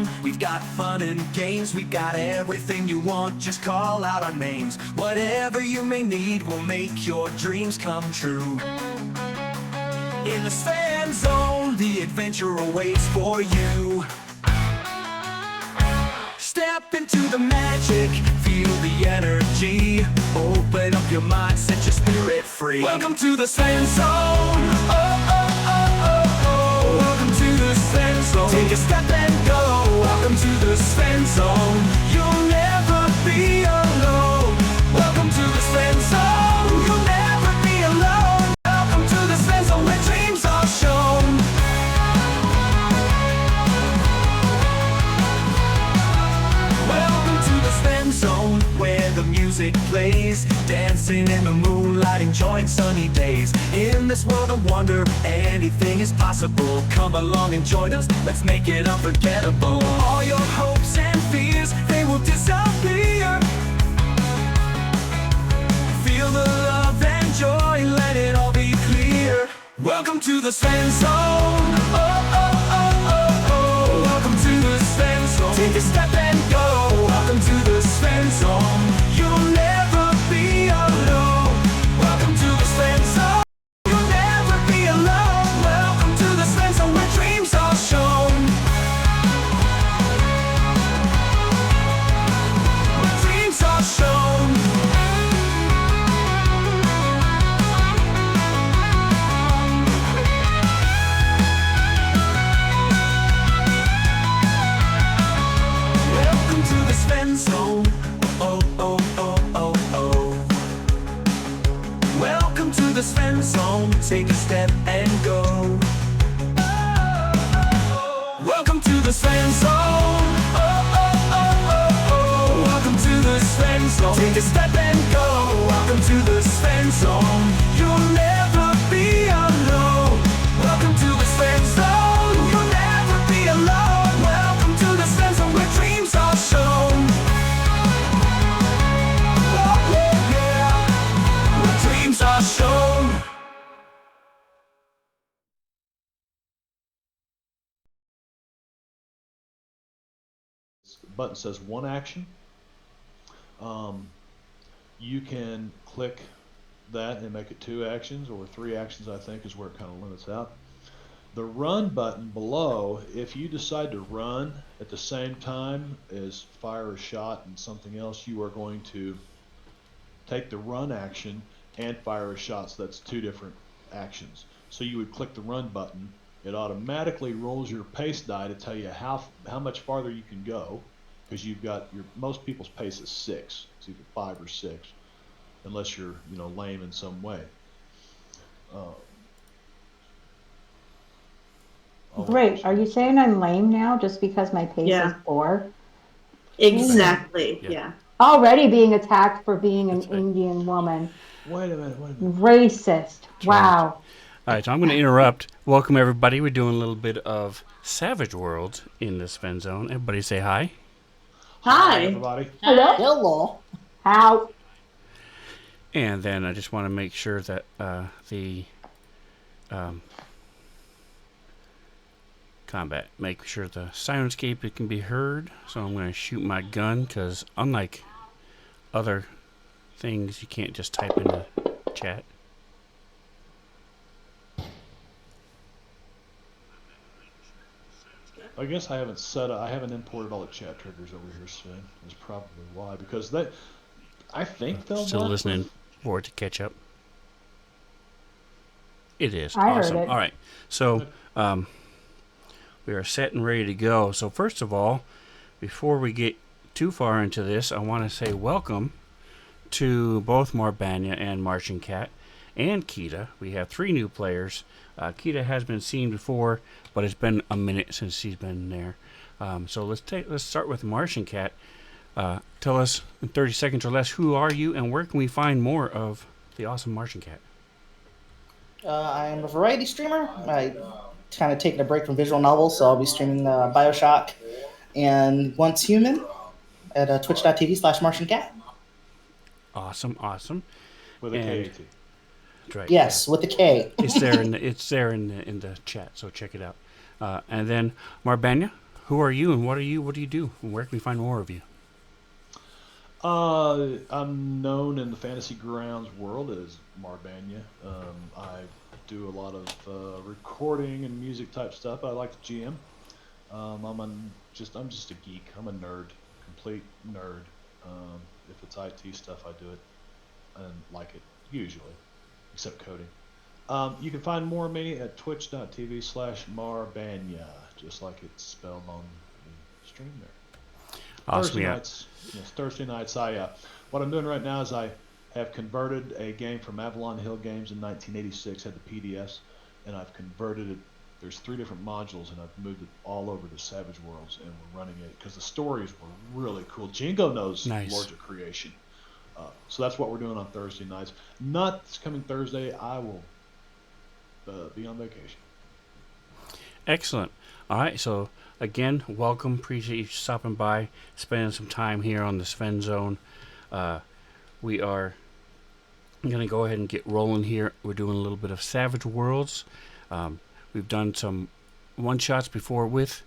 zone. We've got fun and games, we've got everything you want. Just call out our names. Whatever you may need will make your dreams come true. In the Fan Zone, the adventure awaits for you. Step into the magic, feel the energy. Open up your mind, set your spirit free. Welcome to the Fan Zone. Oh, oh, oh, oh, oh. Welcome to the Fan Zone. Take a step and go. Welcome to the Fan Zone. You'll never be alone. Welcome to the Fan Zone. You'll never be alone. Welcome to the Fan Zone, where dreams are shown. Welcome to the Fan Zone, where the music plays, dancing in the moonlight, enjoying sunny days. In this world of wonder, anything is possible. Come along and join us, let's make it unforgettable. All your hopes and fears, they will disappear. Feel the love and joy, let it all be clear. Welcome to the Fan Zone. Oh, oh, oh, oh, oh. Welcome to the Fan Zone. Take a step and go. Welcome to the Fan Zone. You'll never be alone. Welcome to the Fan Zone. You'll never be alone. Welcome to the Fan Zone, where dreams are shown. Where dreams are shown. Welcome to the Fan Zone. Oh, oh, oh, oh, oh. Welcome to the Fan Zone. Take a step and go. Welcome to the Fan Zone. Oh, oh, oh, oh, oh. Welcome to the Fan Zone. Take a step and go. Welcome to the Fan Zone. You'll never be alone. Welcome to the Fan Zone. You'll never be alone. Welcome to the Fan Zone, where dreams are shown. Oh, yeah, where dreams are shown. Button says one action. You can click that and make it 2 actions, or 3 actions, I think is where it kind of limits out. The run button below, if you decide to run at the same time as fire a shot and something else, you are going to take the run action and fire a shot, so that's 2 different actions. So you would click the run button, it automatically rolls your pace die to tell you how much farther you can go, because you've got most people's pace is 6. It's either 5 or 6, unless you're lame in some way. Great. Are you saying I'm lame now just because my pace is 4? Exactly. Yeah. Already being attacked for being an Indian woman. Wait a minute. Racist. Wow. All right, so I'm going to interrupt. Welcome, everybody. We're doing a little bit of Savage World in this Fan Zone. Everybody say hi. Hi. Everybody. Hello. Hello. How? And then I just want to make sure that the combat, make sure the Sirenscape, it can be heard. So I'm going to shoot my gun, because unlike other things, you can't just type in the chat. I guess I haven't imported all the chat triggers over here, Sven. That's probably why, because I think they'll Still work listening for it to catch up. It is. I awesome. heard it. All right. So we are set and ready to go. So first of all, before we get too far into this, I want to say welcome to both Marbanya and Martian Cat and Kita. We have 3 new players. Kita has been seen before, but it's been a minute since she's been there. So let's start with Martian Cat. Tell us in 30 seconds or less, who are you and where can we find more of the awesome Martian Cat? I'm a variety streamer. I kind of taken a break from visual novels, so I'll be streaming Bioshock and Once Human at twitch.tv/MartianCat. Awesome. with a K-A-T. That's right. Yes, with the K. It's there in the chat, so check it out. And then Marbanya, who are you and what do you do? And where can we find more of you? I'm known in the Fantasy Grounds world as Marbanya. I do a lot of recording and music type stuff. I like to GM. I'm just a geek. I'm a nerd, complete nerd. If it's IT stuff, I do it and like it usually, except coding. You can find more of me at twitch.tv/Marbanya, just like it's spelled on the stream there. Awesome. Thursday Yeah. nights. Yes, Thursday nights. What I'm doing right now is I have converted a game from Avalon Hill Games in 1986, had the PDFs, and I've converted it. There's 3 different modules, and I've moved it all over to Savage Worlds, and we're running it because the stories were really cool. Jingo knows Nice. Lords of Creation, so that's what we're doing on Thursday nights. Not this coming Thursday. I will be on vacation. Excellent. All right. So again, welcome. Appreciate you stopping by, spending some time here on the Sven Zone. We are going to go ahead and get rolling here. We're doing a little bit of Savage Worlds. We've done some one-shots before with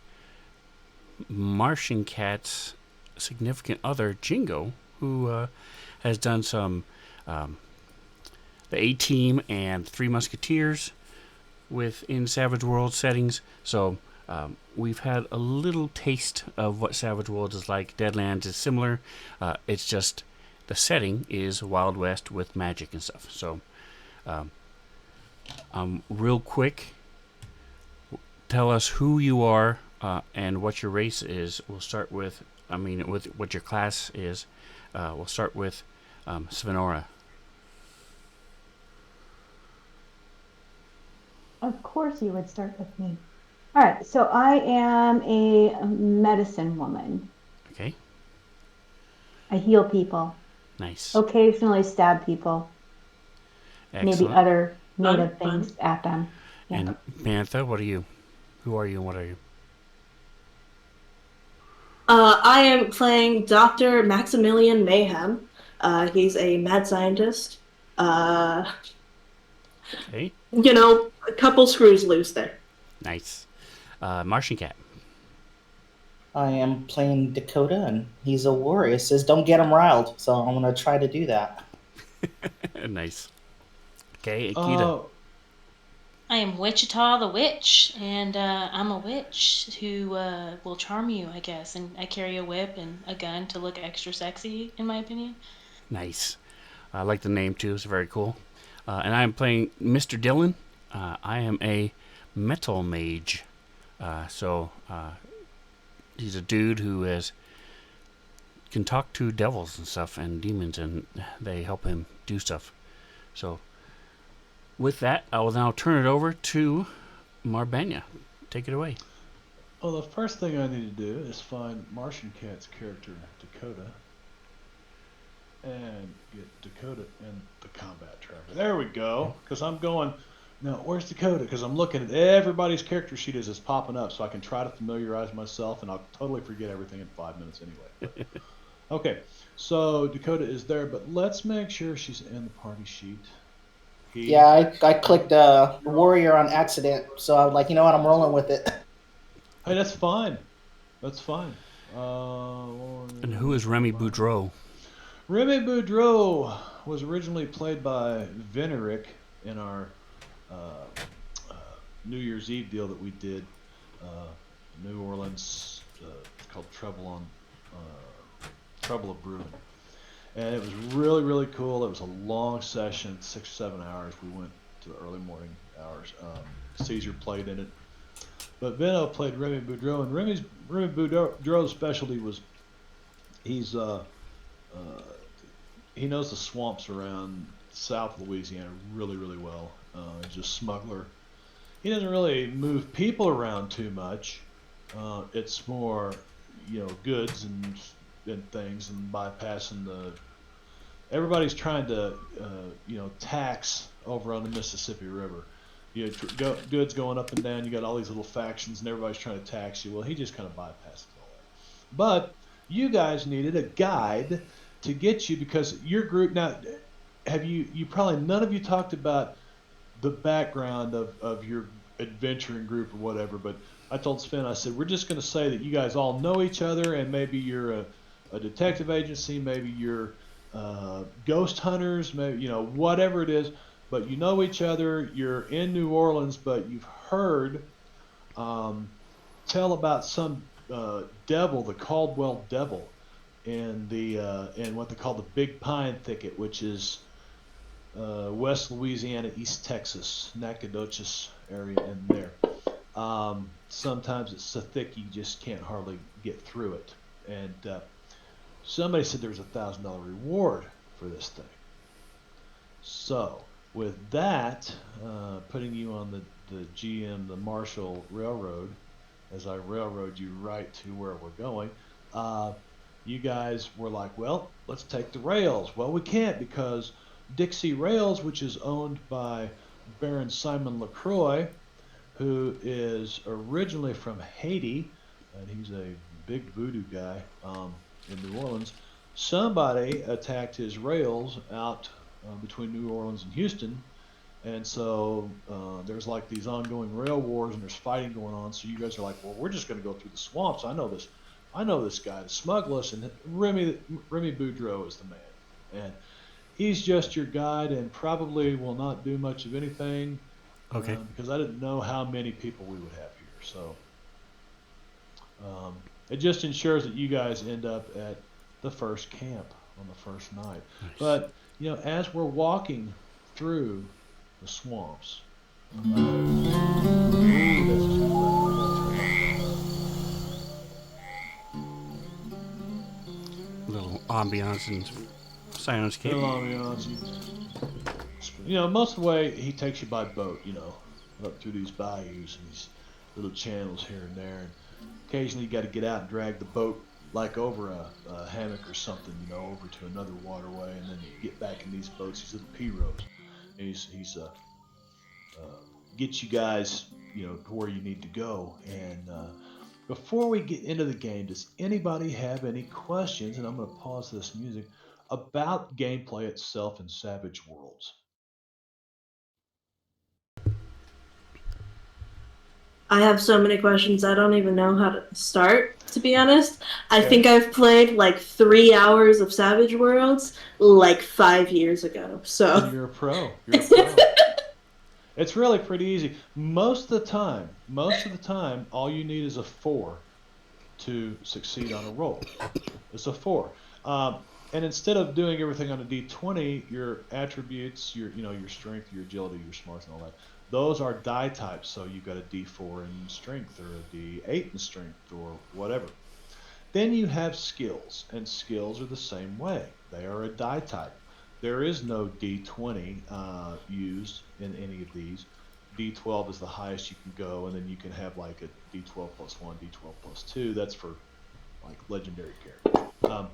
Martian Cat's significant other, Jingo, who has done some the A-Team and Three Musketeers within Savage World settings. So we've had a little taste of what Savage Worlds is like. Deadlands is similar. It's just the setting is Wild West with magic and stuff. So real quick, tell us who you are and what your race is. We'll start with, with what your class is. We'll start with Svenora. Of course you would start with me. All right, so I am a medicine woman. Okay. I heal people. Nice. Occasionally stab people. Excellent. Maybe other native Fun. things at them. Yeah. And Bantha, what are you? Who are you and what are you? I am playing Dr. Maximilian Mayhem. He's a mad scientist. Okay. A couple screws loose there. Nice. Martian Cat. I am playing Dakota, and he's a warrior. It says don't get him riled, so I'm gonna try to do that. Nice. Okay, Akita. I am Wichita the Witch, and I'm a witch who will charm you, I guess. And I carry a whip and a gun to look extra sexy, in my opinion. Nice. I like the name too. It's very cool. And I am playing Mr. Dillon. I am a metal mage. He's a dude who can talk to devils and stuff and demons, and they help him do stuff. So with that, I will now turn it over to Marbanya. Take it away. Well, the first thing I need to do is find Martian Cat's character, Dakota, and get Dakota in the combat tracker. There we go. Because I'm going, now, where's Dakota? Because I'm looking at everybody's character sheet as it's popping up, so I can try to familiarize myself, and I'll totally forget everything in 5 minutes anyway. But, okay, so Dakota is there, but let's make sure she's in the party sheet. Yeah, I clicked warrior on accident, so I was like, you know what, I'm rolling with it. Hey, that's fine. That's fine. And who is Remy Boudreau? Remy Boudreau was originally played by Venerick in our New Year's Eve deal that we did, New Orleans, called Trouble of Brewing. And it was really, really cool. It was a long session, 6 or 7 hours. We went to the early morning hours. Caesar played in it. But Veno played Remy Boudreau, and Remy Boudreau's specialty was he knows the swamps around South Louisiana really, really well. He's a smuggler. He doesn't really move people around too much. It's more, goods and things, and bypassing everybody's trying to, tax over on the Mississippi River. You goods going up and down. You got all these little factions, and everybody's trying to tax you. Well, he just kind of bypasses all that. But you guys needed a guide to get you, because your group now. You probably none of you talked about the background of your adventuring group or whatever, but I told Sven, I said, we're just going to say that you guys all know each other, and maybe you're a detective agency, maybe you're ghost hunters, maybe, whatever it is, but you know each other. You're in New Orleans, but you've heard um, tell about some devil, the Caldwell Devil, in what they call the Big Pine Thicket, which is West Louisiana, East Texas, Nacogdoches area in there. Sometimes it's so thick you just can't hardly get through it. And somebody said there was $1,000 reward for this thing. So with that, putting you on the GM, the Marshall Railroad, as I railroad you right to where we're going, uh, you guys were like, well, let's take the rails. Well, we can't because Dixie Rails, which is owned by Baron Simon LaCroix, who is originally from Haiti, and he's a big voodoo guy in New Orleans. Somebody attacked his rails out between New Orleans and Houston, and so there's like these ongoing rail wars, and there's fighting going on. So you guys are like, well, we're just going to go through the swamps. I know this guy to smuggle us, and Remy Boudreau is the man, and he's just your guide, and probably will not do much of anything Okay. because I didn't know how many people we would have here. So it just ensures that you guys end up at the first camp on the first night. Nice. But as we're walking through the swamps, Little ambiance and soundscape. little ambiance. Most of the way he takes you by boat, up through these bayous and these little channels here and there. And occasionally you got to get out and drag the boat like over a hammock or something, over to another waterway, and then you get back in these boats, these little pirogues. And he's get you guys, to where you need to go. And before we get into the game, does anybody have any questions? And I'm going to pause this music about gameplay itself in Savage Worlds. I have so many questions. I don't even know how to start, to be honest. I Okay. think I've played like 3 hours of Savage Worlds like 5 years ago. Then So you're a pro. You're a pro. It's really pretty easy. Most of the time, all you need is a 4 to succeed on a roll. It's a 4. And instead of doing everything on a D20, your attributes, your strength, your agility, your smarts, and all that, those are die types. So you've got a D4 in strength or a D8 in strength or whatever. Then you have skills, and skills are the same way. They are a die type. There is no D20 used in any of these. D12 is the highest you can go, and then you can have like a D12 plus 1, D12 plus 2. That's for like legendary characters.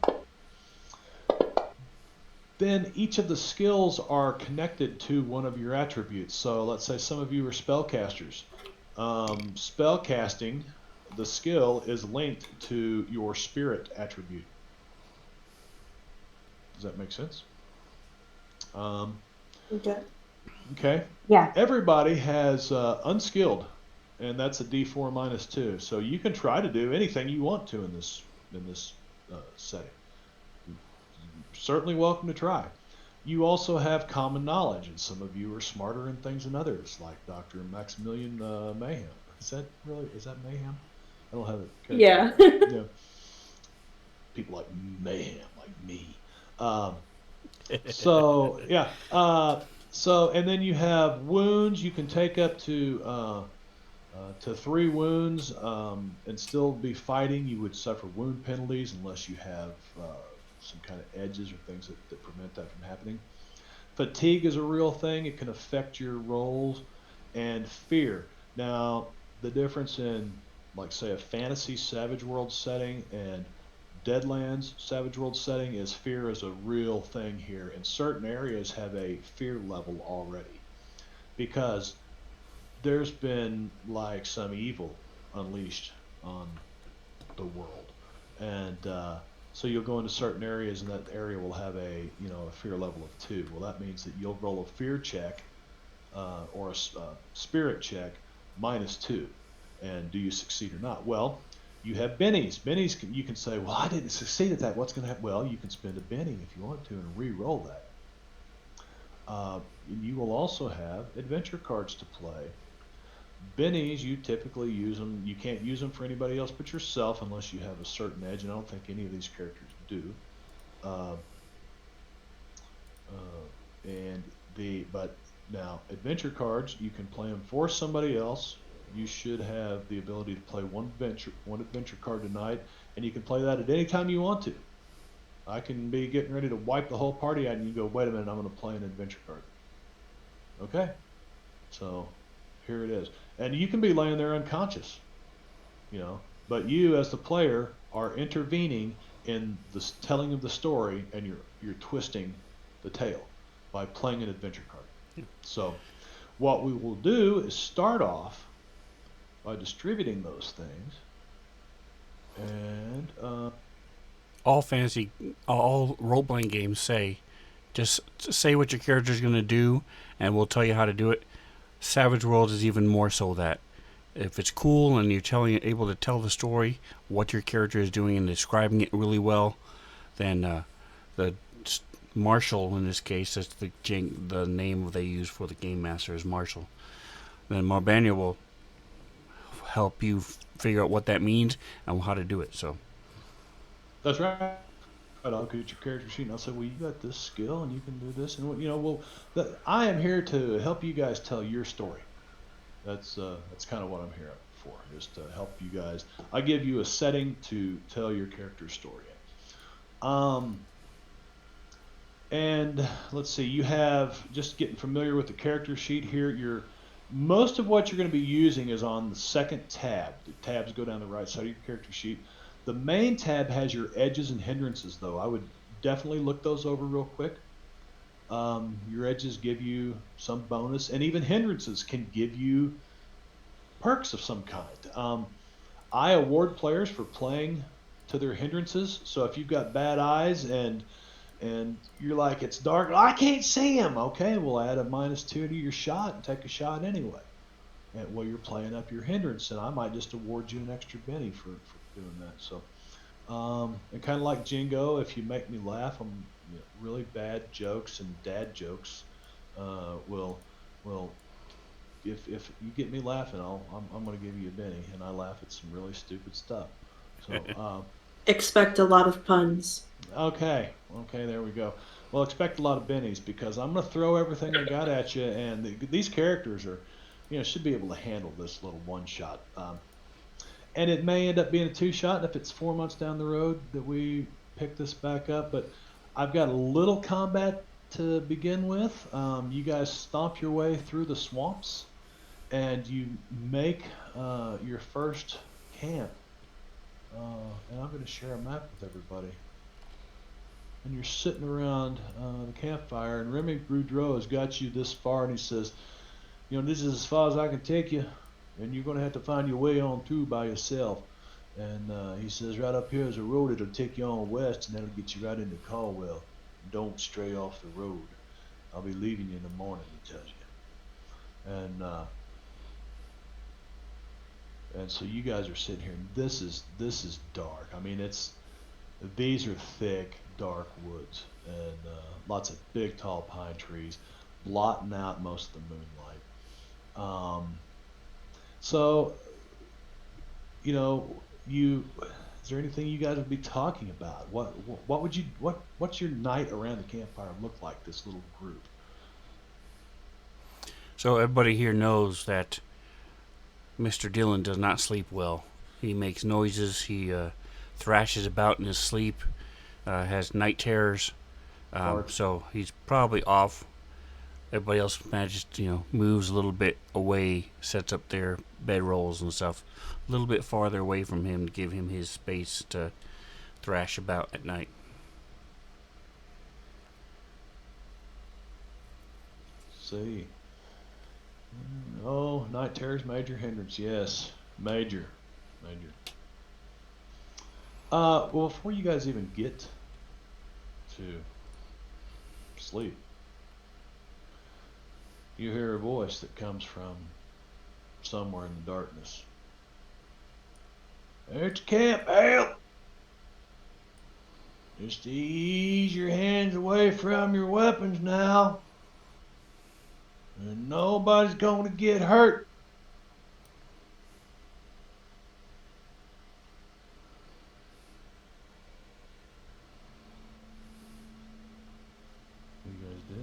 Then each of the skills are connected to one of your attributes. So let's say some of you are spellcasters. Spellcasting, the skill is linked to your spirit attribute. Does that make sense? okay. Okay. Yeah. Everybody has unskilled, and that's a D4 minus 2. So you can try to do anything you want to in this setting. You're certainly welcome to try. You also have common knowledge, and some of you are smarter in things than others, like Dr. Maximilian Mayhem. Is that Mayhem? I don't have it. Yeah. People like Mayhem, like me. So yeah. And then you have wounds. You can take up to 3 wounds and still be fighting. You would suffer wound penalties unless you have some kind of edges or things that prevent that from happening. Fatigue is a real thing. It can affect your rolls. And fear. Now, the difference in, like, say, a fantasy Savage World setting and Deadlands Savage World setting is fear is a real thing here. And certain areas have a fear level already because there's been like some evil unleashed on the world. And so you'll go into certain areas and that area will have a fear level of 2. Well, that means that you'll roll a fear check or a spirit check minus 2. And do you succeed or not? Well, you have bennies. Bennies, you can say, well, I didn't succeed at that. What's going to happen? Well, you can spend a benny if you want to and re-roll that. And you will also have adventure cards to play. Bennies, you typically use them. You can't use them for anybody else but yourself unless you have a certain edge, and I don't think any of these characters do. Uh, and but now adventure cards, you can play them for somebody else. You should have the ability to play one adventure card tonight, and you can play that at any time you want to. I can be getting ready to wipe the whole party out, and you go, wait a minute, I'm going to play an adventure card. Okay, so here it is, and you can be laying there unconscious, but you as the player are intervening in the telling of the story, and you're twisting the tale by playing an adventure card. So what we will do is start off by distributing those things, and all role-playing games say, just say what your character is going to do, and we'll tell you how to do it. Savage World is even more so that. If it's cool and you're able to tell the story, what your character is doing and describing it really well, then the Marshall, in this case, that's the name they use for the game master is Marshall. Then Marbanya will help you figure out what that means and how to do it. So that's right. I'll get your character sheet and I'll say, well, you got this skill and you can do this, and I am here to help you guys tell your story. That's kind of what I'm here for, is to help you guys. I give you a setting to tell your character's story. And let's see, you have, just getting familiar with the character sheet here, most of what you're going to be using is on the second tab. The tabs go down the right side of your character sheet. The main tab has your edges and hindrances, though. I would definitely look those over real quick. Your edges give you some bonus, and even hindrances can give you perks of some kind. I award players for playing to their hindrances, so if you've got bad eyes and you're like, it's dark, I can't see him, okay, we'll add a -2 to your shot and take a shot anyway. And you're playing up your hindrance, and I might just award you an extra Benny for doing that. So, and kind of like Jingo, if you make me laugh, really bad jokes and dad jokes will if you get me laughing, I'm going to give you a Benny, and I laugh at some really stupid stuff. So Expect a lot of puns. okay, there we go. Well, expect a lot of bennies, because I'm going to throw everything I got at you, and these characters are, should be able to handle this little one shot. And it may end up being a 2-shot, and if it's 4 months down the road that we pick this back up, but I've got a little combat to begin with. You guys stomp your way through the swamps, and you make your first camp. And I'm going to share a map with everybody. And you're sitting around the campfire, and Remy Boudreau has got you this far, and he says, this is as far as I can take you, and you're going to have to find your way on through by yourself. And he says, right up here is a road that'll take you on west, and that'll get you right into Caldwell. Don't stray off the road. I'll be leaving you in the morning, he tells you. And so you guys are sitting here, and this is dark. I mean, these are thick, dark woods, and lots of big, tall pine trees, blotting out most of the moonlight. So, is there anything you guys would be talking about? What's your night around the campfire look like, this little group? So everybody here knows that Mr. Dillon does not sleep well. He makes noises. He thrashes about in his sleep. Has night terrors. So he's probably off. Everybody else manages, moves a little bit away, sets up their bedrolls and stuff a little bit farther away from him to give him his space to thrash about at night. See. Oh, night terrors, major hindrance. Yes, major. Well, before you guys even get to sleep, you hear a voice that comes from somewhere in the darkness. There's camp, help! Just ease your hands away from your weapons now. And nobody's going to get hurt. What you guys do?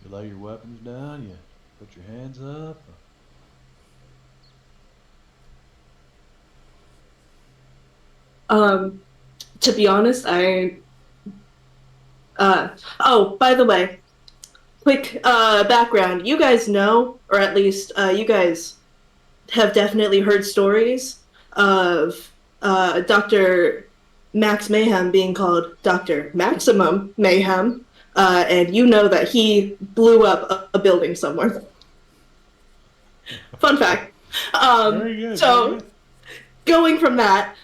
You lay your weapons down, you put your hands up. To be honest, oh, by the way, quick background. You guys know, or at least you guys have definitely heard stories of Dr. Max Mayhem being called Dr. Maximum Mayhem, and you know that he blew up a building somewhere. Fun fact. Very good. So, Very good. going from that,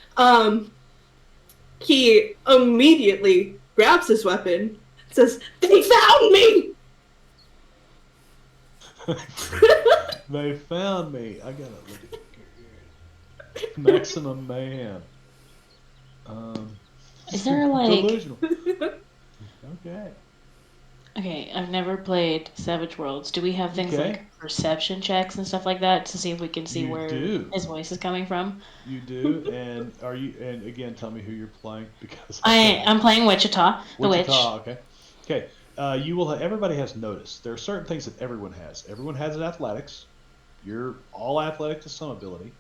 he immediately grabs his weapon, says, "They found me!" They found me. I gotta look at it. Maximum mayhem. Is there like Delusional. Okay. Okay, I've never played Savage Worlds. Do we have things Okay. like perception checks and stuff like that to see if we can see You where do. his voice is coming from? You do, and are you? And again, tell me who you're playing because I'm playing Wichita, the witch. Okay. Okay. You will. Everybody has notice. There are certain things that everyone has. Everyone has athletics. You're all athletic to some ability.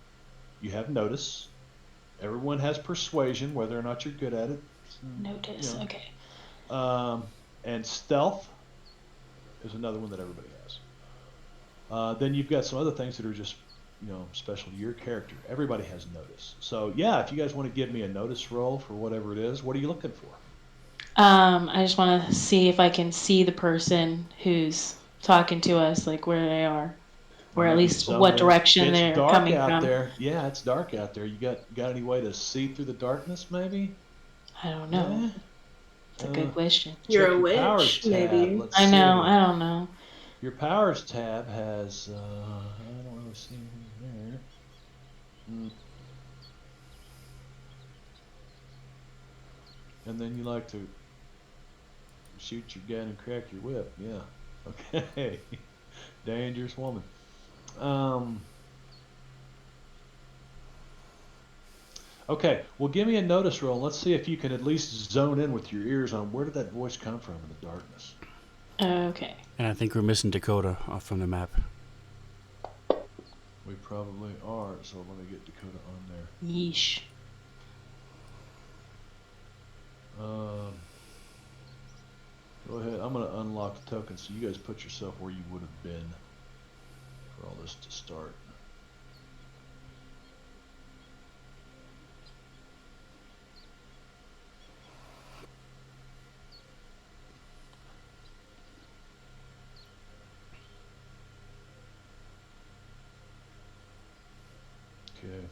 You have notice. Everyone has persuasion, whether or not you're good at it. Notice. You know. Okay. And stealth is another one that everybody has. Then you've got some other things that are just, special to your character. Everybody has notice. So yeah, if you guys want to give me a notice roll for whatever it is, what are you looking for? I just want to see if I can see the person who's talking to us, like where they are, or at least what direction they're coming out from. there. Yeah, it's dark out there. You got any way to see through the darkness, maybe? I don't know. Yeah. It's a good question. You're Check a your witch, powers tab. maybe. Let's I know. see. I don't know. Your powers tab has. I don't really see anything there. And then you like to shoot your gun and crack your whip. Yeah. Okay. Dangerous woman. Okay. Well, give me a notice roll. Let's see if you can at least zone in with your ears on where did that voice come from in the darkness. Okay. And I think we're missing Dakota off from the map. We probably are. So let me get Dakota on there. Yeesh. Go ahead. I'm going to unlock the token so you guys put yourself where you would have been for all this to start. Okay.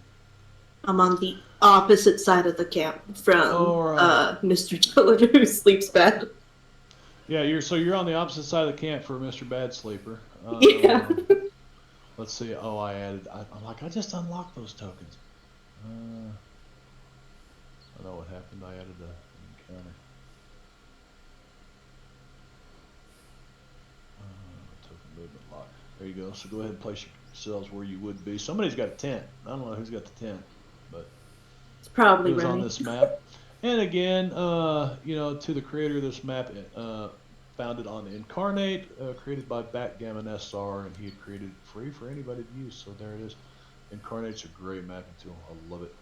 I'm on the opposite side of the camp from Alright. Mr. Gillett, who sleeps bad. Yeah, you're on the opposite side of the camp for Mr. Bad Sleeper. Yeah. Let's see. Oh, I'm like, I just unlocked those tokens. I know what happened. I added the encounter. Token movement lock. There you go. So go ahead and place yourselves where you would be. Somebody's got a tent. I don't know who's got the tent, but It's probably who's on Remy. this map. And again, to the creator of this map, founded on Incarnate, created by Backgammon SR, and he had created it free for anybody to use. So there it is. Incarnate's a great mapping tool. I love it.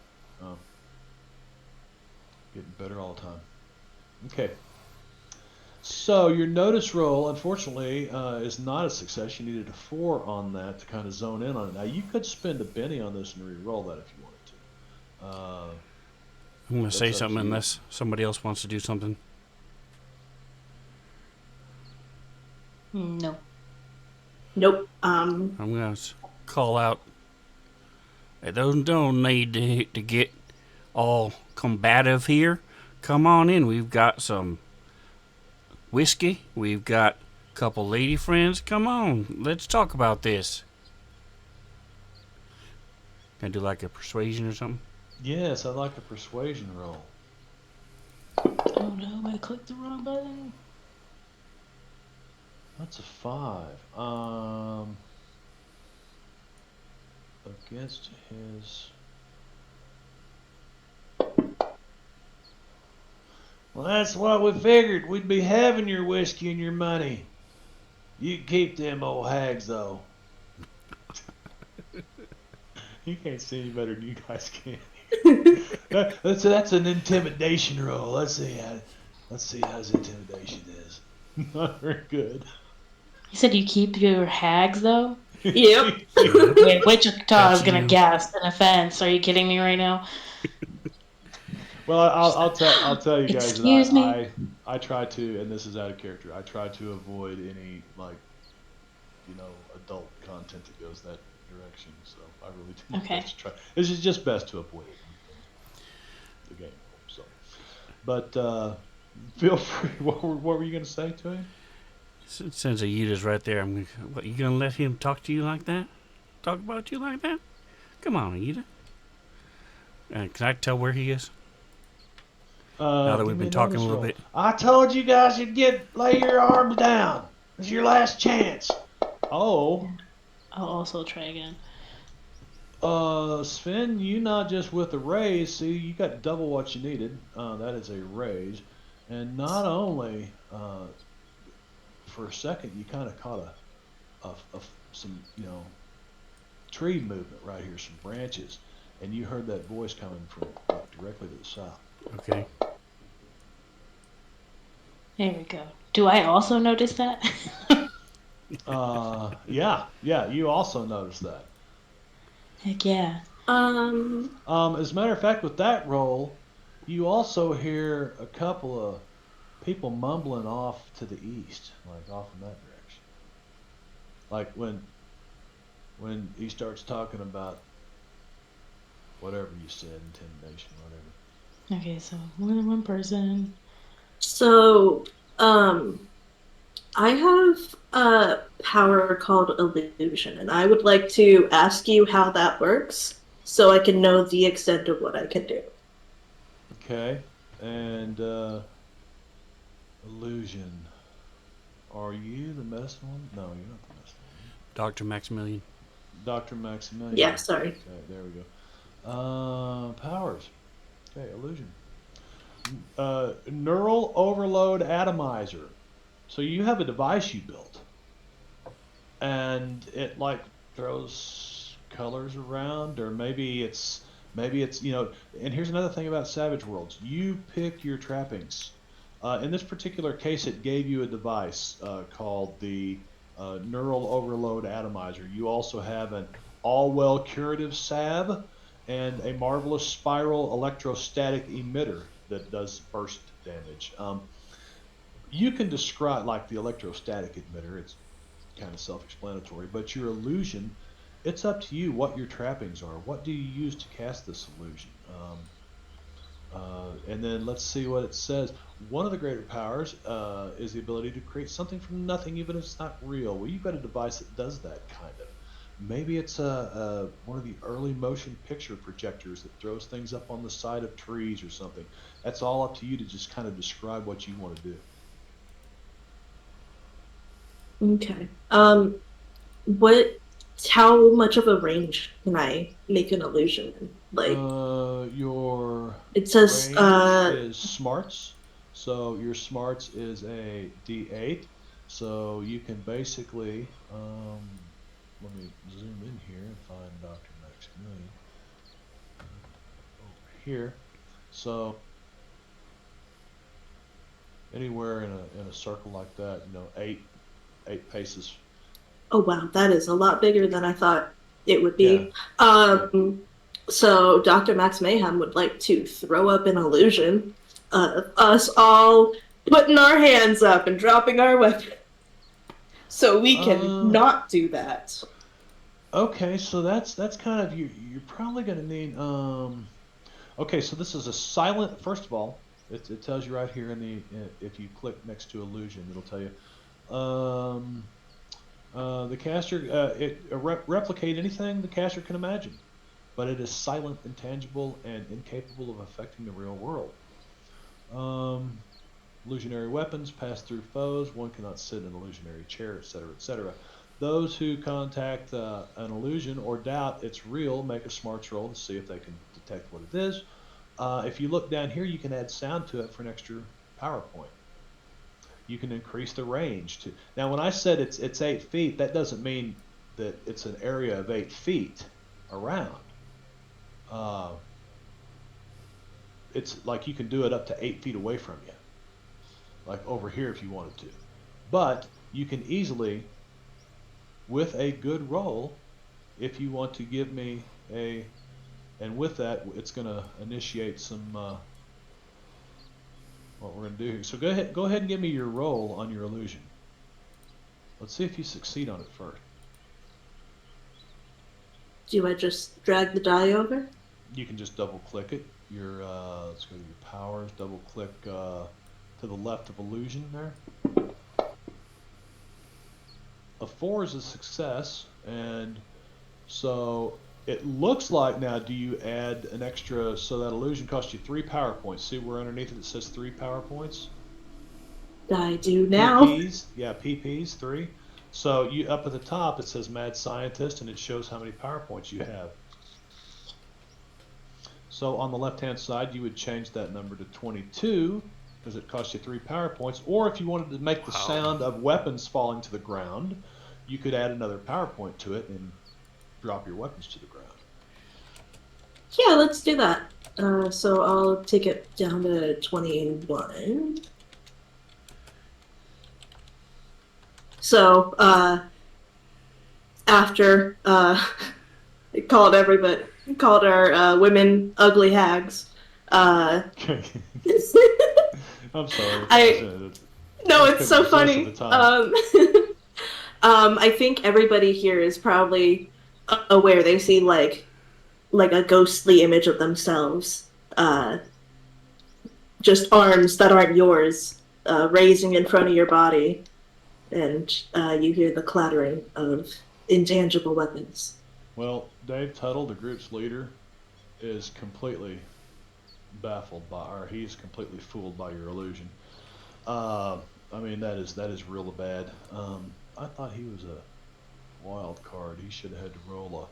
Getting better all the time. Okay. So your notice roll, unfortunately, is not a success. You needed a 4 on that to kind of zone in on it. Now you could spend a Benny on this and re-roll that if you wanted to. I'm going to say That's up something to you. unless somebody else wants to do something. No. Nope. I'm going to call out. Hey, those don't need to get all combative here. Come on in. We've got some whiskey. We've got a couple lady friends. Come on. Let's talk about this. Can I do like a persuasion or something? Yes, I'd like a persuasion roll. Oh no, I clicked the wrong button. That's a 5. Against his. Well, that's what we figured. We'd be having your whiskey and your money. You can keep them old hags, though. You can't see any better than you guys can. That's an intimidation roll. Let's see how his intimidation is. Not very good. You said you keep your hags though? Yep. Wait, Wichita is That's gonna you. gasp in offense. Are you kidding me right now? Well, I'll tell you guys that Excuse me? I try to, and this is out of character. I try to avoid any adult content that goes that direction. So I really do my Okay. best to try. This is just best to avoid it in the game. So, but feel free. What were you going to say to him? Since Aida's right there, what, you gonna let him talk to you like that? Talk about you like that? Come on, Aida. Can I tell where he is? Now that Give we've me been a talking a notice little roll. bit. I told you guys you'd lay your arms down. It's your last chance. Oh, I'll also try again. Sven, you not just with a raise. See, you got double what you needed. That is a raise, and not only for a second you kind of caught some tree movement right here, some branches, and you heard that voice coming from directly to the south. Okay. There we go. Do I also notice that? Yeah, you also noticed that. Heck yeah. As a matter of fact, with that roll, you also hear a couple of people mumbling off to the east, like off in that direction. Like when he starts talking about whatever you said, intimidation, whatever. Okay, so more than one person. So, I have a power called illusion, and I would like to ask you how that works so I can know the extent of what I can do. Okay, and illusion. Are you the medicine one? No, you're not the medicine one. Dr. Maximilian. Dr. Maximilian. Yeah, sorry. Okay, there we go. Powers. Okay, illusion. Neural overload atomizer. So you have a device you built, and it like throws colors around, or maybe it's And here's another thing about Savage Worlds: you pick your trappings. In this particular case, it gave you a device called the Neural Overload Atomizer. You also have an All-Well Curative Salve and a Marvelous Spiral Electrostatic Emitter that does burst damage. You can describe, like the electrostatic emitter, it's kind of self-explanatory, but your illusion, it's up to you what your trappings are. What do you use to cast this illusion? And then let's see what it says. One of the greater powers is the ability to create something from nothing, even if it's not real. Well, you've got a device that does that kind of. Maybe it's one of the early motion picture projectors that throws things up on the side of trees or something. That's all up to you to just kind of describe what you want to do. Okay. What? How much of a range can I make an illusion in? Like, Your it says, range is smarts. So your smarts is a D8. So you can basically, let me zoom in here and find Dr. Maximilian over here. So anywhere in a circle like that, eight paces. oh wow, that is a lot bigger than I thought it would Yeah. be. So Dr. Max Mayhem would like to throw up an illusion of us all putting our hands up and dropping our weapon so we can not do that. Okay, so that's kind of you're probably going to need okay, so this is a silent. First of all, it tells you right here if you click next to illusion, it'll tell you the caster replicate anything the caster can imagine. but it is silent, intangible, and incapable of affecting the real world. Um, Illusionary weapons pass through foes. One cannot sit in an illusionary chair, etc., etc. Those who contact an illusion or doubt it's real make a smarts roll to see if they can detect what it is. If you look down here, you can add sound to it for an extra power point. You can increase the range to. Now, when I said it's 8 feet, that doesn't mean that it's an area of 8 feet around. Uh, it's like you can do it up to 8 feet away from you, like over here if you wanted to. But you can easily, with a good roll, if you want to give me a, and with that, it's going to initiate some what we're going to do here. So go ahead and give me your roll on your illusion. Let's see if you succeed on it first. Do I just drag the die over? You can just double click it. Your let's go to your powers. Double click to the left of illusion there. A 4 is a success, and so it looks like now. Do you add an extra? So that illusion costs you 3 power points. See where underneath it says 3 power points. I do now. PPs, yeah, PPs 3. So you up at the top it says Mad Scientist, and it shows how many power points you have. So on the left-hand side, you would change that number to 22 because it costs you 3 power points. Or if you wanted to make the sound of weapons falling to the ground, you could add another power point to it and drop your weapons to the ground. Yeah, let's do that. So I'll take it down to 21. So, after called our women ugly hags. I'm sorry. No, it's so funny. I think everybody here is probably aware. They see like a ghostly image of themselves, just arms that aren't yours, raising in front of your body, and you hear the clattering of intangible weapons. Well, Dave Tuttle, the group's leader, is completely baffled by, or he's completely fooled by your illusion. I mean, that is real bad. I thought he was a wild card. He should have had to roll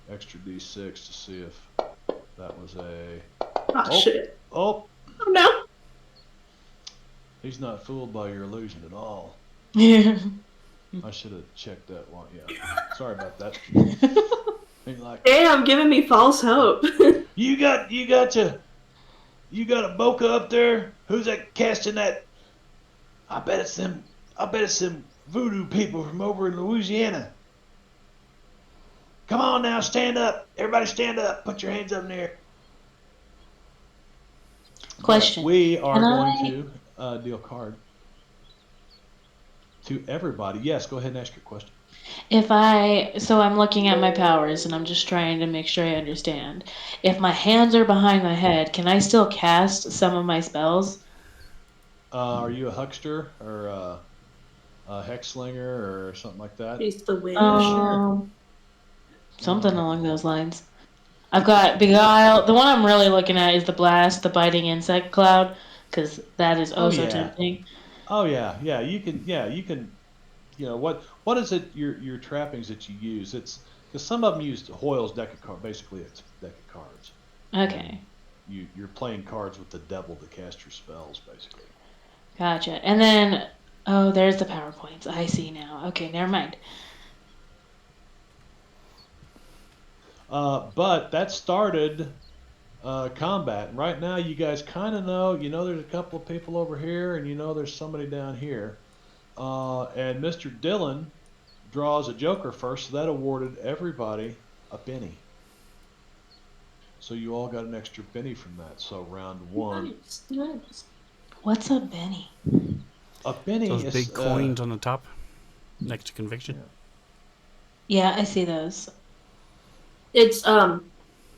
a extra d6 to see if that was a. Shit! Oh No! He's not fooled by your illusion at all. Yeah. I should have checked that one. Yeah, sorry about that. Like, damn, giving me false hope. you got a bokeh up there. Who's that casting that? I bet it's them voodoo people from over in Louisiana. Come on now, stand up. Everybody stand up. Put your hands up in the air. Question. But we are going to deal card to everybody. Yes, go ahead and ask your question. So I'm looking at my powers and I'm just trying to make sure I understand. If my hands are behind my head, can I still cast some of my spells? Are you a huckster or a hexslinger or something like that? He's the witch. Something along those lines. I've got Beguile. The one I'm really looking at is the Blast, the biting insect cloud, because that is so tempting. Oh yeah. You can. You know what is it? Your trappings that you use. It's because some of them use Hoyle's deck of cards. Basically, it's a deck of cards. Okay. And you're playing cards with the devil to cast your spells, basically. Gotcha. And then, there's the PowerPoints. I see now. Okay, never mind. But that started combat. And right now, you guys kind of know. You know, there's a couple of people over here, and you know there's somebody down here. And Mr. Dillon draws a joker first, so that awarded everybody a penny. So you all got an extra penny from that. So round 1. Nice. What's a Benny? A penny Those is big coins on the top next to conviction. Yeah, I see those. It's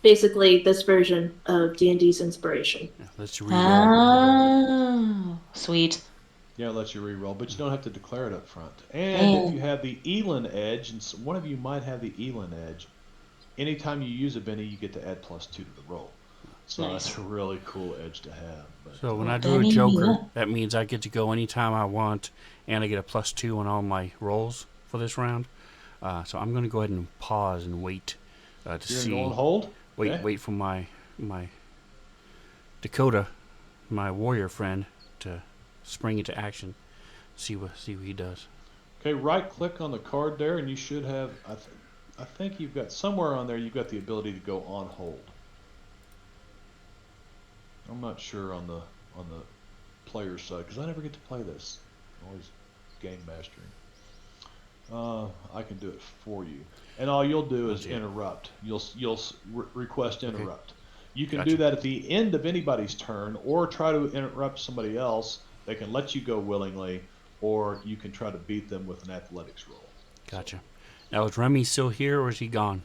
basically this version of D&D's inspiration. Yeah, let's read Oh, sweet. Yeah, it lets you re-roll, but you don't have to declare it up front. And if you have the Elin edge, and one of you might have the Elin edge, anytime you use a Benny, you get to add +2 to the roll. So Nice. that's a really cool edge to have. But, So when Oh, I do a Benny, Joker, yeah. that means I get to go anytime I want, and I get a +2 on all my rolls for this round. So I'm going to go ahead and pause and wait to you're see. going to go on hold? Wait, Okay. wait for my Dakota, my warrior friend, to spring into action. See what he does. Okay, right click on the card there, and you should have. I think you've got somewhere on there. You've got the ability to go on hold. I'm not sure on the player side because I never get to play this. I'm always game mastering. I can do it for you, and all you'll do is dear. interrupt. You'll request Okay. interrupt. You can Gotcha. do that at the end of anybody's turn, or try to interrupt somebody else. They can let you go willingly, or you can try to beat them with an athletics roll. Gotcha. Now is Remy still here or is he gone?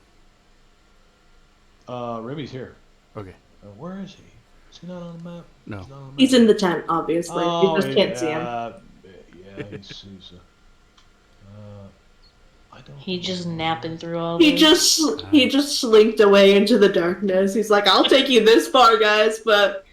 Remy's here. Okay. Where is he? Is he not on the map? No. He's not on the He's map. in the tent, obviously. Oh, You just can't see him. Yeah, he's I don't. He know just where he napping is. through all He this. just slinked away into the darkness. He's like, "I'll take you this far, guys, but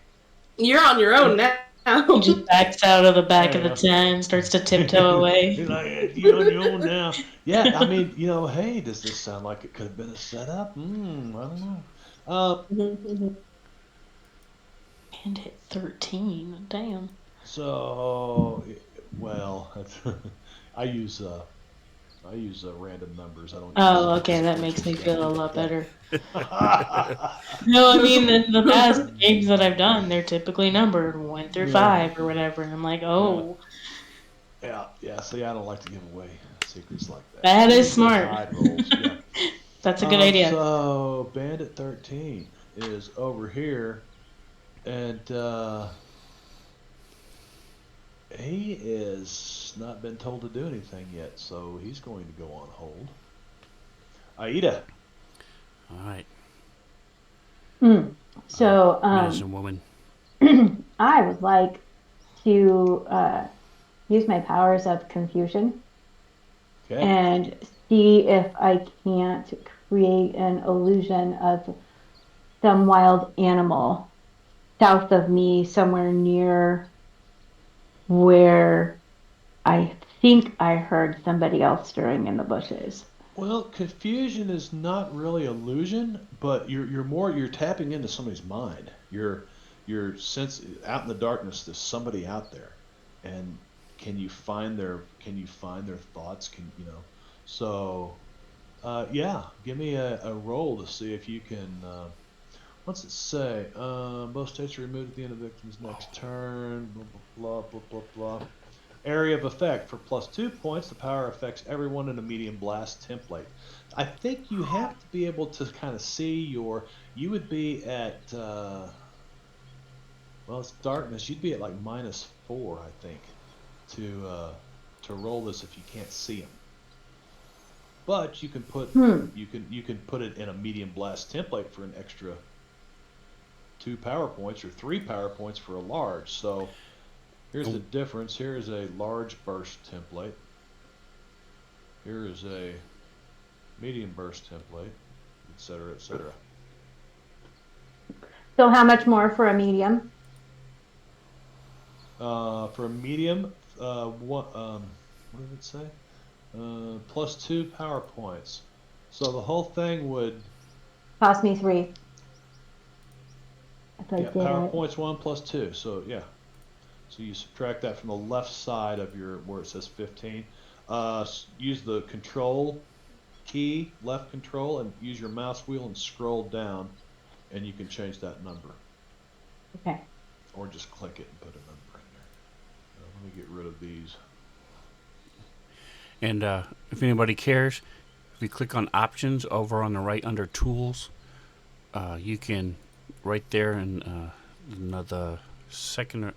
you're on your own now." He just backs out of the back There of you the go. tent and starts to tiptoe away. He's like, you on your own now. Yeah, I mean, hey, does this sound like it could have been a setup? I don't know. And hit 13. Damn. So, well, I use random numbers. I don't. Oh, use okay, that sequential makes me stuff. feel a lot better. Yeah. No, I mean the past games that I've done, they're typically numbered 1 through Yeah. 5 or whatever, and I'm like, oh, Yeah. See, I don't like to give away secrets like that. that I is usually smart. hide rolls. Yeah. That's a good idea. So Bandit 13 is over here, and he is not been told to do anything yet, so he's going to go on hold. Aida. All right. So Medicine woman. I would like to use my powers of confusion Okay. and see if I can't create an illusion of some wild animal south of me, somewhere near where I think I heard somebody else stirring in the bushes. Well, confusion is not really illusion, but you're tapping into somebody's mind. You're sense out in the darkness. There's somebody out there, and can you find their thoughts? So yeah, give me a roll to see if you can. What's it say? Both states are removed at the end of the victim's next turn. Blah blah blah blah blah. Area of effect for +2 points. The power affects everyone in a medium blast template. I think you have to be able to kind of see You would be at. Well, it's darkness. You'd be at like -4, I think, to roll this if you can't see them. But you can put you can put it in a medium blast template for an extra 2 power points or 3 power points for a large. So here's the difference. Here is a large burst template. Here is a medium burst template, etc., etc. So how much more for a medium? For a medium, what did it say? +2 power points. So the whole thing would Cost me 3. If I did power it. points 1 + 2. So yeah. So you subtract that from the left side of your where it says 15. Use the control key, left control, and use your mouse wheel and scroll down, and you can change that number. Okay. Or just click it and put a number in there. Let me get rid of these. And if anybody cares, if you click on options over on the right under tools, you can right there in the second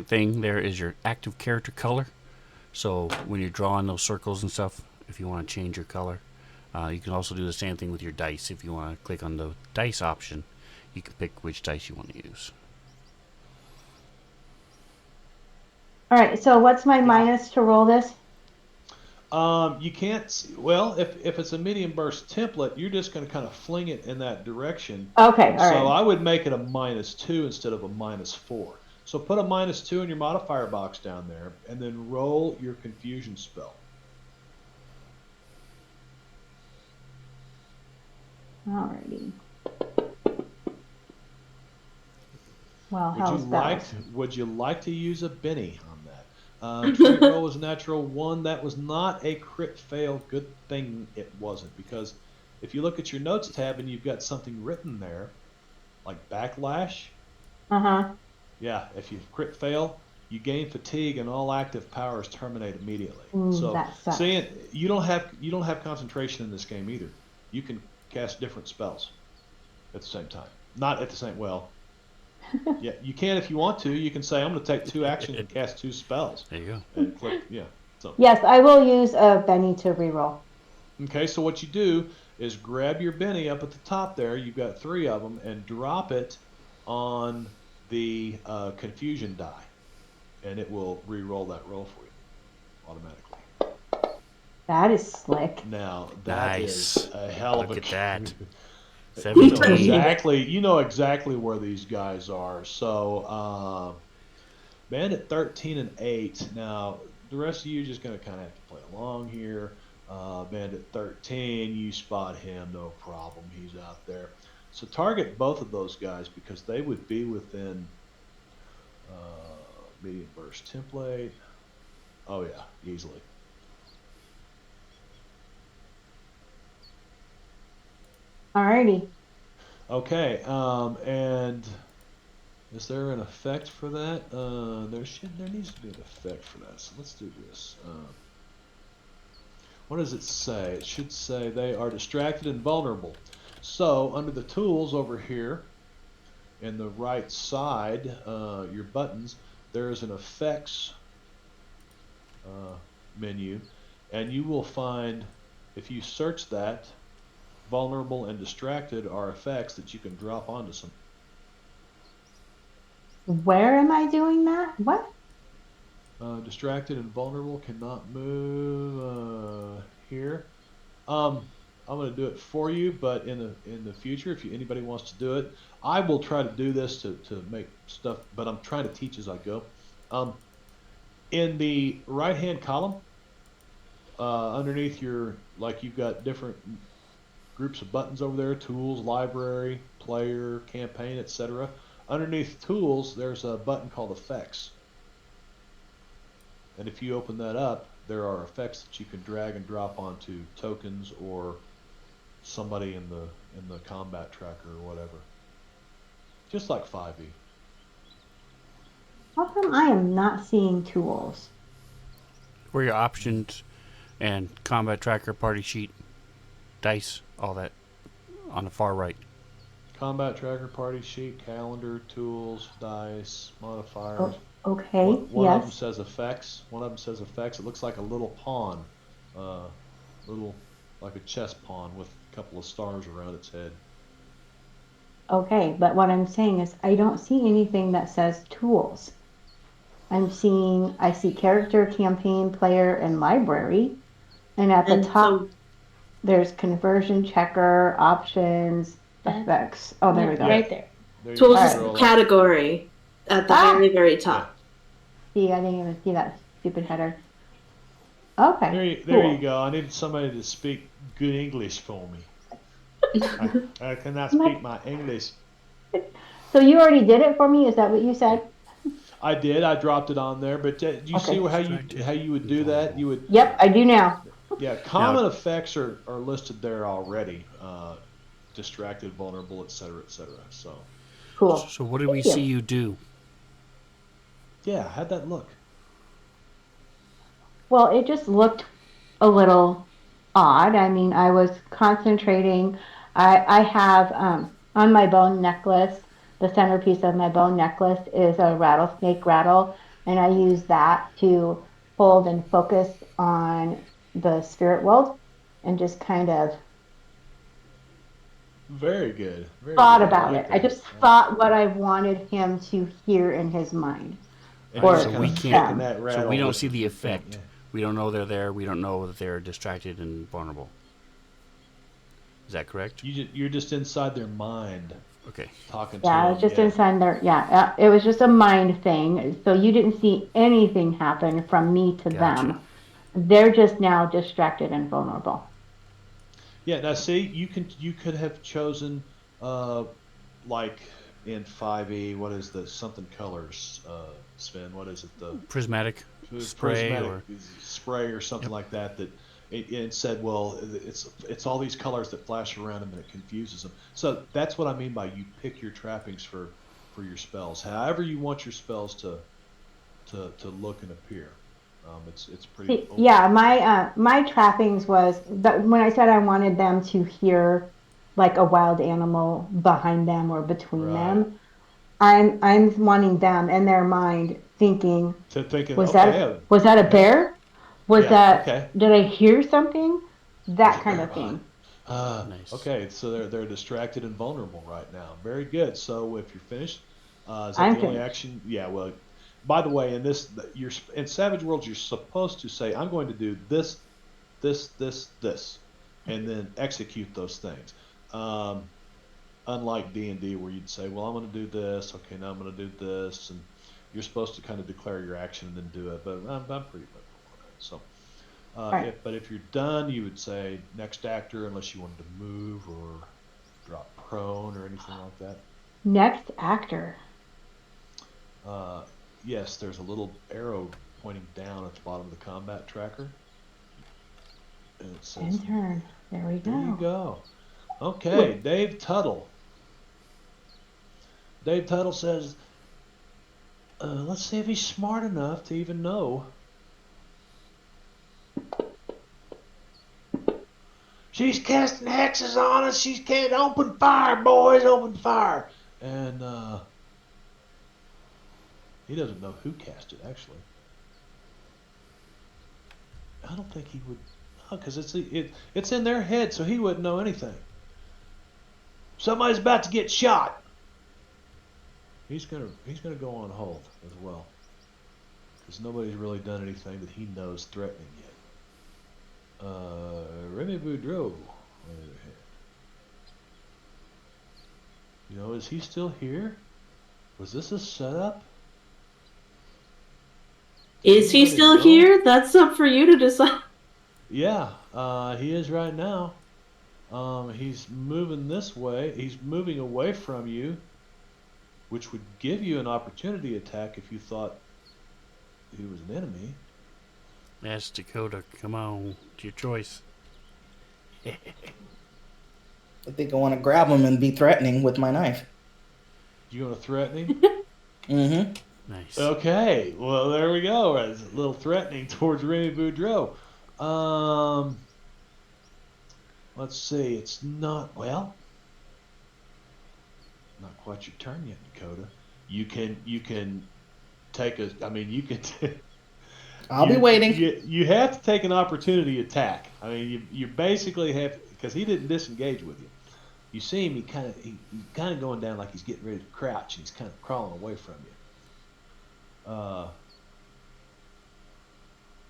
thing there is your active character color. So when you're drawing those circles and stuff, if you want to change your color, you can also do the same thing with your dice. If you want to click on the dice option, you can pick which dice you want to use. All right. So what's my minus to roll this? You can't. Well, if it's a medium burst template, you're just going to kind of fling it in that direction. Okay, all So right. I would make it a -2 instead of a -4. So put a -2 in your modifier box down there, and then roll your confusion spell. Alrighty. Well, Would you hell's bells. like to use a Benny on that? Trait roll was a natural 1. That was not a crit fail. Good thing it wasn't, because if you look at your notes tab and you've got something written there, like backlash, Uh-huh. yeah, if you crit fail, you gain fatigue and all active powers terminate immediately. Ooh, So, that sucks. seeing you don't have concentration in this game either. You can cast different spells at the same time. Not at the same yeah, you can if you want to. You can say I'm going to take 2 actions and cast 2 spells. There you go. And click yeah. So Yes, I will use a Benny to reroll. okay, so what you do is grab your Benny up at the top there. You've got 3 of them, and drop it on the confusion die, and it will re-roll that roll for you automatically. That is slick. Now that Nice. is a hell of Look a at that. You know 17. you know exactly where these guys are. So Bandit 13 and 8. Now the rest of you just gonna kind of have to play along here. Bandit 13, you spot him, no problem. He's out there. So target both of those guys because they would be within medium burst template. Oh yeah, easily. Alrighty. Okay, and is there an effect for that? There needs to be an effect for that. So let's do this. What does it say? It should say they are distracted and vulnerable. So under the tools over here, in the right side, your buttons, there is an effects menu, and you will find, if you search that, vulnerable and distracted are effects that you can drop onto some. Where am I doing that? What? Distracted and vulnerable cannot move here. I'm going to do it for you, but in the future, if anybody wants to do it, I will try to do this to make stuff, but I'm trying to teach as I go. In the right-hand column, underneath you've got different groups of buttons over there: tools, library, player, campaign, etc. Underneath tools, there's a button called effects. And if you open that up, there are effects that you can drag and drop onto tokens or somebody in the combat tracker or whatever. Just like 5e. How come I am not seeing tools? Where your options and combat tracker, party sheet, dice, all that on the far right. Combat tracker, party sheet, calendar, tools, dice, modifiers. Oh, okay, One of them yes. says effects. One of them says effects. It looks like a little pawn, like a chess pawn with a couple of stars around its head. Okay, but what I'm saying is I don't see anything that says tools. I see character, campaign, player, and library. And at the And top, so, there's conversion checker, options, Yeah. effects. Oh, there Yeah, we go. right there. There you tools All is scroll up. category at the Ah! very, very top. See, I didn't even see that stupid header. Okay, There cool. you go. I needed somebody to speak good English for me. I cannot I'm like- speak my English. So you already did it for me? Is that what you said? I did. I dropped it on there, but do you Okay. see how you would do that? You would. Yep, I do now. Yeah, common effects are listed there already. Distracted, vulnerable, etc., etc. So Cool. So what do we Thank see you. you do? yeah, how'd that look? Well, it just looked a little odd. I mean, I was concentrating. I have on my bone necklace, the centerpiece of my bone necklace is a rattlesnake rattle, and I use that to hold and focus on the spirit world and just kind of Very good. Very thought good. about like it. I that. just thought what I wanted him to hear in his mind. And Or you're So kind we of can't- flicking that So rattle we don't with see the your thing, effect. yeah. We don't know they're there. We don't know that they're distracted and vulnerable. Is that correct? You're just inside their mind, Okay. talking to Yeah, them. it's just Yeah. inside there. Yeah, it was just a mind thing. So you didn't see anything happen from me to Gotcha. them. They're just now distracted and vulnerable. Yeah. Now, see, you could have chosen, uh, like in 5e, what is the something colors, Sven? What is it? The Prismatic spray prismatic or spray or something yep. like that. That it said, well, it's all these colors that flash around them and it confuses them. So that's what I mean by you pick your trappings for your spells. However you want your spells to look and appear. It's pretty See, open. yeah, my trappings was that when I said I wanted them to hear like a wild animal behind them or between Right. them, I'm wanting them in their mind thinking, To thinking, was that okay, a, was that a okay, bear? Was yeah, that, okay. did I hear something? There's That a kind bear of behind. thing. Nice. Okay, so they're distracted and vulnerable right now. Very good. So if you're finished, is that I'm the only finished. action? Yeah. Well, by the way, in this, you're in Savage Worlds, you're supposed to say, "I'm going to do this, this," and then execute those things. Um, Unlike D&D, where you'd say, "Well, I'm going to do this. Okay, now I'm going to do this," and you're supposed to kind of declare your action and then do it. But I'm pretty liberal on that. So. All right. If you're done, you would say next actor, unless you wanted to move or drop prone or anything like that. Next actor. Uh, yes, there's a little arrow pointing down at the bottom of the combat tracker, and it says, End turn. There we "There you go. go." Okay, Dave Tuttle. Dave Tuttle says, "Let's see if he's smart enough to even know." She's casting hexes on us. She's can't open fire, boys, open fire. And he doesn't know who cast it, actually. I don't think he would, because it's in their head, so he wouldn't know anything. Somebody's about to get shot. He's gonna go on hold as well, because nobody's really done anything that he knows threatening yet. Remy Boudreau, on the other hand, is he still here? Was this a setup? Does Is he anybody still know? here? That's up for you to decide. Yeah, he is right now. He's moving this way. He's moving away from you, which would give you an opportunity attack if you thought he was an enemy. Yes, Dakota. Come on. It's your choice. I think I want to grab him and be threatening with my knife. You want to threaten him? Mm-hmm. Nice. Okay, well there we go. It's a little threatening towards Remy Boudreau. Let's see. It's not not quite your turn yet, Dakota. You can take a. I mean, you can. I'll be waiting. You have to take an opportunity attack. I mean, you basically have, because he didn't disengage with you. You see him, he's kind of going down like he's getting ready to crouch, and he's kind of crawling away from you.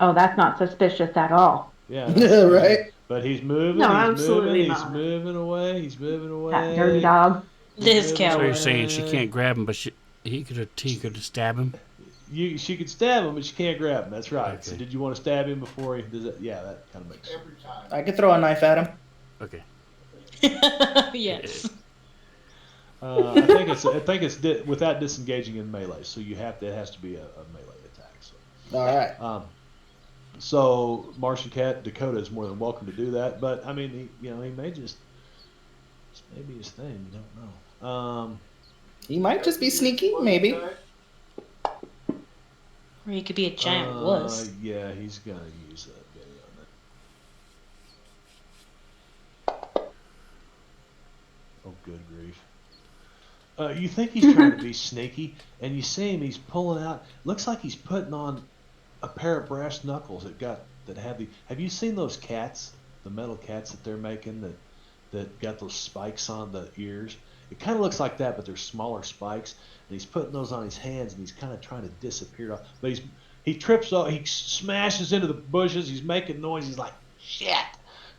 Oh, that's not suspicious at all. Yeah, Right? But he's moving. No, he's absolutely moving. He's not. moving away. He's moving away. That dirty dog. He's This moving So coward. you're saying she away. can't grab him, but he could stab him? She could stab him, but she can't grab him. That's right. Okay. So did you want to stab him before he does it? Yeah, that kind of makes sense. I could throw a knife at him. Okay. Yes. I think it's without disengaging in melee. So it has to be a melee attack. So. All right. So Martian Cat Dakota is more than welcome to do that, but I mean, he may just may be his thing. You don't know. He might just be sneaky, maybe. Or he could be a giant wuss. Yeah, he's gonna use that video on that. Oh, good grief! You think he's trying to be sneaky, and you see him. He's pulling out. Looks like he's putting on a pair of brass knuckles that have the. Have you seen those cats? The metal cats that they're making that got those spikes on the ears. It kind of looks like that, but they're smaller spikes. And he's putting those on his hands, and he's kind of trying to disappear. But He trips up, he smashes into the bushes. He's making noise. He's like, shit,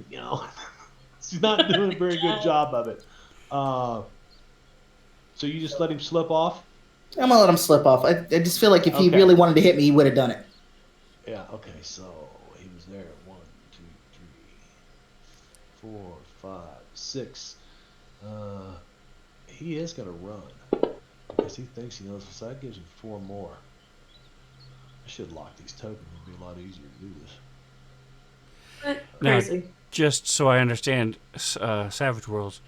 you know. He's not doing a very good job of it. Uh, so you just let him slip off. I'm gonna let him slip off. I just feel like if he Okay. really wanted to hit me, he would have done it. Yeah. Okay. So he was there. One, two, three, 4, 5, 6. Uh, he is gonna run because he thinks he knows. So that gives him 4 more. I should lock these tokens. It'd be a lot easier to do this. Now, Crazy. just so I understand, Savage Worlds,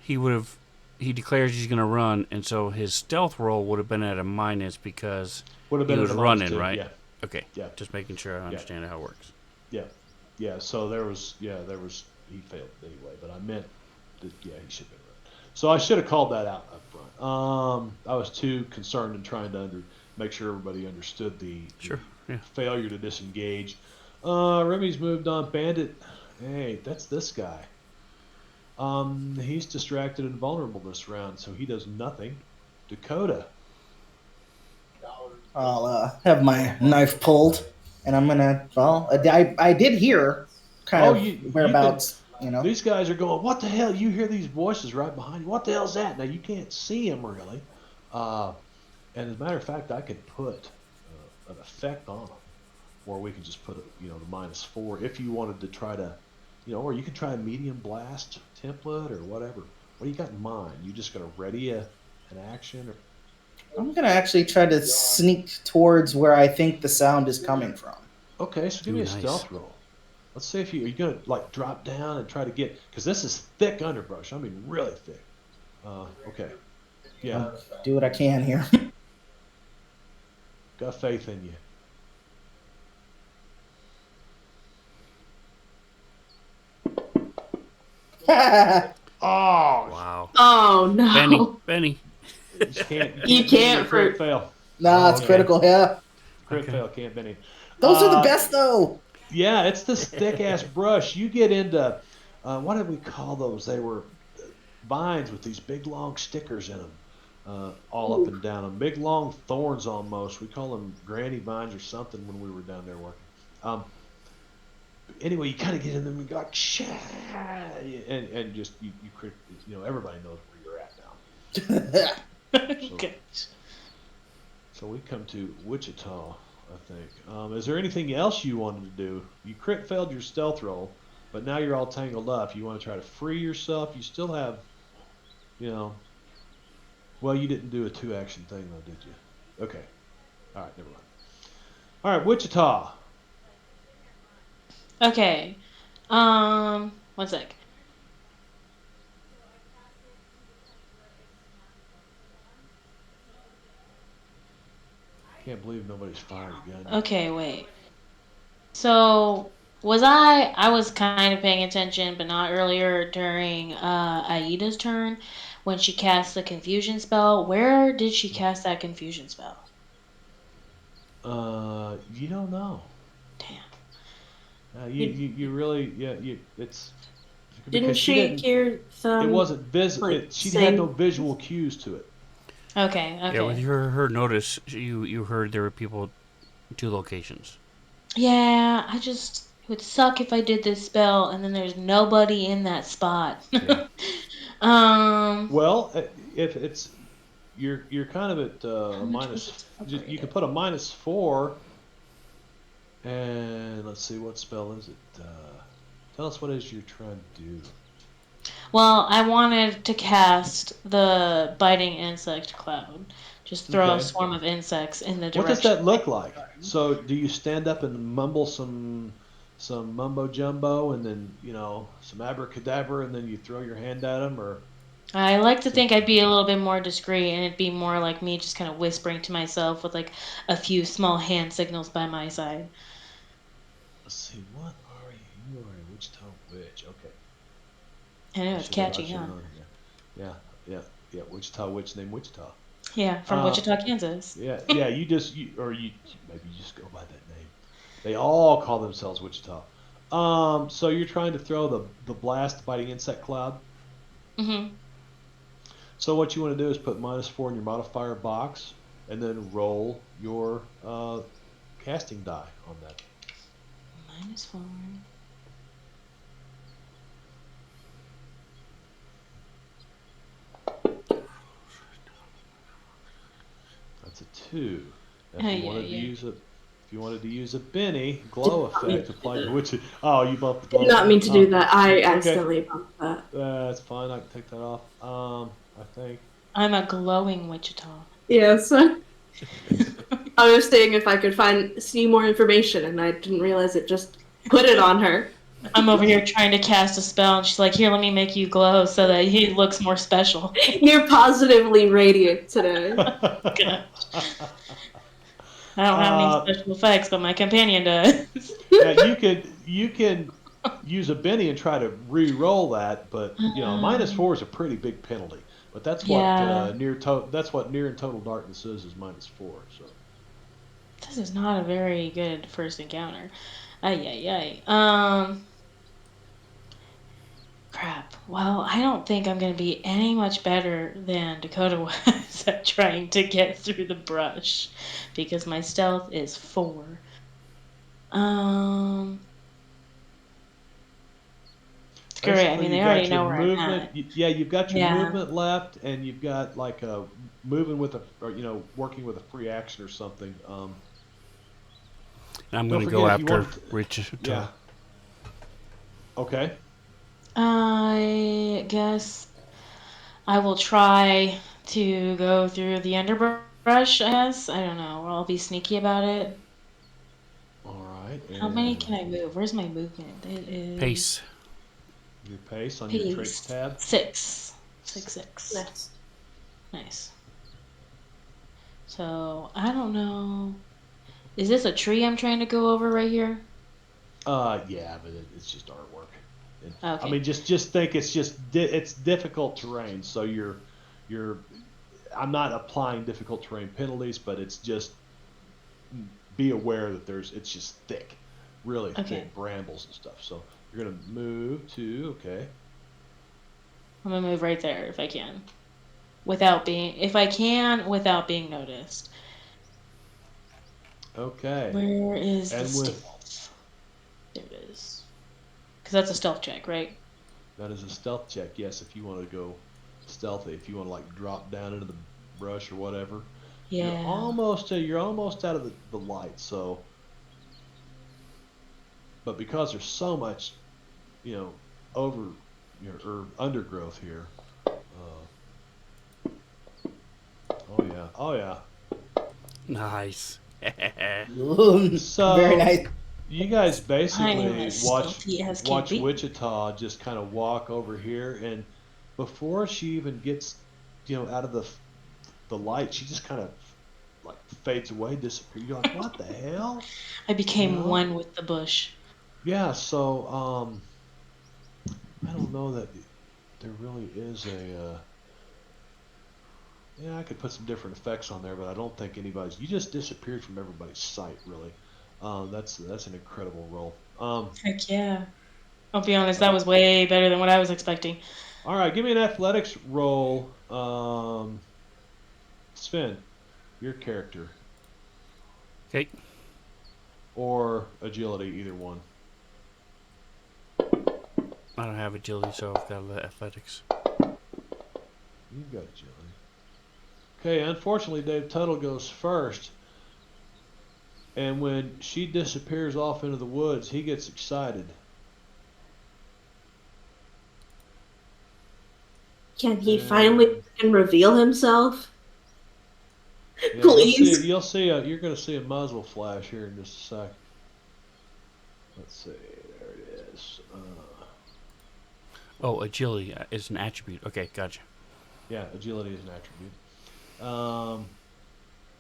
he would have. He declares he's going to run, and so his stealth roll would have been at a minus because Would have he been was at a running, -2. right? Yeah. Okay, Yeah. just making sure I Yeah. understand how it works. Yeah. Yeah. So there was. Yeah. There was. He failed anyway. But I meant that. Yeah. He should have been running. So I should have called that out up front. I was too concerned in trying to make sure everybody understood the Sure, yeah. failure to disengage. Remy's moved on. Bandit. Hey, that's this guy. He's distracted and vulnerable this round, so he does nothing. Dakota. I'll have my knife pulled, and I'm gonna. Well, I did hear kind Oh, of you've been. whereabouts. You know. These guys are going. What the hell? You hear these voices right behind you. What the hell's that? Now you can't see them really. Uh, and as a matter of fact, I could put an effect on them, or we could just put the -4 if you wanted to try to, or you could try a medium blast template or whatever. What do you got in mind? You just gonna ready an action or I'm gonna actually try to sneak towards where I think the sound is coming from. Okay, so give Ooh, me a nice. stealth roll. Let's see if are you gonna like drop down and try to get because this is thick underbrush. I mean really thick. Okay. Yeah, I'll do what I can here. got faith in you. Oh, Wow. Oh no. Benny. you just can't. You can't crit for- fail. Nah, it's Okay. critical. Yeah, Crit Okay. fail can't Benny. those are the Uh, best though. Yeah, it's this thick ass brush. You get into what did we call those? They were vines with these big long stickers in them, all up and down them. Big long thorns almost. We call them granny vines or something when we were down there working. Anyway, you kind of get in them and go like, Shah! and just you crit. Everybody knows where you're at now. So, Okay. so we come to Wichita, I think. Is there anything else you wanted to do? You crit failed your stealth roll, but now you're all tangled up. You want to try to free yourself. You still have, well, you didn't do a 2-action thing though, did you? Okay. All right, never mind. All right, Wichita. Okay. One sec. Can't believe nobody's fired again. Okay, wait. So I was kind of paying attention, but not earlier during Aida's turn when she cast the confusion spell. Where did she cast that confusion spell? You don't know. Damn. You really, yeah, it's Didn't because she didn't. hear some? It wasn't visible. like, She say- had no visual cues to it. Okay, okay. Yeah, with her notice, you heard there were people 2 locations. Yeah, it would suck if I did this spell and then there's nobody in that spot. Yeah. Well, if it's you're kind of at How much was minus. it You can separated? put a -4, and let's see what spell is it. Tell us what it is you're trying to do. Well, I wanted to cast the biting insect cloud. Just throw a Okay. swarm of insects in the What direction. does that look like? So, do you stand up and mumble some mumbo jumbo, and then some abracadabra, and then you throw your hand at them, or I like to think I'd be a little bit more discreet and it'd be more like me just kind of whispering to myself with like a few small hand signals by my side. let's see, what are you? You are a Wichita witch. Okay. I know I it's should have- I catchy, should have huh? known, yeah. Wichita witch named Wichita. Yeah, from Wichita, Kansas. Yeah. You just maybe you just go by that name. They all call themselves Wichita. So you're trying to throw the blast biting insect cloud. Mm-hmm. So what you want to do is put -4 in your modifier box, and then roll your casting die on that. -4. That's a 2. If Yeah, you wanted to yeah. use a, if you wanted to use a Benny glow Did not mean effect to do applied to that. which, oh, you bumped the Did glow. not mean to do that. I Okay, accidentally bumped that. that's fine. I can take that off. I think. I'm a glowing Wichita. Yes. I was saying if I could see more information, and I didn't realize it just put it on her. I'm over here trying to cast a spell, and she's like, "Here, let me make you glow so that he looks more special." You're positively radiant today. Gosh. I don't have any uh, special effects, but my companion does. Now you can use a Benny and try to re-roll that, but -4 is a pretty big penalty. But that's what Yeah, that's what near and total darkness is -4. So this is not a very good first encounter. Ay, ay, ay. Crap. Well, I don't think I'm going to be any much better than Dakota was at trying to get through the brush because my stealth is 4. Um, Screw it. I basically, mean, you they already got your know where I'm movement. at. Yeah, you've got your Yeah. movement left, and you've got like a moving with a, or, working with a free action or something. And I'm Don't going to go forget if you after wanted to, Richard. yeah. Okay. I guess I will try to go through the underbrush, I guess. I don't know. I'll be sneaky about it. All right, How many and can I move? Where's my movement? It is Pace. your pace on your traits pace. tab. 6. 6, 6. Nice. Nice. So, I don't know. Is this a tree I'm trying to go over right here? Yeah, but it's just artwork. And, I Okay. mean, just think it's difficult terrain. So you're I'm not applying difficult terrain penalties, but it's just be aware that it's just thick, really Okay. thick brambles and stuff. So you're gonna move to okay. I'm gonna move right there if I can. Without being noticed. Okay, Where is the and with stealth? There it is. Because that's a stealth check, right? that is a stealth check. Yes, if you want to go stealthy, if you want to like drop down into the brush or whatever, Yeah. you're almost out of the light. So, but because there's so much, you know, over or undergrowth here. Oh yeah, oh yeah. Nice. Very So nice. you guys I'm basically as stealthy as can watch be. Wichita just kind of walk over here, and before she even gets out of the light, she just kind of like fades away, disappears. You're like, what the hell? I You became know? one with the bush. Yeah. So I don't know that there really is a. Yeah, I could put some different effects on there, but I don't think anybody's. You just disappeared from everybody's sight, really. That's an incredible roll. Heck yeah. I'll be honest, that Oh, was way better than what I was expecting. all right, give me an athletics roll. Sven, your character, Okay. or agility, either one. I don't have agility, so I've got athletics. You've got agility. Okay, unfortunately, Dave Tuttle goes first. And when she disappears off into the woods, he gets excited. Can he finally And reveal himself? yeah, Please. you're going to see a muzzle flash here in just a sec. Let's see, there it is. Oh, agility is an attribute. Okay, gotcha. Yeah, agility is an attribute,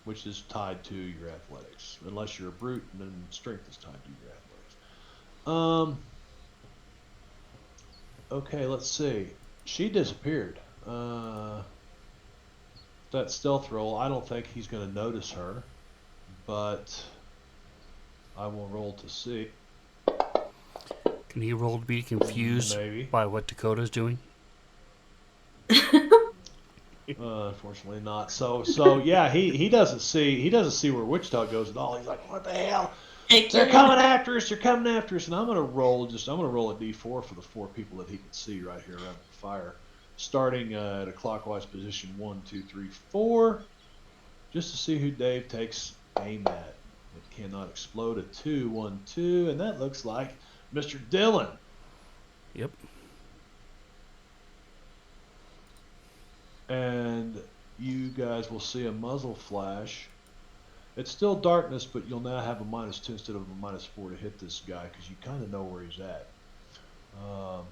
which is tied to your athletics. Unless you're a brute, then strength is tied to your athletics. Okay, let's see. She disappeared. That stealth roll, I don't think he's going to notice her, but I will roll to see. Can he roll to be confused Maybe. by what Dakota's doing? Unfortunately not. So yeah, he doesn't see where Wichita goes at all. He's like, what the hell? Heck They're yeah. coming after us. They're coming after us. And I'm gonna roll a d4 for the 4 people that he can see right here around the fire, starting at a clockwise position 1, 2, 3, 4, just to see who Dave takes aim at. It cannot explode a 2, 1, 2, and that looks like Mr. Dillon. Yep. And you guys will see a muzzle flash. It's still darkness, but you'll now have a -2 instead of a -4 to hit this guy because you kind of know where he's at. Um,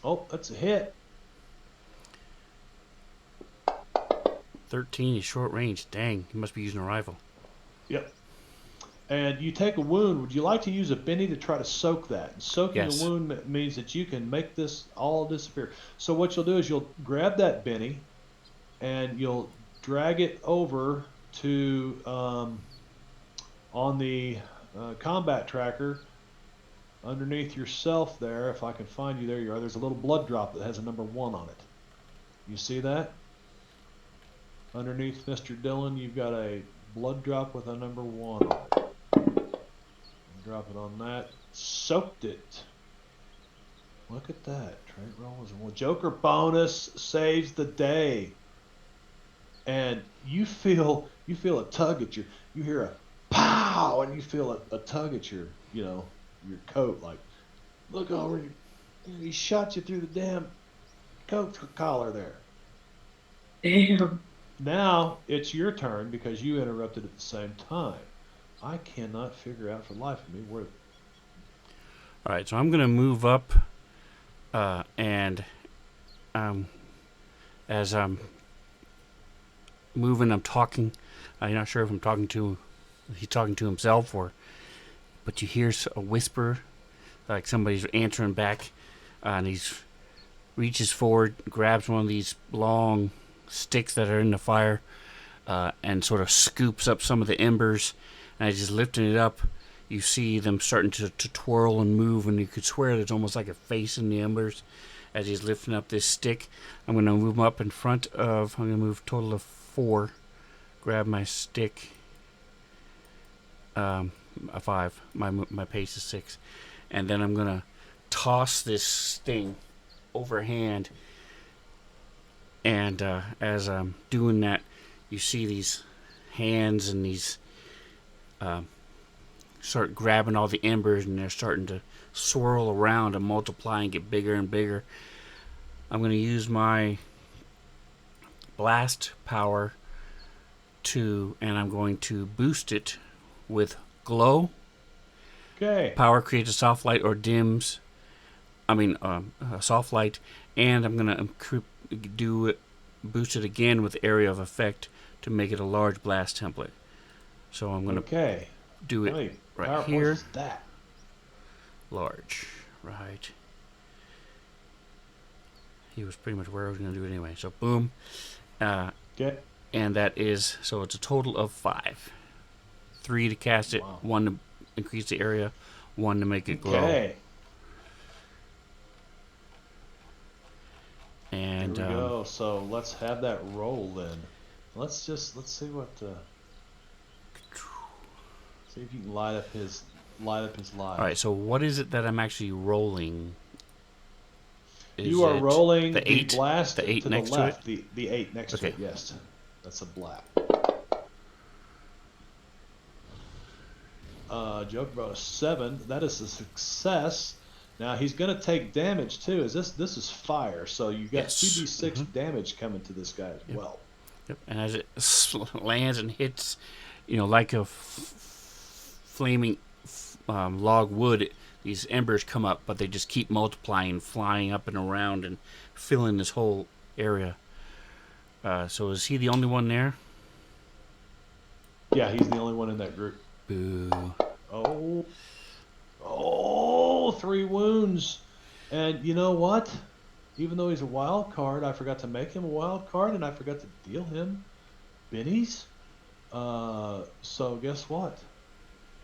oh, that's a hit. 13 is short range. Dang, he must be using a rifle. Yep. And you take a wound. Would you like to use a Benny to try to soak that? And soaking Yes. a wound means that you can make this all disappear. So what you'll do is you'll grab that Benny and you'll drag it over to on the combat tracker underneath yourself there. If I can find you, there you are. There's a little blood drop that has a number 1 on it. You see that? Underneath Mr. Dillon, you've got a blood drop with a number 1 on it. Drop it on that. Soaked it. Look at that. Trait roll is a Joker bonus saves the day. And you feel a tug at you hear a pow, and you feel a tug at your coat, like, look over, he shot you through the damn coat collar there. Damn. Now it's your turn because you interrupted at the same time. I cannot figure out for the life of me where. All right, so I'm gonna move up, and as I'm moving, I'm talking. I'm not sure if he's talking to himself but you hear a whisper, like somebody's answering back, and he reaches forward, grabs one of these long sticks that are in the fire, and sort of scoops up some of the embers. And as he's lifting it up, you see them starting to twirl and move, and you could swear there's almost like a face in the embers as he's lifting up this stick. I'm going to move him up in front of, I'm going to move a total of 4, grab my stick, a 5, my pace is 6, and then I'm going to toss this thing overhand, and as I'm doing that, you see these hands and these start grabbing all the embers, and they're starting to swirl around and multiply and get bigger and bigger. I'm going to use my blast power and I'm going to boost it with glow. Okay. Power creates a soft light or dims. A soft light, and I'm going to boost it again with area of effect to make it a large blast template. So I'm going to do it right here. Is that? Large, right. He was pretty much where I was going to do it anyway. So boom. Okay. And that is, so it's a total of 5. 3 to cast it, 1 to increase the area, 1 to make it glow. Okay. And there we go. So let's have that roll then. Let's see what. See if you can light up his live. All right. So what is it that I'm actually rolling? You are rolling the 8 blast the 8 to next the left. to it. The 8 next to Okay. it. Yes, that's a black. Joke bonus 7. That is a success. Now he's going to take damage too. This is fire, so you got 2d6 damage coming to this guy as well. Yep. And as it lands and hits, like a flaming log wood, these embers come up, but they just keep multiplying, flying up and around, and filling this whole area. So is he the only one there? Yeah, he's the only one in that group. Boo. Oh, 3 wounds. And you know what? Even though he's a wild card, I forgot to make him a wild card, and I forgot to deal him bennies. So guess what?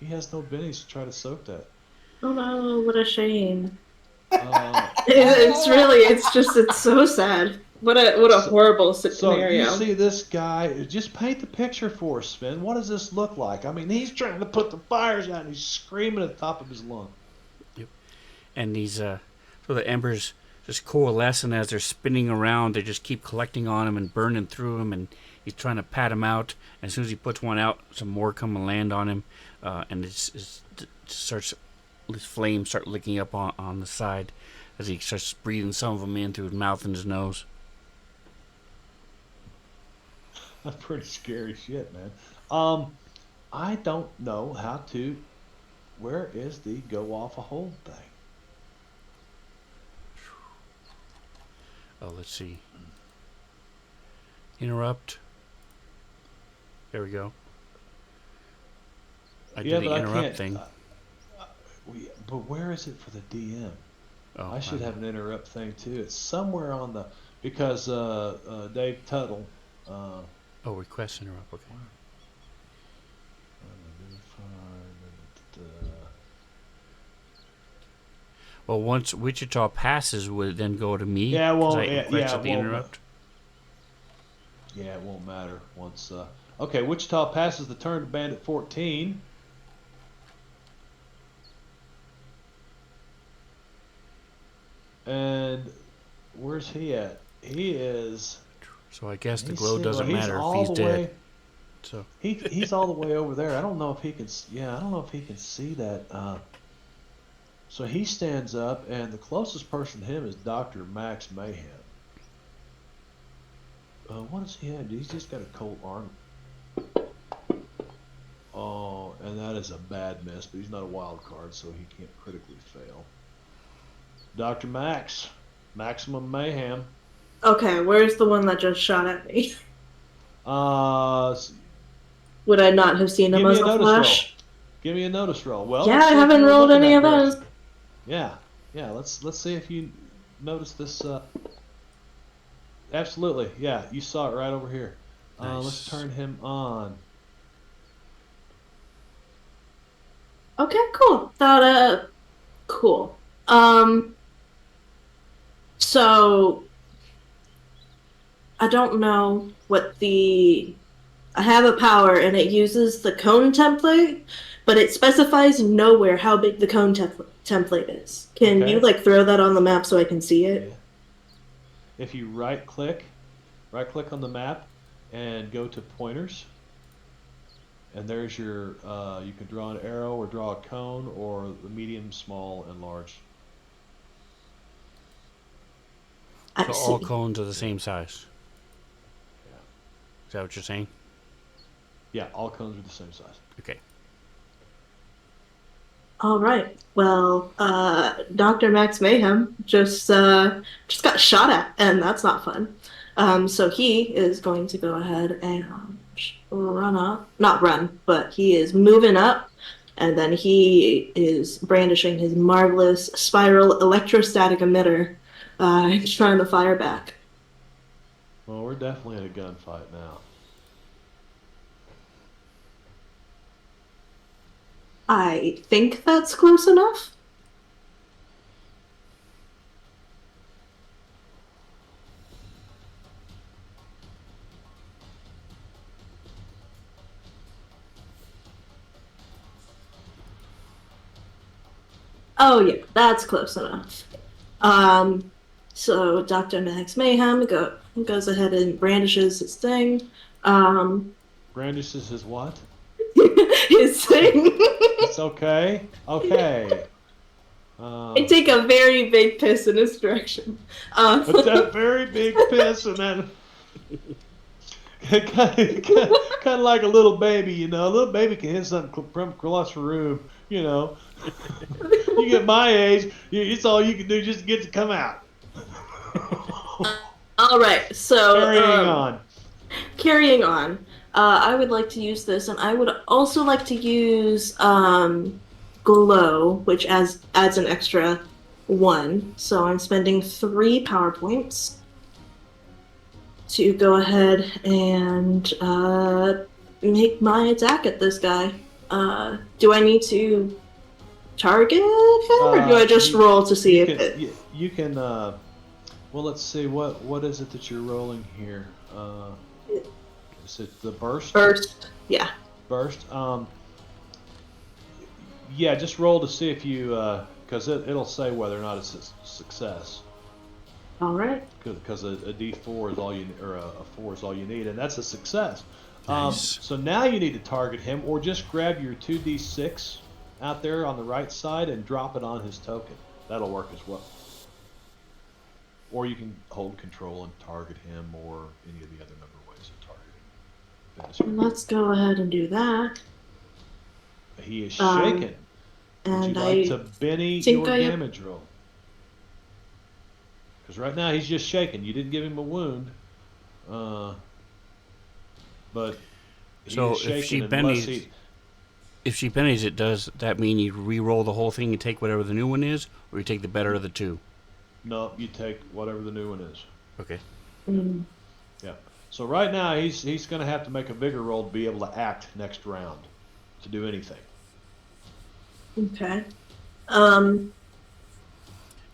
He has no bennies to try to soak that. Oh no, what a shame. It's so sad. What a horrible So you scenario. see this guy, just paint the picture for us, Sven. What does this look like? I mean, he's trying to put the fires out and he's screaming at the top of his lung. Yep. And these, so the embers just coalescing as they're spinning around. They just keep collecting on him and burning through him, and he's trying to pat him out. And as soon as he puts one out, some more come and land on him, and it starts. These flames start licking up on the side as he starts breathing some of them in through his mouth and his nose. That's pretty scary shit, man. I don't know how to. Where is the go off a hold thing? Oh, let's see. Interrupt. There we go. I did the interrupt thing. But where is it for the DM? Oh, I should have an interrupt thing too. It's somewhere on the because Dave Tuttle. Oh, request interrupt. Okay. Well, once Wichita passes, would it then go to me? Yeah, well, I yeah, requested the well, interrupt. Yeah, it won't matter once. Okay, Wichita passes the turn to Bandit 14. And where's he at? He is. So I guess the glow doesn't matter if he's dead. So he's all the way over there. I don't know if he can. Yeah, I don't know if he can see that. So he stands up, and the closest person to him is Dr. Max Mayhem. What does he have? He's just got a Colt arm. Oh, and that is a bad miss, but he's not a wild card, so he can't critically fail. Dr. Max, Maximum Mayhem. Okay, where's the one that just shot at me? Would I not have seen him as a flash? Give me a notice roll. Well, yeah, I haven't rolled any of those. Yeah. Let's see if you notice this. Absolutely. Yeah, you saw it right over here. Nice. Let's turn him on. Okay, cool. Cool. So I don't know what I have a power and it uses the cone template, but it specifies nowhere how big the cone template is. Can you throw that on the map so I can see it? Yeah. If you right click on the map and go to pointers, and there's your you can draw an arrow or draw a cone or the medium, small, and large. So all cones are the same size. Yeah. Is that what you're saying? Yeah, all cones are the same size. Okay. All right. Well, Dr. Max Mayhem just got shot at, and that's not fun. So he is going to go ahead and run up. Not run, but he is moving up, and then he is brandishing his marvelous spiral electrostatic emitter, trying to fire back. Well, we're definitely in a gunfight now. I think that's close enough. Oh yeah, that's close enough. So Dr. Max Mayhem goes ahead and brandishes his thing. Brandishes his what? His thing. It's okay. Okay. I take a very big piss in his direction. It's that very big piss, and then kind of like a little baby, you know. A little baby can hit something from across the room, you know. You get my age, it's all you can do just to get to come out. All right, so carrying on. I would like to use this, and I would also like to use glow, which adds an extra 1. So I'm spending 3 power points to go ahead and make my attack at this guy. Do I need to target him, or do I just roll to see if it? You can. Well, let's see. What is it that you're rolling here? Is it the burst? Burst. Yeah. Burst. Yeah, just roll to see if you, because it'll say whether or not it's a success. All right. Because a D4 is all you, or a 4 is all you need, and that's a success. Nice. So now you need to target him, or just grab your 2d6 out there on the right side and drop it on his token. That'll work as well. Or you can hold control and target him, or any of the other number of ways of targeting. Let's go ahead and do that. He is shaken. Would And you like to Benny think your I am- damage roll? Because right now he's just shaken. You didn't give him a wound, but he So is shaken if she unless bennies, if she bennies it, does that mean you re-roll the whole thing and take whatever the new one is, or you take the better of the two? No, you take whatever the new one is. Okay. Mm, Yeah. So right now he's going to have to make a bigger roll to be able to act next round, to do anything. okay. And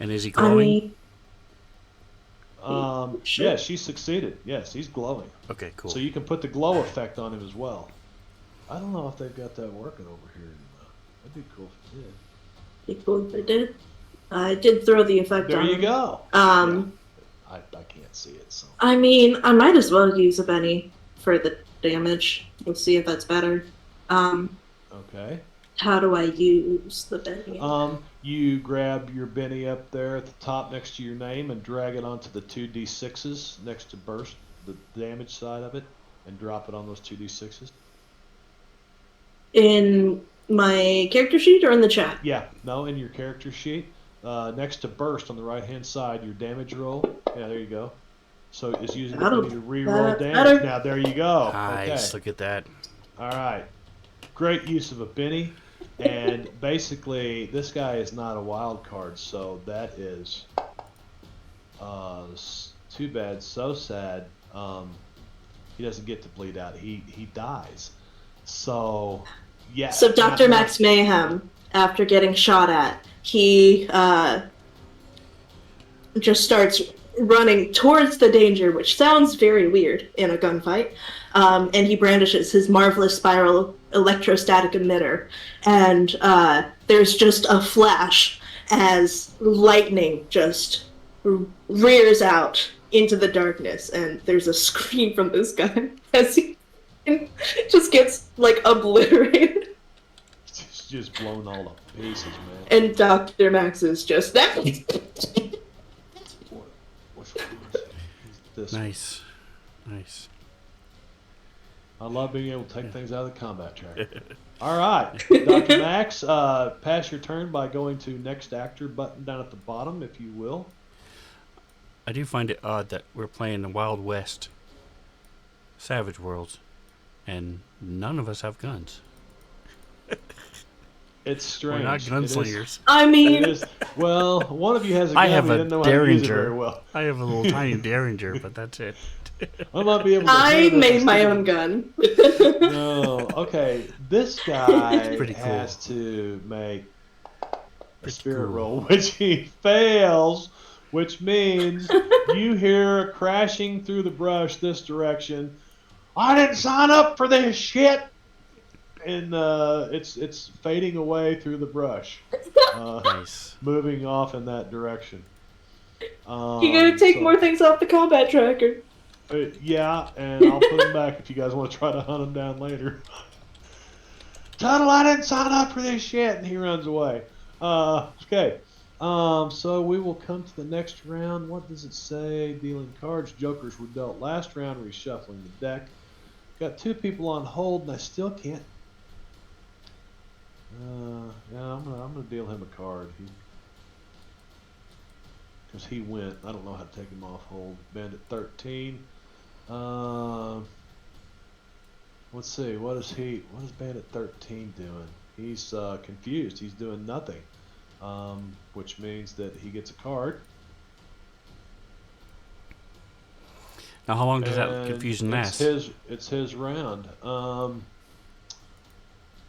is he I glowing? mean, Sure. Yes, she succeeded. Yes, he's glowing. Okay, cool. So you can put the glow effect on him as well. I don't know if they've got that working over here. That'd be cool if they did. be cool if I did. I did throw the effect There on. you go. Yeah. I can't see it. So I mean, I might as well use a Benny for the damage. We'll see if that's better. okay. How do I use the Benny? You grab your Benny up there at the top next to your name and drag it onto the 2d6s next to burst, the damage side of it, and drop it on those 2d6s. In my character sheet or in the chat? Yeah, no, in your character sheet, next to burst on the right-hand side, your damage roll. Yeah, there you go. So it's using the Benny to re-roll That's damage. better. Now there you go. Nice. Okay. Look at that. All right. Great use of a Benny. And basically, this guy is not a wild card, so that is too bad, so sad. He doesn't get to bleed out. He dies. So, yeah. So Dr. Max Mayhem, after getting shot at, he just starts running towards the danger, which sounds very weird in a gunfight. And he brandishes his marvelous spiral electrostatic emitter. And there's just a flash as lightning just rears out into the darkness. And there's a scream from this guy as he just gets, like, obliterated. It's just blown all to pieces, man. And Dr. Max is just that. This Nice. Nice. I love being able to take things out of the combat track. All right, Dr. Max, pass your turn by going to next actor button down at the bottom, if you will. I do find it odd that we're playing the Wild West Savage Worlds, and none of us have guns. It's strange. We're not gunslingers. I mean, It is. Well, one of you has a gun. I have but a you didn't know how to use it very Derringer. well. I have a little tiny Derringer, but that's it. I might be able to. I handle made this my too. own gun. No. Okay. This guy Pretty cool. has to make a Pretty spirit cool. roll, which he fails, which means you hear crashing through the brush this direction. I didn't sign up for this shit. And it's fading away through the brush, Nice. moving off in that direction. You gotta take more things off the combat tracker. Yeah, and I'll put them back if you guys want to try to hunt them down later. Tuttle, I didn't sign up for this shit, and he runs away. Okay. So we will come to the next round. What does it say? Dealing cards. Jokers were dealt last round. Reshuffling the deck. Got two people on hold, and I still can't. Yeah, I'm gonna deal him a card. Because he went. I don't know how to take him off hold. Bandit 13. Let's see. What is Bandit 13 doing? He's confused. He's doing nothing. Which means that he gets a card. Now, how long does that And confusion last? It's his round.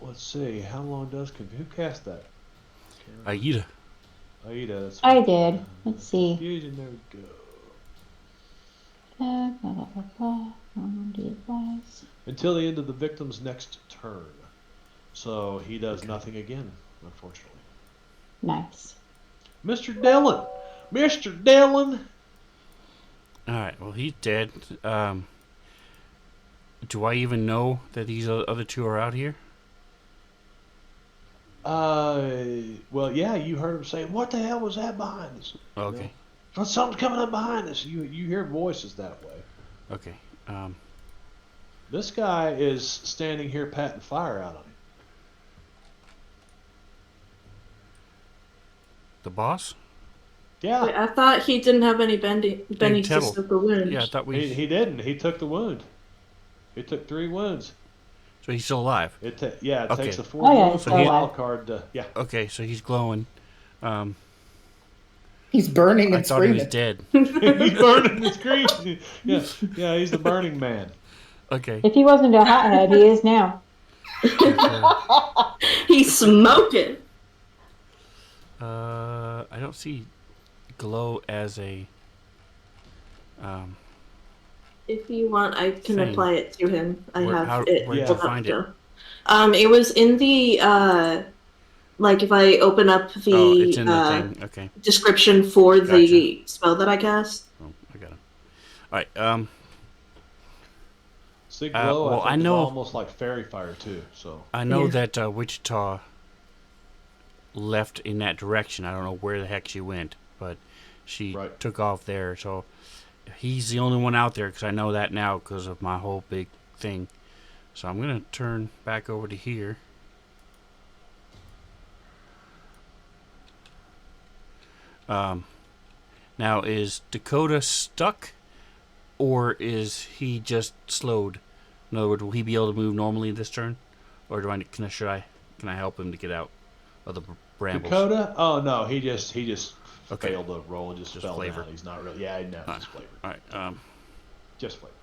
Let's see. How long does who cast that? Aida. Aida. That's I right. did. Let's see. Confusion. There we go. Blah, blah, blah, blah. Do advice. Until the end of the victim's next turn. So he does nothing again, unfortunately. Nice. Mr. Dillon! Mr. Dillon! Alright, well, he's dead. Do I even know that these other two are out here? Well, yeah, you heard him saying, "What the hell was that behind us?" Okay. You know? Something's coming up behind us. You hear voices that way. Okay. This guy is standing here patting fire out on him. The boss? Yeah. Wait, I thought he didn't have any bending Tedtle. system of the wound. Yeah, I thought we. He didn't. He took the wound. He took 3 wounds. So he's still alive. It takes Okay. a 4 Oh, yeah, wound he's for still the alive. wild card to, yeah. Okay, so he's glowing. He's burning I and thought he was screaming. dead. He's burning the screen. Yeah, he's the burning man. Okay. If he wasn't a hothead, he is now. He's smoking. I don't see glow as a. If you want, I can Thing. apply it to him. I have How, it. where'd Yeah. you find it? It was in the like if I open up the, Oh, it's in the thing. Okay. description for Gotcha. the spell that I cast. Oh, I got him. All right. Sig glow, well, I think, I is know- almost like fairy fire too. So I know Yeah. that Wichita left in that direction. I don't know where the heck she went, but she Right. took off there. So he's the only one out there because I know that now because of my whole big thing. So I'm gonna turn back over to here. Now is Dakota stuck, or is he just slowed? In other words, will he be able to move normally this turn, or can I help him to get out of the brambles? Dakota? Oh no, he just Okay. failed the roll and just fell flavor. down. He's not really. Yeah, no, just flavor. All right. Just flavor.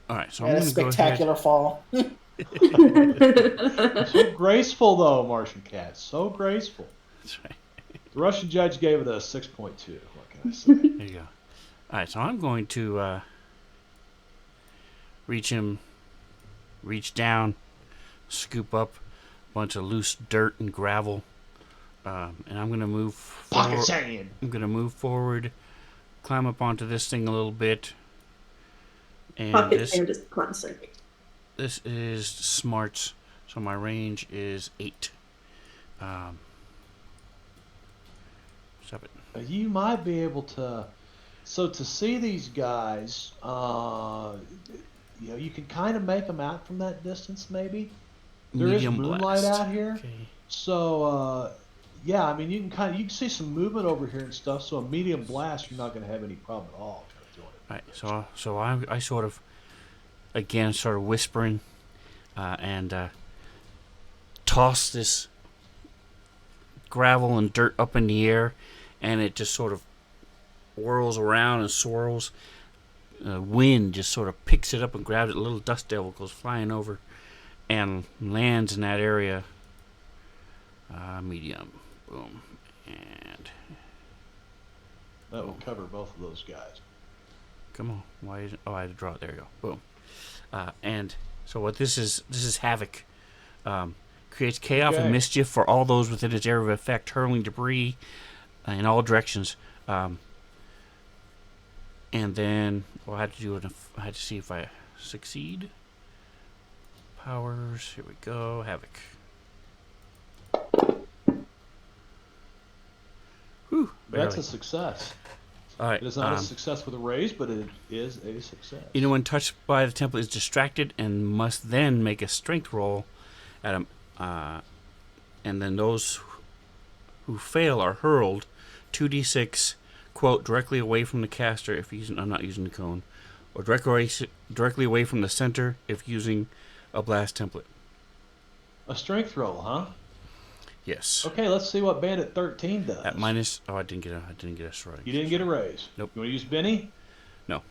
All right. So And I'm a gonna go ahead. spectacular fall. So graceful though, Martian Cat. So graceful. That's right. The Russian judge gave it a 6.2. What can I say? There you go. All right. So I'm going to reach down, scoop up a bunch of loose dirt and gravel, and I'm gonna move Pocket forward. sand. I'm gonna move forward, climb up onto this thing a little bit, and Pocket this sand is classic. this is smarts, so my range is 8. 7. You might be able to. So to see these guys, you can kind of make them out from that distance. Maybe there is Medium moonlight blast. out here. Okay. So yeah, I mean you can see some movement over here and stuff. So a medium blast, you're not going to have any problem at all. Kind of doing it. Right, so I sort of, again, started whispering, and toss this gravel and dirt up in the air, and it just sort of whirls around and swirls. Wind just sort of picks it up and grabs it. A little dust devil goes flying over and lands in that area. Medium, boom, and That will cover both of those guys. come on. Why is it? Oh, I had to draw it. There you go. Boom. And so what this is havoc. Creates chaos Okay. and mischief for all those within its area of effect, hurling debris in all directions. And then I had to do it. I had to see if I succeed. Powers. Here we go. Havoc. Whew. That's Barely. a success. All right. It is not a success with a raise, but it is a success. Anyone touched by the temple is distracted and must then make a strength roll at a, and then those who fail are hurled 2d6, quote, directly away from the caster if using, I'm not using the cone, or directly away from the center if using a blast template. A strength roll, huh? Yes. Okay, let's see what Bandit 13 does. At minus, I didn't get a strike. You didn't get a raise. Nope. You want to use Benny? No.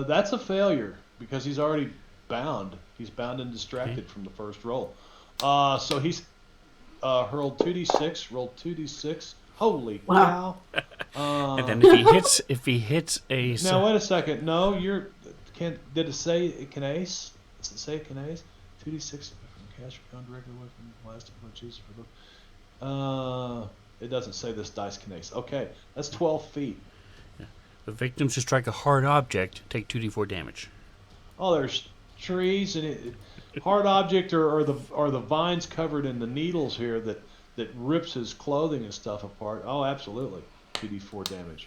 That's a failure because he's already bound. He's bound and distracted from the first roll. So he's hurled 2d6, rolled 2d6. Holy Wow. cow! And then if he hits a Now wait a second. No, you're can't. Did it say it can ace? Does it say it can ace? 2d6 from cash or directly away from the last of Jesus for the. It doesn't say this dice can ace. Okay, that's 12 feet. the victims who strike a hard object take 2d4 damage. Oh, there's trees and hard object or the vines covered in the needles here that rips his clothing and stuff apart. Oh, absolutely, 2d4 damage.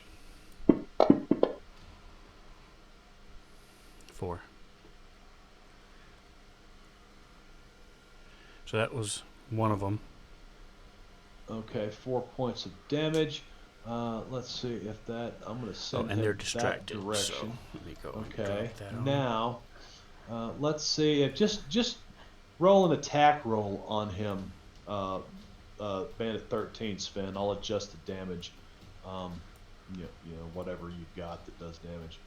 4. So that was one of them. Okay, 4 points of damage. Let's see if that. I'm going to send and they're him distracted. that direction. So let me go. Okay. Drop that on. Now, let's see if just roll an attack roll on him. Bandit 13, Sven. I'll adjust the damage. You know whatever you've got that does damage.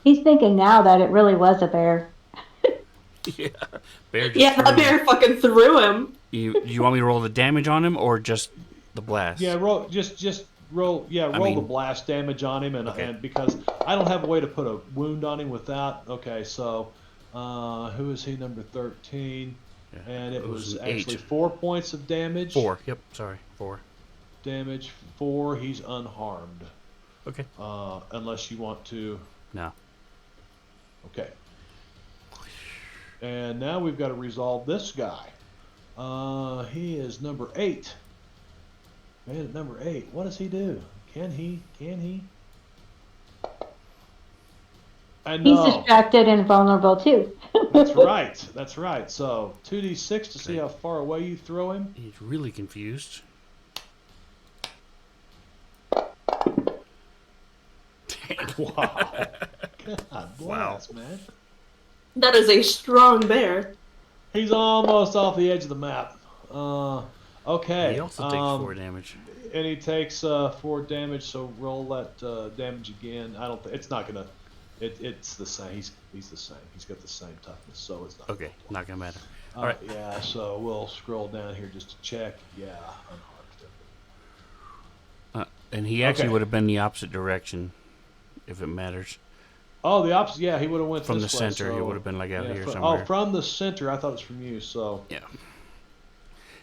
He's thinking now that it really was a bear. Yeah, bear just Yeah, threw that him. bear fucking threw him. You want me to roll the damage on him or just the blast? Yeah, roll just roll. Yeah, roll the blast damage on him, and because I don't have a way to put a wound on him without. Okay, so who is he? Number 13, Yeah, and it was an actually 8. 4 points of damage. 4. Yep. Sorry. 4. Damage 4. He's unharmed. Okay. Unless you want to. No. Okay. And now we've got to resolve this guy. He is number 8. Bandit number 8. What does he do? Can he? I know. He's distracted and vulnerable too. That's right. So 2d6 to see how far away you throw him. He's really confused. Wow. God bless, man. That is a strong bear. He's almost off the edge of the map. Okay. He also takes 4 damage. And he takes 4 damage. So roll that damage again. I don't. It's not gonna. It's the same. He's the same. He's got the same toughness. So it's not. Okay. Not gonna matter. All right. Yeah. So we'll scroll down here just to check. Yeah. Unharmed. And he actually Okay. would have been the opposite direction, if it matters. Oh, the opposite. Yeah, he would have went From the this way, center, he so- would have been like out yeah, here fr- somewhere. Oh, from the center. I thought it was from you. So Yeah.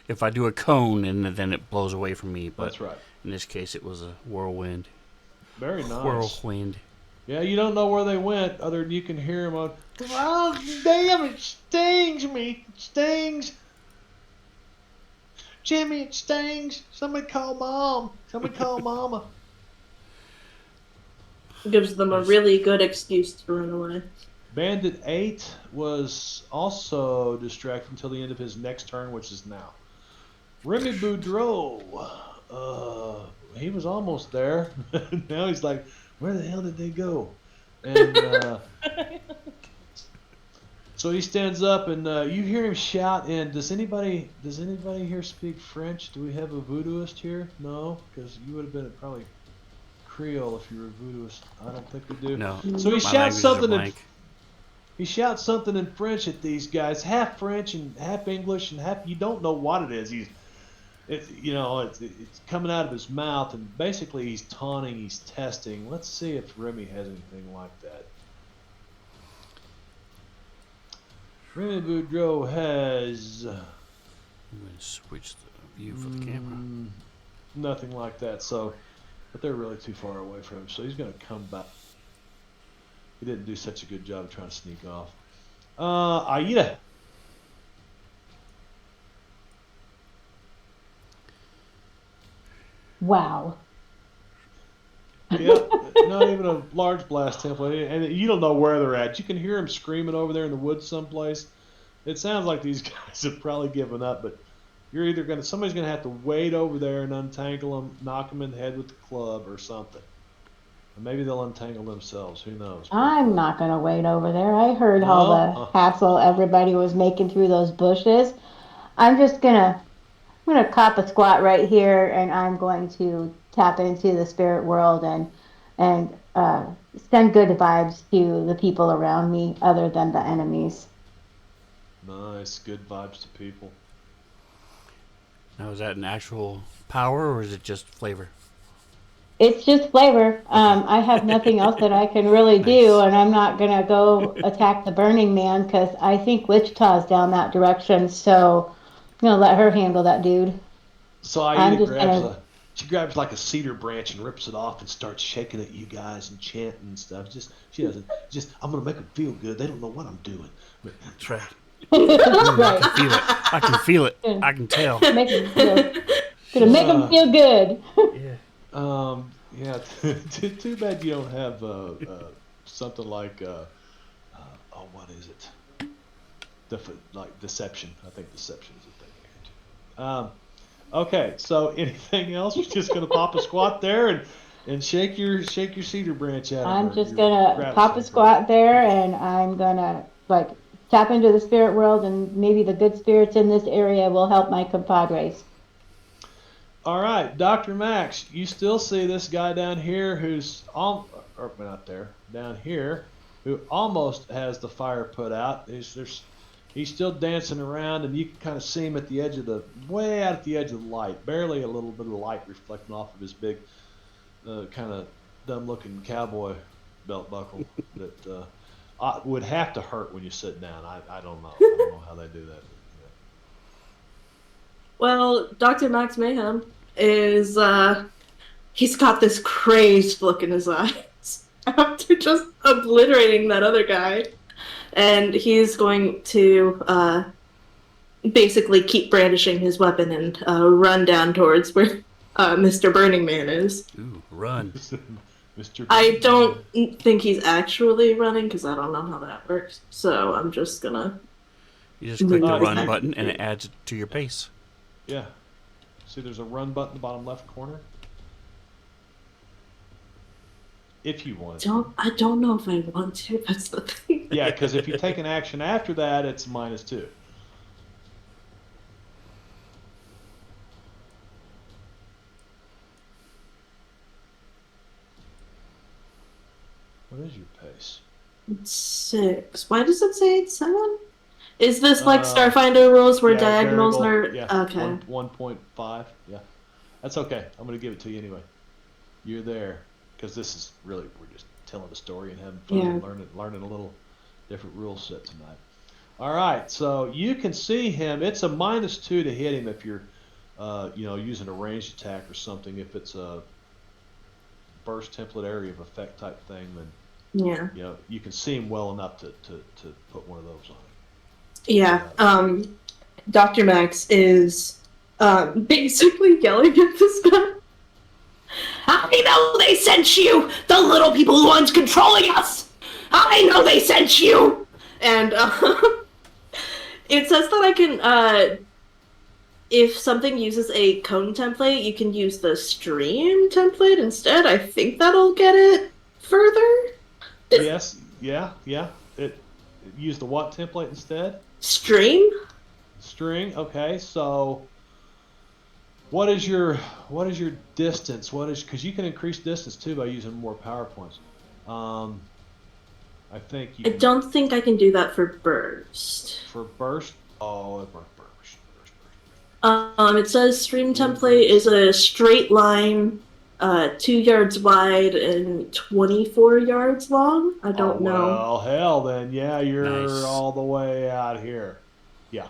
If I do a cone, and then it blows away from me. But that's right. in this case, it was a whirlwind. Very nice. Whirlwind. Yeah, you don't know where they went, other than you can hear them on. Oh, damn! It stings me. It stings. Jimmy, it stings. Somebody call mom. Somebody call mama. Gives them a really good excuse to run away. Bandit 8 was also distracted until the end of his next turn, which is now. Remy Boudreau. He was almost there. Now he's like, where the hell did they go? And so he stands up, and you hear him shout. And does anybody here speak French? Do we have a voodooist here? No, because you would have been probably Creole if you were a voodooist. I don't think we do. No. So he My shouts languages are something in blank. he shouts something in French at these guys, half French and half English and half. You don't know what it is. It's coming out of his mouth, and basically he's taunting, he's testing. Let's see if Remy has anything like that. Remy Boudreau has I'm going to switch the view for the camera. nothing like that. So, but they're really too far away from him, so he's going to come back. He didn't do such a good job of trying to sneak off. Aida. Wow. Yeah, not even a large blast template, and you don't know where they're at. You can hear them screaming over there in the woods someplace. It sounds like these guys have probably given up, but you're either somebody's gonna have to wade over there and untangle them, knock them in the head with the club or something. Or maybe they'll untangle themselves. Who knows? I'm not going to wait over there. I heard all the hassle everybody was making through those bushes. I'm gonna cop a squat right here, and I'm going to tap into the spirit world and and send good vibes to the people around me other than the enemies. Nice, good vibes to people. Now, is that an actual power or is it just flavor? It's just flavor. Okay. I have nothing else that I can really do, Nice. and I'm not gonna go attack the Burning Man because I think Wichita's down that direction. So I'm gonna let her handle that dude. So I'm Aida just gonna. she grabs like a cedar branch and rips it off and starts shaking at you guys and chanting and stuff. She doesn't just I'm gonna make them feel good. They don't know what I'm doing. That's right. I Right. can feel it. I can feel it. Gonna I can tell. make him feel. Gonna make him Uh, feel good. Yeah. yeah. Too bad you don't have something like oh, what is it? Like deception. I think deception is a thing here too. Okay, so anything else? You're just gonna pop a squat there and shake your cedar branch at him, I'm or just your gonna gravel pop a shaker. squat there, and I'm gonna like tap into the spirit world, and maybe the good spirits in this area will help my compadres. All right, Dr. Max, you still see this guy down here who's or not there, down here, who almost has the fire put out. He's still dancing around, and you can kind of see him at the edge of way out at the edge of the light, barely a little bit of light reflecting off of his big, kind of dumb-looking cowboy belt buckle that would have to hurt when you sit down. I don't know. I don't know how they do that. But, Well, Dr. Max Mayhem is he's got this crazed look in his eyes after just obliterating that other guy. And he's going to basically keep brandishing his weapon and run down towards where Mr. Burning Man is. Ooh, run. yeah. Mr. I don't think he's actually running because I don't know how that works. So I'm just gonna. You just click the Uh, run you- button and it adds it to your pace. Yeah. See, there's a run button in the bottom left corner. If you want to. I don't know if I want to. That's the thing. Yeah, because if you take an action after that, it's -2. What is your pace? 6. Why does it say it's 7? Is this like Uh, Starfinder rules where Yeah, diagonals variable. are Yeah. okay? 1.5. Yeah. That's okay. I'm going to give it to you anyway. You're there. Because this is really, we're just telling the story and having fun and learning a little different rule set tonight. All right. So you can see him. It's a -2 to hit him if you're, using a ranged attack or something. If it's a burst template area of effect type thing, then Yeah. you can see him well enough to put one of those on him. Yeah. Dr. Max is basically yelling at this guy. I know they sent you! The little people who aren't controlling us! I know they sent you! And it says that I can, if something uses a cone template, you can use the stream template instead. I think that'll get it further. Yes. Yeah. It use the what template instead? Stream? String. Okay. So what is your distance? Because you can increase distance too by using more power points. I think I you don't think I can do that for burst. for burst. Oh, burst. It says stream template is a straight line, 2 yards wide and 24 yards long. I don't know. Well, hell, then yeah, you're Nice. all the way out here. Yeah.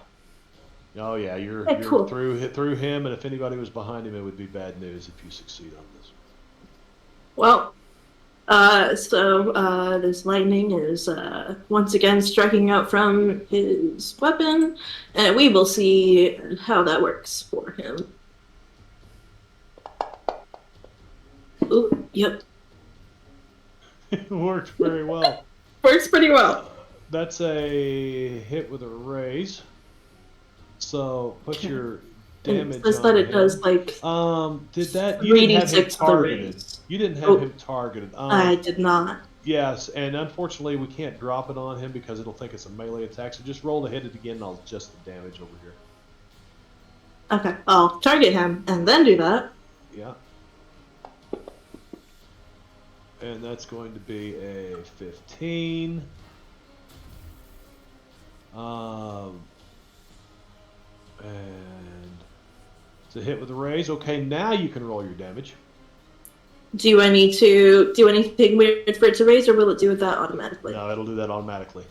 Oh yeah, you're Okay, cool. through him, and if anybody was behind him, it would be bad news if you succeed on this. Well, this lightning is once again striking out from his weapon, and we will see how that works for him. Ooh, yep. It worked very well. Works pretty well. That's a hit with a raise. So put your damage. It says on that it him. does like Did that? You didn't have him 3d6 the targeted. raise. You didn't have Oh. him targeted. I did not. Yes, and unfortunately we can't drop it on him because it'll think it's a melee attack. So just roll to hit it again, and I'll adjust the damage over here. Okay, I'll target him and then do that. Yeah. and that's going to be a 15. And it's a hit with a raise. Okay, now you can roll your damage. Do I need to do anything weird for it to raise, or will it do that automatically? No, it'll do that automatically.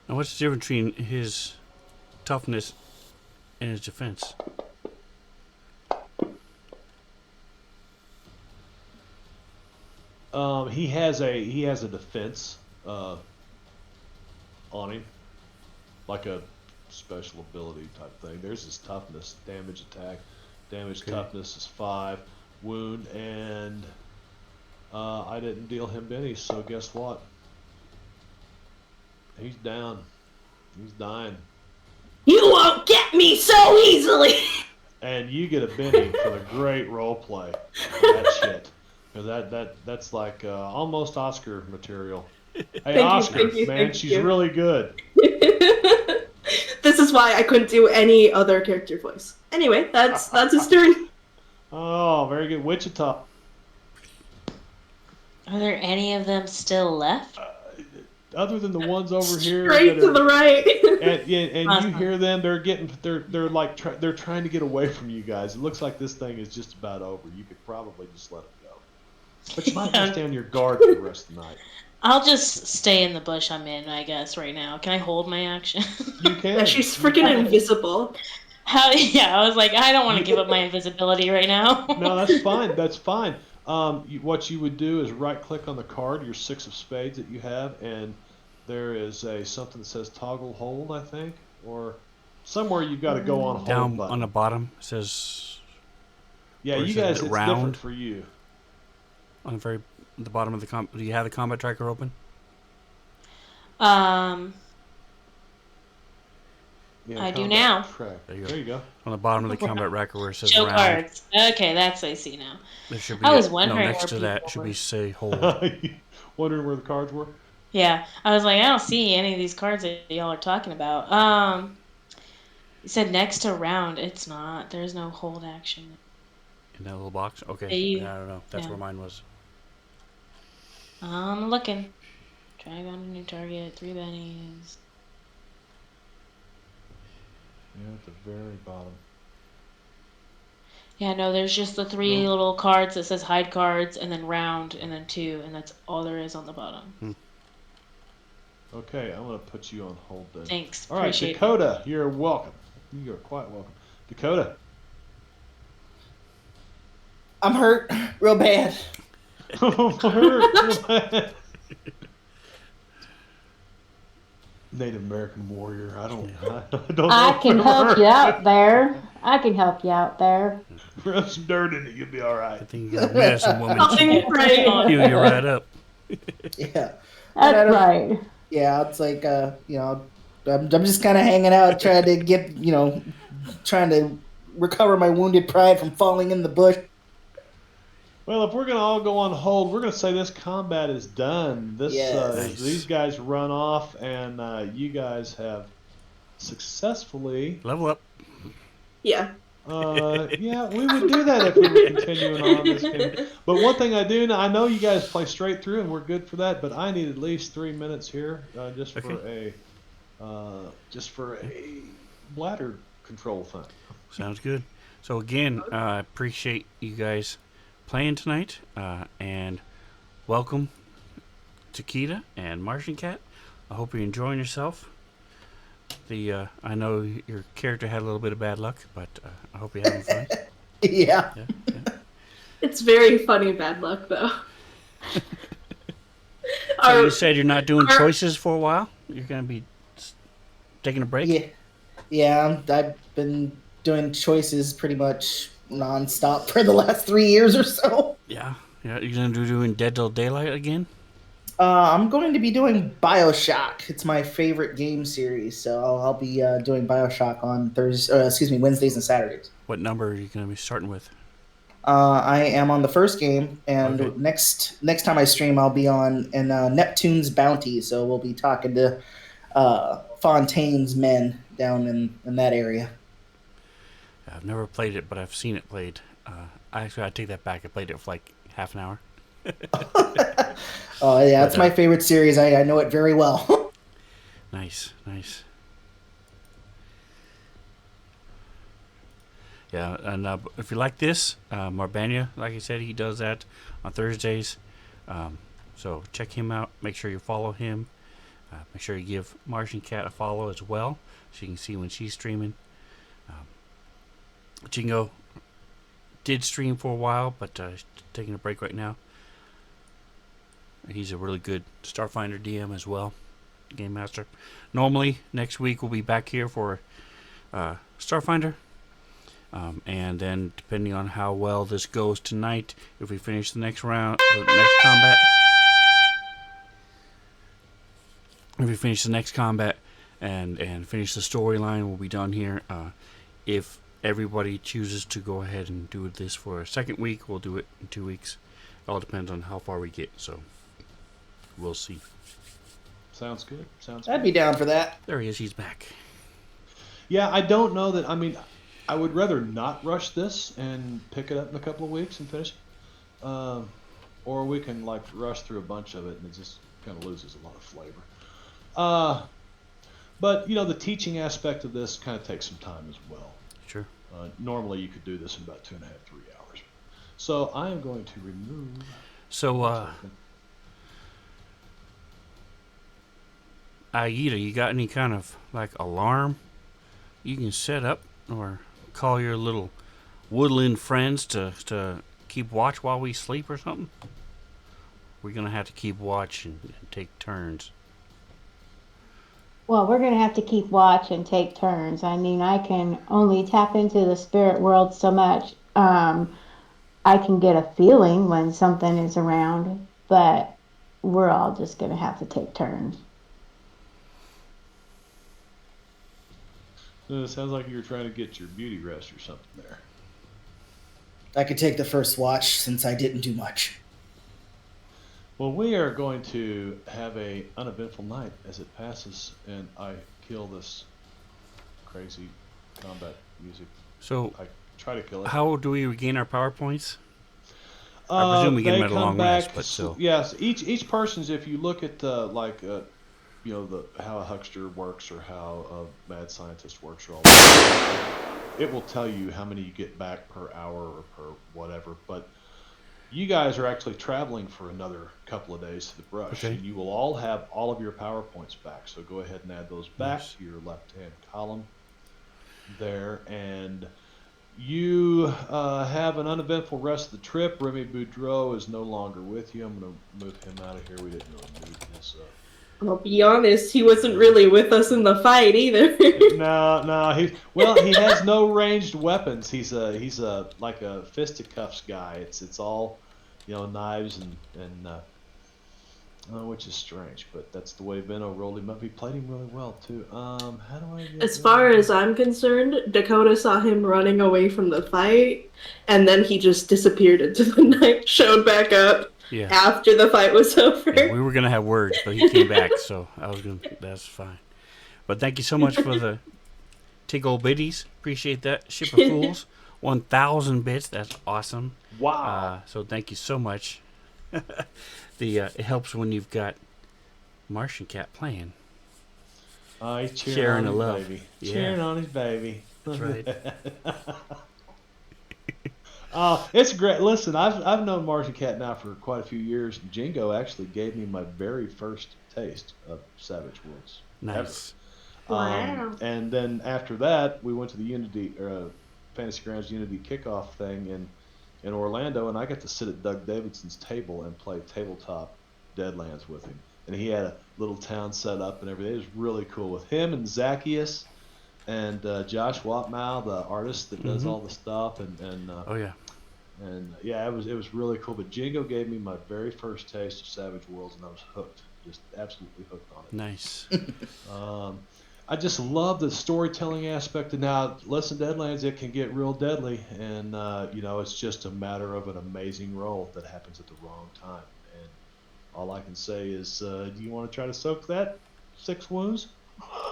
Now, what's the difference between his toughness and his defense? He has a defense on him, like a special ability type thing. There's his toughness, damage, attack, damage, Okay. toughness is 5, wound, and I didn't deal him bennies, so guess what? He's down. He's dying. You won't get me so easily! And you get a Benny for the great role play. That shit. 'Cause that's like almost Oscar material. Hey, Thank you, Oscar, thank you, man, thank she's you. really good. This is why I couldn't do any other character voice. Anyway, that's his turn. Oh, very good. Wichita. Are there any of them still left? Other than the ones over here Straight that to are, the right. and you Awesome. hear them, they're like they're trying to get away from you guys. It looks like this thing is just about over. You could probably just let it go, but you might want to stay on your guard for the rest of the night. I'll just stay in the bush I'm in, I guess, right now. Can I hold my action? You can. Yeah, she's freaking invisible. How? Yeah, I was like, I don't want to give up my invisibility right now. No, that's fine. That's fine. What you would do is right-click on the card, your 6 of spades that you have, and there is something that says toggle hold, I think, or somewhere you've got to go on hold Down button. on the bottom it says Yeah, or you is it guys, it's round? different for you. on the bottom of the do you have the combat tracker open? Yeah, I do combat now. track. There you go. There you go. On the bottom of the combat tracker where it says Show round, cards. Okay, that's I see now. there should be I was no, wondering next where to that people should were. be say hold. Wondering where the cards were? Yeah, I was like, I don't see any of these cards that y'all are talking about. You said next to round. It's not. There's no hold action. In that little box? Okay. Yeah, you- Yeah, I don't know. That's yeah. where mine was. I'm looking. Drag on a new target. 3 bennies. Yeah, at the very bottom. Yeah, no, there's just the 3 little cards that says hide cards, and then round, and then 2, and that's all there is on the bottom. Okay, I'm going to put you on hold then. Thanks. All right, Appreciate Dakota, you're welcome. You're quite welcome. Dakota. I'm hurt real bad. Native American warrior. I don't know. I can help you out there. I can help you out there. Rub some dirt in it. You'll be all I right. think you got a medicine woman. Nothing right. Heal you right up. Yeah. That's don't- right. Yeah, it's like I'm just kind of hanging out, trying to get trying to recover my wounded pride from falling in the bush. Well, if we're going to all go on hold, we're going to say this combat is done. This Yes. Nice. These guys run off, and you guys have successfully... Level up. Yeah. Yeah, we would do that if we were continuing on this game. But one thing I do know, I know you guys play straight through, and we're good for that. But I need at least 3 minutes here, just for a bladder control thing. Sounds good. So again, I appreciate you guys playing tonight, and welcome to Kita and Martian Cat. I hope you're enjoying yourself. I know your character had a little bit of bad luck, but I hope you're having fun. Yeah. Yeah. It's very funny bad luck, though. So you said you're not doing choices for a while? You're going to be taking a break? Yeah. Yeah. I've been doing choices pretty much nonstop for the last 3 years or so. Yeah. Yeah. You're going to be doing Dead Till Daylight again? I'm going to be doing BioShock. It's my favorite game series, so I'll be doing BioShock on Wednesdays and Saturdays. What number are you going to be starting with? I am on the first game, and Okay. next time I stream, I'll be on Neptune's Bounty. So we'll be talking to Fontaine's men down in that area. I've never played it, but I've seen it played. I take that back. I played it for like half an hour. Oh yeah, But it's my favorite series. I know it very well. nice, nice. Yeah, and if you like this, Marbanya, like I said, he does that on Thursdays. Um, so check him out. Make sure you follow him. Make sure you give Martian Cat a follow as well, so you can see when she's streaming. Um, Jingo did stream for a while, but taking a break right now. He's a really good Starfinder DM as well, Game Master. Normally, next week we'll be back here for Starfinder. And then, depending on how well this goes tonight, if we finish the next round, the next combat, if we finish the next combat and finish the storyline, we'll be done here. If everybody chooses to go ahead and do this for a second week, we'll do it in 2 weeks. It all depends on how far we get, so we'll see. Sounds good. Sounds I'd good. be down for that. There he is. He's back. Yeah, I don't know that. I mean, I would rather not rush this and pick it up in a couple of weeks and finish. Or we can like rush through a bunch of it and it just kind of loses a lot of flavor. But you know, the teaching aspect of this kind of takes some time as well. Sure. Normally, you could do this in about 2.5, 3 hours. So I am going to remove. So, Aida, you got any kind of like alarm you can set up or call your little woodland friends to keep watch while we sleep or something? We're gonna have to keep watch and take turns. Well, we're going to have to keep watch and take turns. I mean, I can only tap into the spirit world so much. I can get a feeling when something is around, but we're all just going to have to take turns. It sounds like you're trying to get your beauty rest or something there. I could take the first watch since I didn't do much. Well, we are going to have a uneventful night as it passes, and I kill this crazy combat music. So, I try to kill it. how do we regain our power points? I presume we get them at a long rest, but still. Yes, each person's. If you look at you know how a huckster works or how a mad scientist works, or all that, it will tell you how many you get back per hour or per whatever. But you guys are actually traveling for another couple of days to the brush. Okay. And you will all have all of your power points back. So go ahead and add those back Nice. to your left-hand column there. And you have an uneventful rest of the trip. Remy Boudreau is no longer with you. I'm going to move him out of here. We didn't really need this. I'll be honest, he wasn't really with us in the fight either. No. He has no ranged weapons. He's a like a fisticuffs guy. It's all, you know, knives and which is strange, but that's the way Benno rolled him up. He played him really well too. How do I get As far as I'm concerned, Dakota saw him running away from the fight, and then he just disappeared into the night, showed back up Yeah. after the fight was over. Yeah, we were gonna have words, but he came back, so that's fine. But thank you so much for the tig old biddies. Appreciate that. Ship of Fools, 1,000 bits. That's awesome. Wow. So thank you so much. It helps when you've got Martian Cat playing. He's sharing on the his love. baby. Yeah. Cheering on his baby. That's right. It's great. Listen, I've known Martian Cat now for quite a few years. Jingo actually gave me my very first taste of Savage Woods. Nice. Wow. And then after that, we went to the Unity Fantasy Grounds Unity kickoff thing in Orlando, and I got to sit at Doug Davidson's table and play tabletop Deadlands with him. And he had a little town set up and everything. It was really cool with him and Zacchaeus and Josh Watmow, the artist that does all the stuff, Oh yeah. and yeah, it was really cool. But Jingo gave me my very first taste of Savage Worlds, and I was hooked, just absolutely hooked on it. Nice. I just love the storytelling aspect. And now, listen, Deadlands, it can get real deadly, and you know, it's just a matter of an amazing roll that happens at the wrong time. And all I can say is, do you want to try to soak that 6 wounds?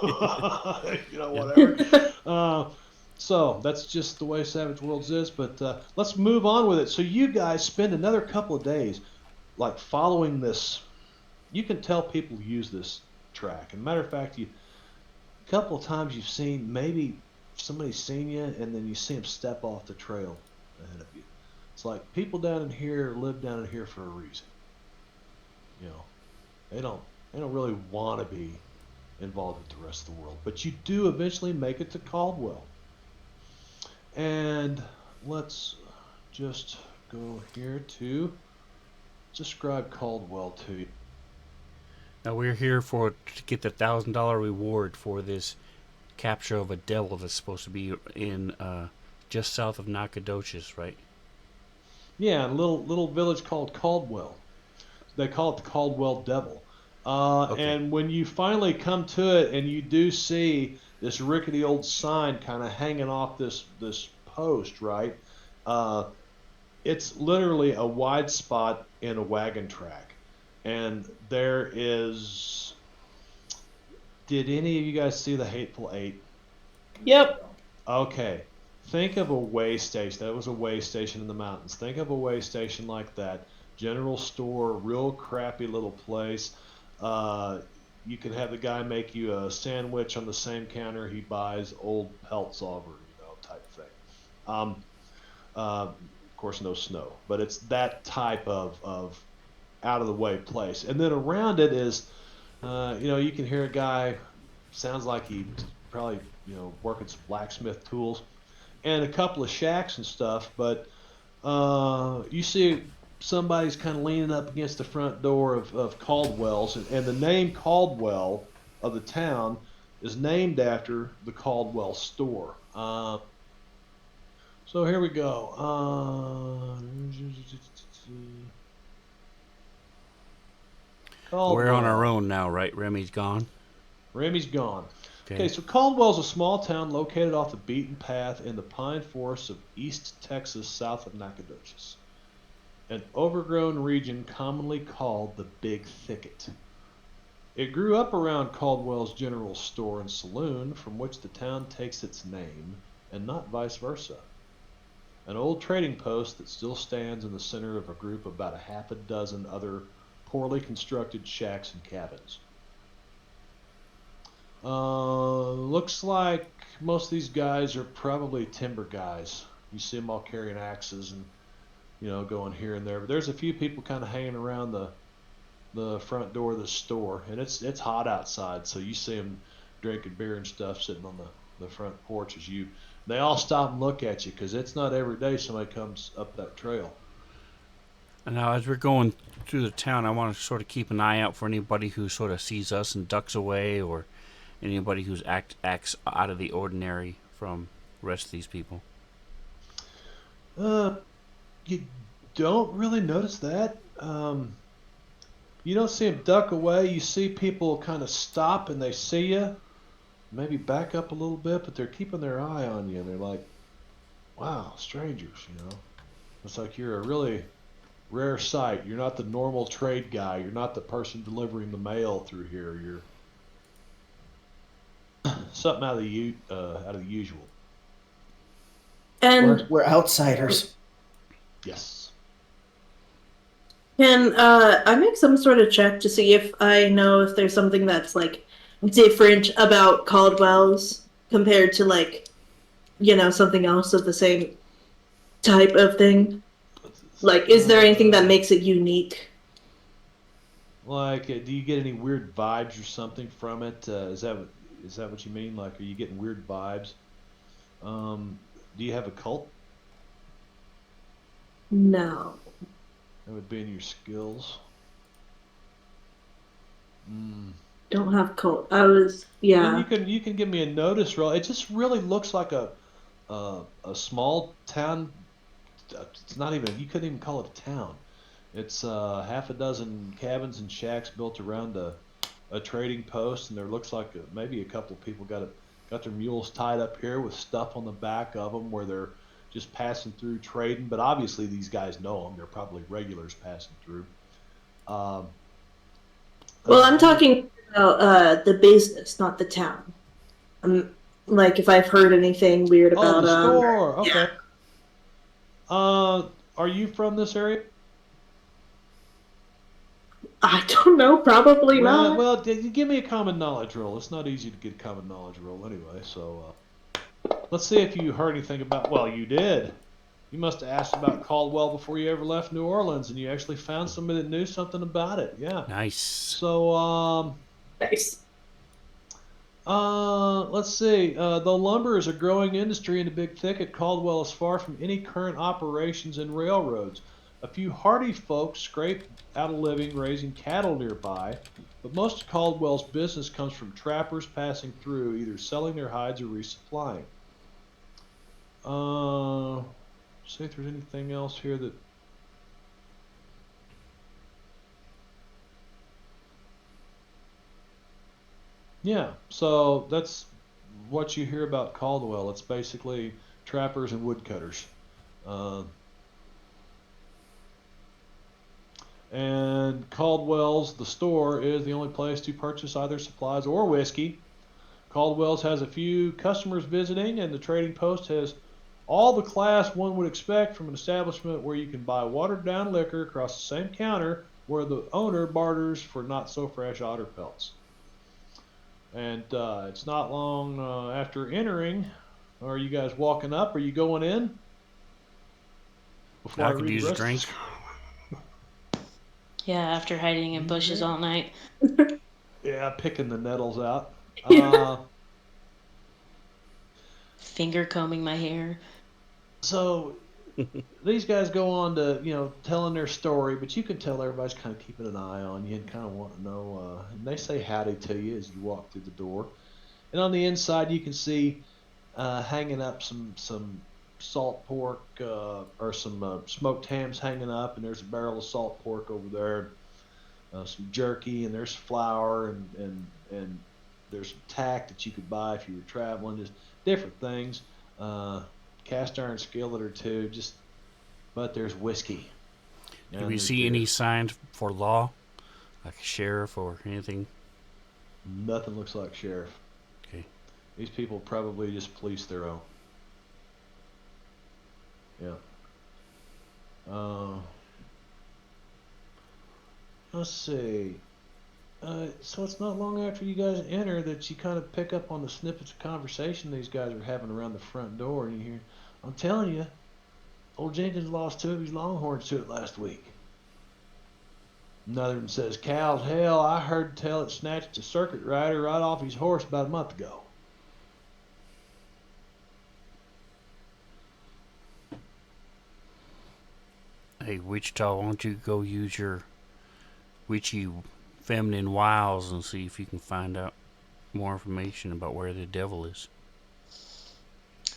You know, whatever. So that's just the way Savage Worlds is. But let's move on with it. So you guys spend another couple of days like following this. You can tell people use this track. And matter of fact, a couple of times you've seen maybe somebody's seen you, and then you see them step off the trail ahead of you. It's like people down in here live down in here for a reason. You know, they don't they don't really want to be involved with the rest of the world, but you do eventually make it to Caldwell. And let's just go here to describe Caldwell to you. Now we're here to get the $1,000 reward for this capture of a devil that's supposed to be in just south of Nacogdoches, right? Yeah, a little village called Caldwell. They call it the Caldwell Devil. Okay. And when you finally come to it, and you do see this rickety old sign kind of hanging off this post, right? Uh, it's literally a wide spot in a wagon track, and there is. Did any of you guys see the Hateful Eight? Yep. Okay. Think of a way station. That was a way station in the mountains. Think of a way station like that. General store, real crappy little place. Uh, you can have the guy make you a sandwich on the same counter he buys old pelts over, type thing. Um, of course, no snow, but it's that type of out of the way place. And then around it is, you can hear a guy, sounds like he probably, working some blacksmith tools, and a couple of shacks and stuff. But you see somebody's kind of leaning up against the front door of Caldwell's, and the name Caldwell of the town is named after the Caldwell store. So here we go. We're on our Caldwell. own now, right? Remy's gone. Remy's gone. Okay. Okay, so Caldwell's a small town located off the beaten path in the pine forests of East Texas, south of Nacogdoches, an overgrown region commonly called the Big Thicket. It grew up around Caldwell's General Store and Saloon, from which the town takes its name, and not vice versa. An old trading post that still stands in the center of a group of about a half a dozen other poorly constructed shacks and cabins. Looks like most of these guys are probably timber guys. You see them all carrying axes and, going here and there. But there's a few people kind of hanging around the front door of the store, and it's hot outside, so you see them drinking beer and stuff sitting on the front porch as they all stop and look at you, because it's not every day somebody comes up that trail. And now, as we're going through the town, I want to sort of keep an eye out for anybody who sort of sees us and ducks away, or anybody who's acts out of the ordinary from the rest of these people. You don't really notice that. You don't see them duck away. You see people kind of stop and they see you, maybe back up a little bit, but they're keeping their eye on you, and they're like, wow, strangers, It's like you're a really rare sight. You're not the normal trade guy. You're not the person delivering the mail through here. You're something out of the usual. And We're outsiders. Yes. can I make some sort of check to see if I know if there's something that's like different about Caldwell's compared to something else of the same type of thing? Like, is there anything that makes it unique? Like, do you get any weird vibes or something from it? Is that what you mean? Like, are you getting weird vibes? Do you have a cult? No. That would be in your skills. Don't have cult. Then you can give me a notice roll. It just really looks like a small town. It's not even, you couldn't even call it a town. It's half a dozen cabins and shacks built around a trading post, and there looks like maybe a couple of people got their mules tied up here with stuff on the back of them where they're just passing through trading. But obviously these guys know them. They're probably regulars passing through. Well, I'm talking about the business, not the town. Like if I've heard anything weird about the store. Okay. Yeah. Are you from this area? I don't know. Probably Well, not. well, give me a common knowledge roll. It's not easy to get a common knowledge roll anyway. So let's see if you heard anything about. Well, you did. You must have asked about Caldwell before you ever left New Orleans, and you actually found somebody that knew something about it. Yeah. Nice. So Nice. let's see. Though lumber is a growing industry in the Big Thicket, Caldwell is far from any current operations in railroads. A few hardy folks scrape out a living raising cattle nearby, but most of Caldwell's business comes from trappers passing through, either selling their hides or resupplying. Uh, see if there's anything else here that. Yeah, so that's what you hear about Caldwell. It's basically trappers and woodcutters. Uh, and Caldwell's, the store, is the only place to purchase either supplies or whiskey. Caldwell's has a few customers visiting, and the trading post has all the class one would expect from an establishment where you can buy watered down liquor across the same counter where the owner barters for not so fresh otter pelts. And it's not long after entering. Are you guys walking up? Are you going in? Before I I could read use the a rest drink. Yeah, after hiding in bushes all night. Yeah, picking the nettles out. Finger combing my hair. So these guys go on to, telling their story, but you can tell everybody's kind of keeping an eye on you and kind of want to know. And they say howdy to you as you walk through the door. And on the inside, you can see hanging up some salt pork or some smoked hams hanging up, and there's a barrel of salt pork over there, some jerky, and there's flour, and there's some tack that you could buy if you were traveling, just different things. Cast iron skillet or two, but there's whiskey. Do And we there's see beer. any signs for law, like a sheriff or anything? Nothing looks like sheriff. Okay. These people probably just police their own. Yeah. Let's see. So it's not long after you guys enter that you kind of pick up on the snippets of conversation these guys are having around the front door, and you hear, "I'm telling you, old Jenkins lost two of his longhorns to it last week." Another one says, "Cow's hell, I heard tell it snatched a circuit rider right off his horse about a month ago." Hey, Wichita, why don't you go use your witchy feminine wiles and see if you can find out more information about where the devil is?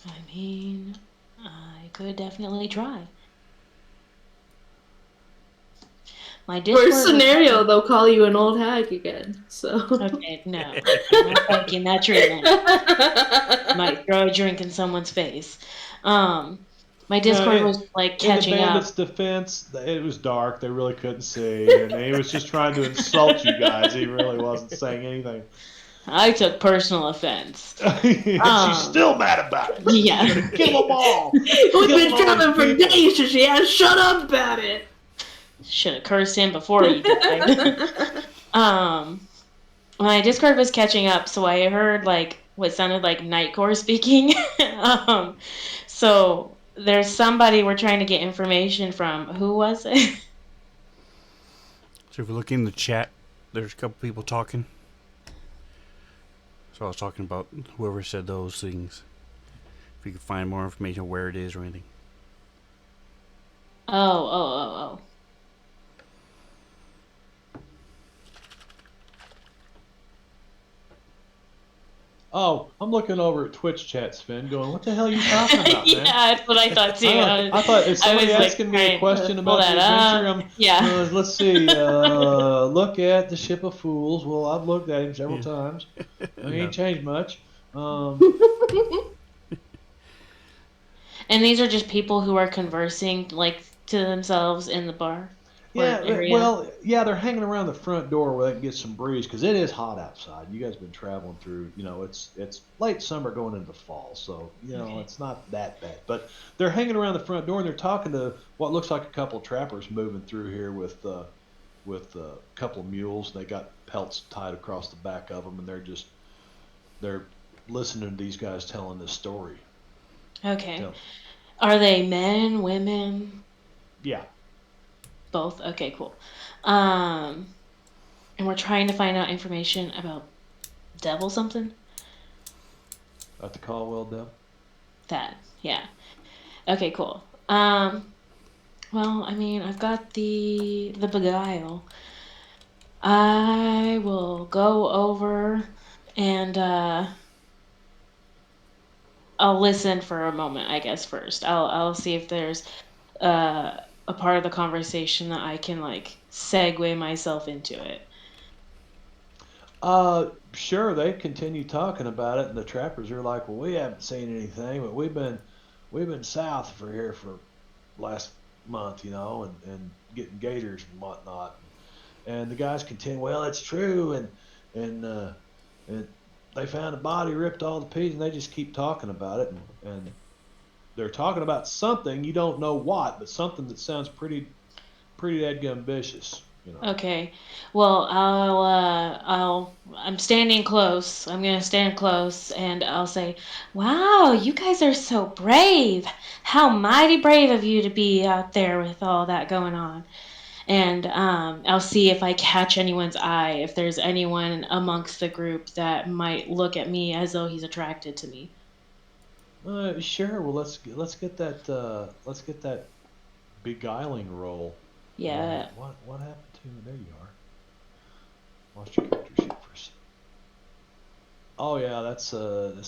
I mean, I could definitely try. My Discord. Worst scenario, they'll call you an old hag again. So. Okay, no. I'm not thinking that treatment. Might throw a drink in someone's face. My Discord was like catching in the up. bandit's defense, it was dark. They really couldn't see, and he was just trying to insult you guys. He really wasn't saying anything. I took personal offense. She's still mad about it. Yeah. She's gonna kill them all. We've Kill been all coming for these people. days, and she has shut up about it. Should have cursed him before he died. My Discord was catching up, so I heard like what sounded like Nightcore speaking. So there's somebody we're trying to get information from. Who was it? So if we look in the chat, there's a couple people talking. So I was talking about whoever said those things. If you could find more information where it is or anything. Oh. Oh, I'm looking over at Twitch chat, Sven, going, "What the hell are you talking about, man?" Yeah, that's what I thought too. I thought, is somebody I was, asking like, me a trying question to pull about the that adventure? up. Yeah. Let's see. Look at the Ship of Fools. Well, I've looked at him several times. He ain't changed much. And these are just people who are conversing like to themselves in the bar. Yeah, area. well, yeah, they're hanging around the front door where they can get some breeze because it is hot outside. You guys have been traveling through, it's late summer going into fall, so Okay. it's not that bad. But they're hanging around the front door and they're talking to what looks like a couple of trappers moving through here with with a couple of mules. They got pelts tied across the back of them, and they're listening to these guys telling this story. Okay. Tell, Are they men, women, yeah, both? Okay, cool. Um, and we're trying to find out information about devil something. at the Caldwell Dell. That, yeah. Okay, cool. Well, I mean, I've got the beguile. I will go over and I'll listen for a moment, I guess first. I'll see if there's a part of the conversation that I can like segue myself into it. Sure. They continue talking about it, and the trappers are like, "Well, we haven't seen anything, but we've been south for here for last month, and getting gators and whatnot." And the guys continue, "Well, it's true," and and they found a body ripped all to pieces, and they just keep talking about it, and they're talking about something you don't know what, but something that sounds pretty dadgum vicious. Okay. Well, I'm standing close. I'm gonna stand close and I'll say, "Wow, you guys are so brave. How mighty brave of you to be out there with all that going on." And I'll see if I catch anyone's eye, if there's anyone amongst the group that might look at me as though he's attracted to me. Sure. Well, let's get that beguiling roll. Yeah. What happened to? There you are. Lost your character sheet for a second. Oh yeah, that's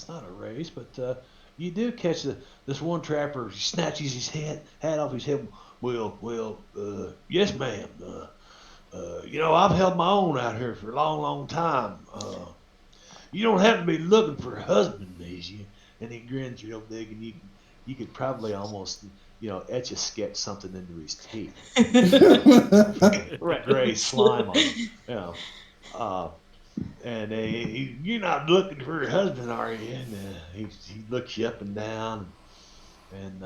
not a race, but you do catch this one trapper snatches his hat off his head. Well, yes, ma'am. I've held my own out here for a long, long time. You don't have to be looking for a husband, these you. And he grins real big, and you could probably almost etch a sketch something into his teeth. From the gray slime on him. You know. Uh, and you're not looking for a husband, are you? And he looks you up and down, and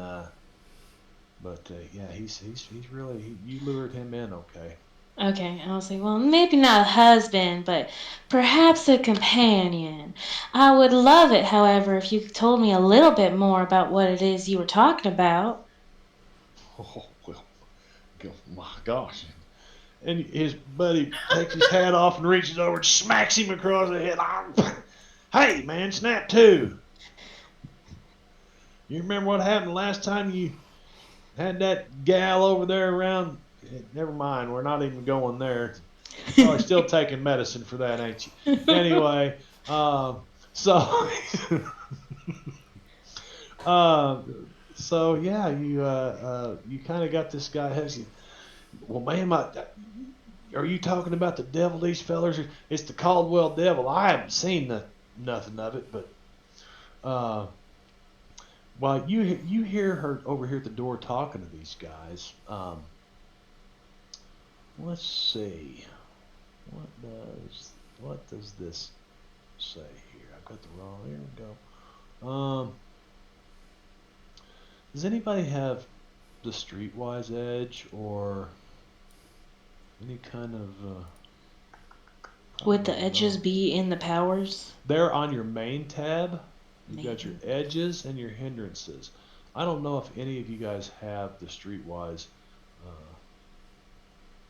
but yeah, he's really you lured him in, okay? Okay, and I'll say, well, maybe not a husband, but perhaps a companion. I would love it, however, if you told me a little bit more about what it is you were talking about. Oh well, my gosh! And his buddy takes his hat off and reaches over and smacks him across the head. Hey, man, snap two! You remember what happened last time you had that gal over there around? Never mind, we're not even going there. Probably still taking medicine for that, ain't you? Anyway, so uh, so yeah, you kind of got this guy. Well, man, are you talking about the devil? These fellers, it's the Caldwell Devil. I haven't seen nothing of it, but uh, well, you hear her over here at the door talking to these guys. Let's see. What does this say here? I've got the wrong. Here we go. Does anybody have the Streetwise Edge or any kind of? Would Probably the edges not. be in the powers? They're on your main tab. You've got your Maybe. edges and your hindrances. I don't know if any of you guys have the Streetwise. Uh,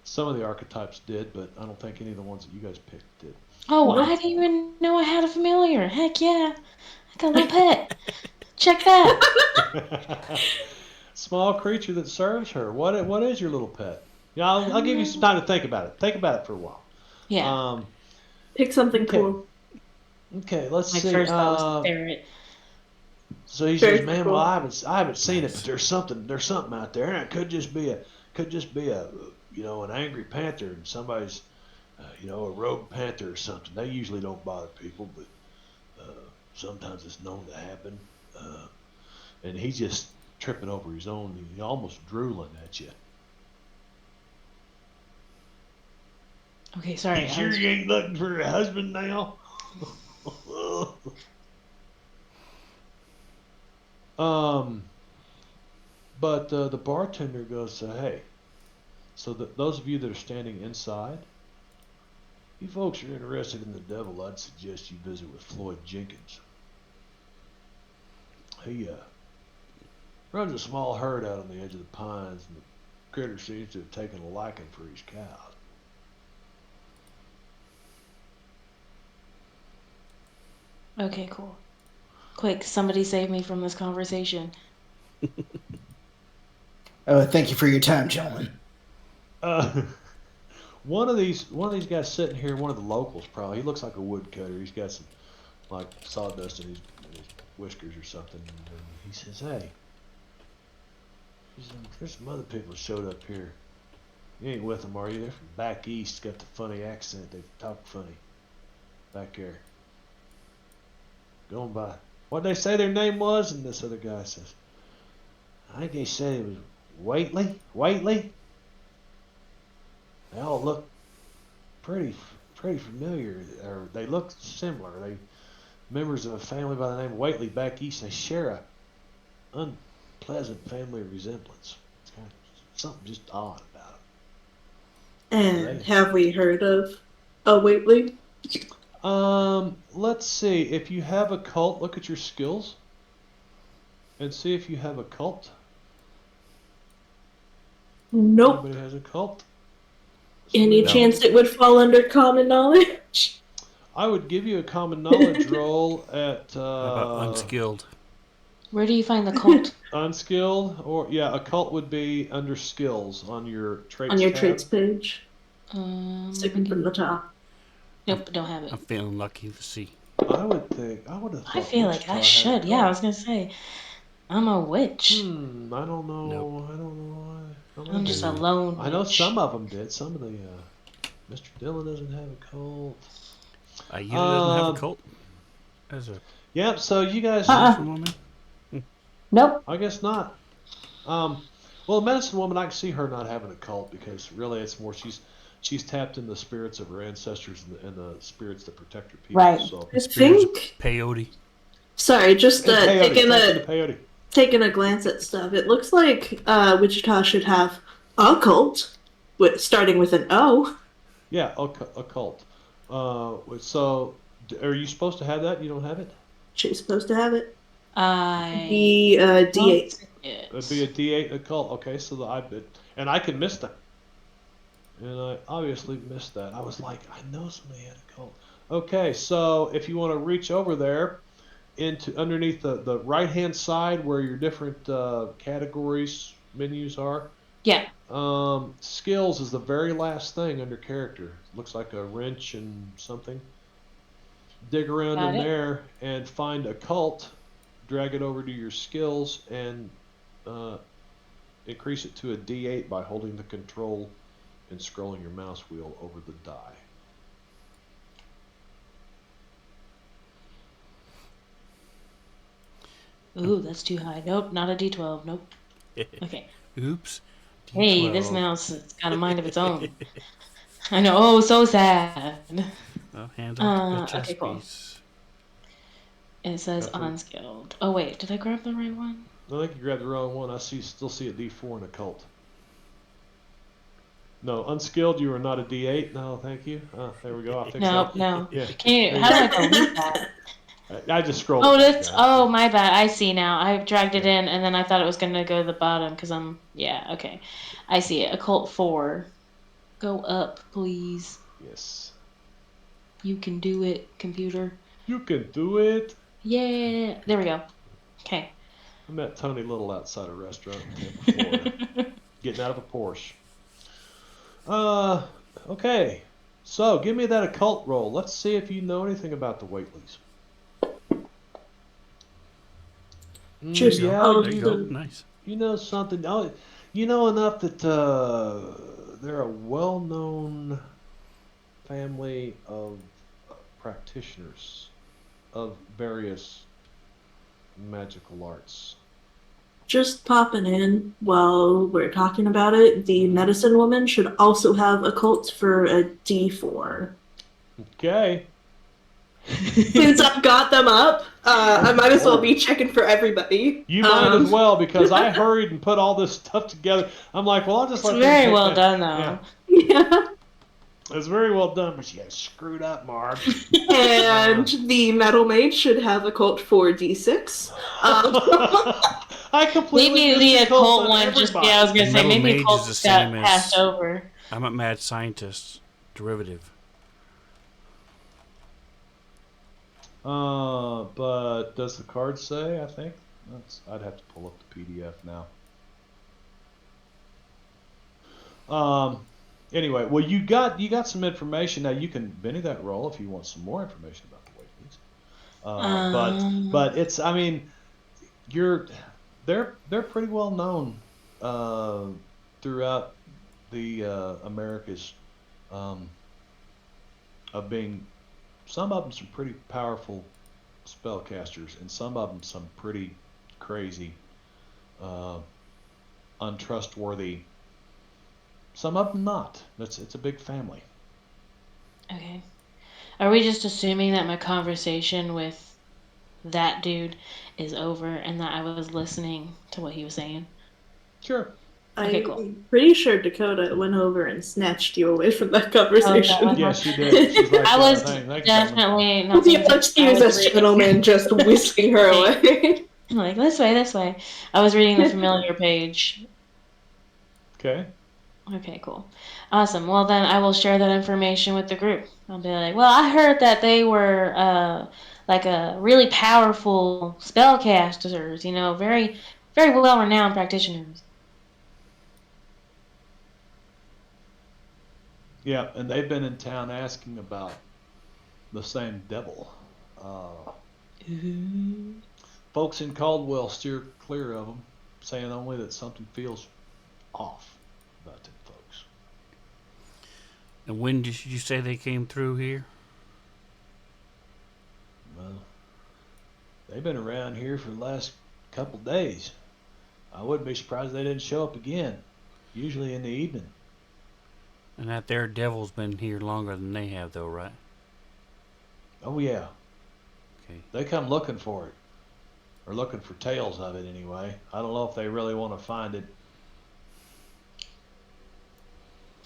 some of the archetypes did, but I don't think any of the ones that you guys picked did. Oh, I Nope. didn't even know I had a familiar. Heck yeah. I got a little pet. Check that. Small creature that serves her. What is your little pet? Yeah, I'll give you some time to think about it. Think about it for a while. Yeah. Um, Pick something okay, cool. okay. Let's My see. first thought was ferret. So he says, Very "Man, well, cool. I haven't seen it, but Nice. there's something out there, and it could just be a an angry panther, and somebody's a rogue panther or something. They usually don't bother people, but sometimes it's known to happen. And he's just tripping over his own. He's almost drooling at you. Okay, You sorry. I sure was. you ain't looking for a husband now?" um, but the bartender goes, "Hey, So those of you that are standing inside, you folks are interested in the devil, I'd suggest you visit with Floyd Jenkins. He runs a small herd out on the edge of the pines, and the critter seems to have taken a liking for his cows. Okay, cool. Quick, somebody save me from this conversation. Thank you for your time, gentlemen. Uh, one of these guys sitting here, one of the locals probably. He looks like a woodcutter. He's got some like sawdust in his whiskers or something. And he says, "Hey, there's some other people that showed up here. You ain't with them, are you? They're from back east. Got the funny accent. They talk funny. Back there. Going by. What'd they say their name was?" And this other guy says, "I think they said it was Waitley. Waitley. They all look pretty familiar, or they look similar. They members of a family by the name of Waitley back east. They share a unpleasant family resemblance. It's kind of something just odd about them." And have we heard of Waitley? Let's see. If you have a cult, look at your skills and see if you have a cult. Nope. Anybody has a cult? Any No. chance it would fall under common knowledge? I would give you a common knowledge roll at How about unskilled? Where do you find the cult? unskilled, or yeah, a cult would be under skills on your traits On your tab. traits page. Second from the Nope, top. don't have it. I'm feeling lucky to see. I would have thought I feel like Wichita I had a should. Yeah, I was cult. gonna say, I'm a witch. I don't know. Nope. I don't know why. I'm just a lone witch. I know some of them did. Some of the Mr. Dillon doesn't have a cult. You doesn't have a cult? As a Yep. So you guys, medicine woman? Nope. I guess not. Well, medicine woman, I can see her not having a cult because really, it's more she's tapped in the spirits of her ancestors and the spirits that protect her people. Right. So I think. Peyote. Sorry, just And peyote, taking tap into a peyote. taking a glance at stuff. It looks like Wichita should have a cult, starting with an O. Yeah, a cult. So are you supposed to have that? You don't have it? She's supposed to have it. I Be don't D8. think it. It'd be a D8 occult. Okay, so and I can miss that. And I obviously missed that. I was like, I know somebody had a cult. Okay, so if you want to reach over there into underneath the right hand side where your different categories menus are, Yeah. skills is the very last thing under character. Looks like a wrench and something. Dig around Got in it. there and find a cult. Drag it over to your skills and increase it to a D8 by holding the control and scrolling your mouse wheel over the die. Ooh, that's too high. Nope, not a D12. Nope. Okay. Oops. Hey, this D12. mouse has got a mind of its own. I know. Oh, so sad. Well, hand up the chess Okay, cool. piece. It says Effort. unskilled. Oh wait, did I grab the right one? I think you grabbed the wrong one. I still see a D4 in a cult. No, unskilled. You are not a D8. No, thank you. There we go. I fixed No, that. no. Yeah. Can you? How do I delete that? I just scrolled. Oh, it back that's. down. Oh, my bad. I see now. I dragged it in, and then I thought it was gonna go to the bottom because I'm. Yeah. Okay. I see it. Occult 4. Go up, please. Yes. You can do it, computer. You can do it. Yeah. There we go. Okay. I met Tony Little outside a restaurant in Tampa, Florida, getting out of a Porsche. Okay. So give me that occult roll. Let's see if you know anything about the Whateleys. Just yeah, There you go. awesome. Nice. you know something. Oh, you know enough that they're a well-known family of practitioners of various magical arts. Just popping in while we're talking about it. The medicine woman should also have a cult for a D4. Okay. Since I've got them up, I might as well Lord. be checking for everybody. You might as well, because I hurried and put all this stuff together. I'm like, well, I'll just It's let them very take well that. done, Yeah, though. Yeah. it's very well done, but she has screwed up, Marbs. And the metal mage should have a cult for D6. I completely Maybe missed the the cult occult on one just, yeah, I was everybody. The gonna say, metal maybe mage is occult the just same got passed as over. I'm a mad scientist derivative. But does the card say? I think I'd have to pull up the PDF now. Anyway, well, you got some information now. You can Benny that roll if you want some more information about the Waitlings. But it's, I mean, you're they're pretty well known throughout the Americas, um, of being, some of them some pretty powerful spellcasters, and some of them some pretty crazy, uh, untrustworthy. Some of them not. It's a big family. Okay. Are we just assuming that my conversation with that dude is over and that I was listening to what he was saying? Sure. Okay, cool. I'm pretty sure Dakota went over and snatched you away from that Oh, is that what conversation. Yeah, happened? she did. She's like, I was thank you, gentlemen. definitely not paying Yeah, attention. I excuse was us, gentlemen, reading. just whisking her away. Like, this way, this way. I was reading the familiar page. Okay. Okay, cool. Awesome. Well, then I will share that information with the group. I'll be like, well, I heard that they were like a really powerful spellcasters, very, very well renowned practitioners. Yeah, and they've been in town asking about the same devil. Uh, Folks in Caldwell steer clear of them, saying only that something feels off about them folks. And when did you say they came through here? Well, they've been around here for the last couple days. I wouldn't be surprised if they didn't show up again. Usually in the evening. And that there devil's been here longer than they have, though, right? Oh yeah, Okay. they come looking for it, or looking for tales of it anyway. I don't know if they really want to find it.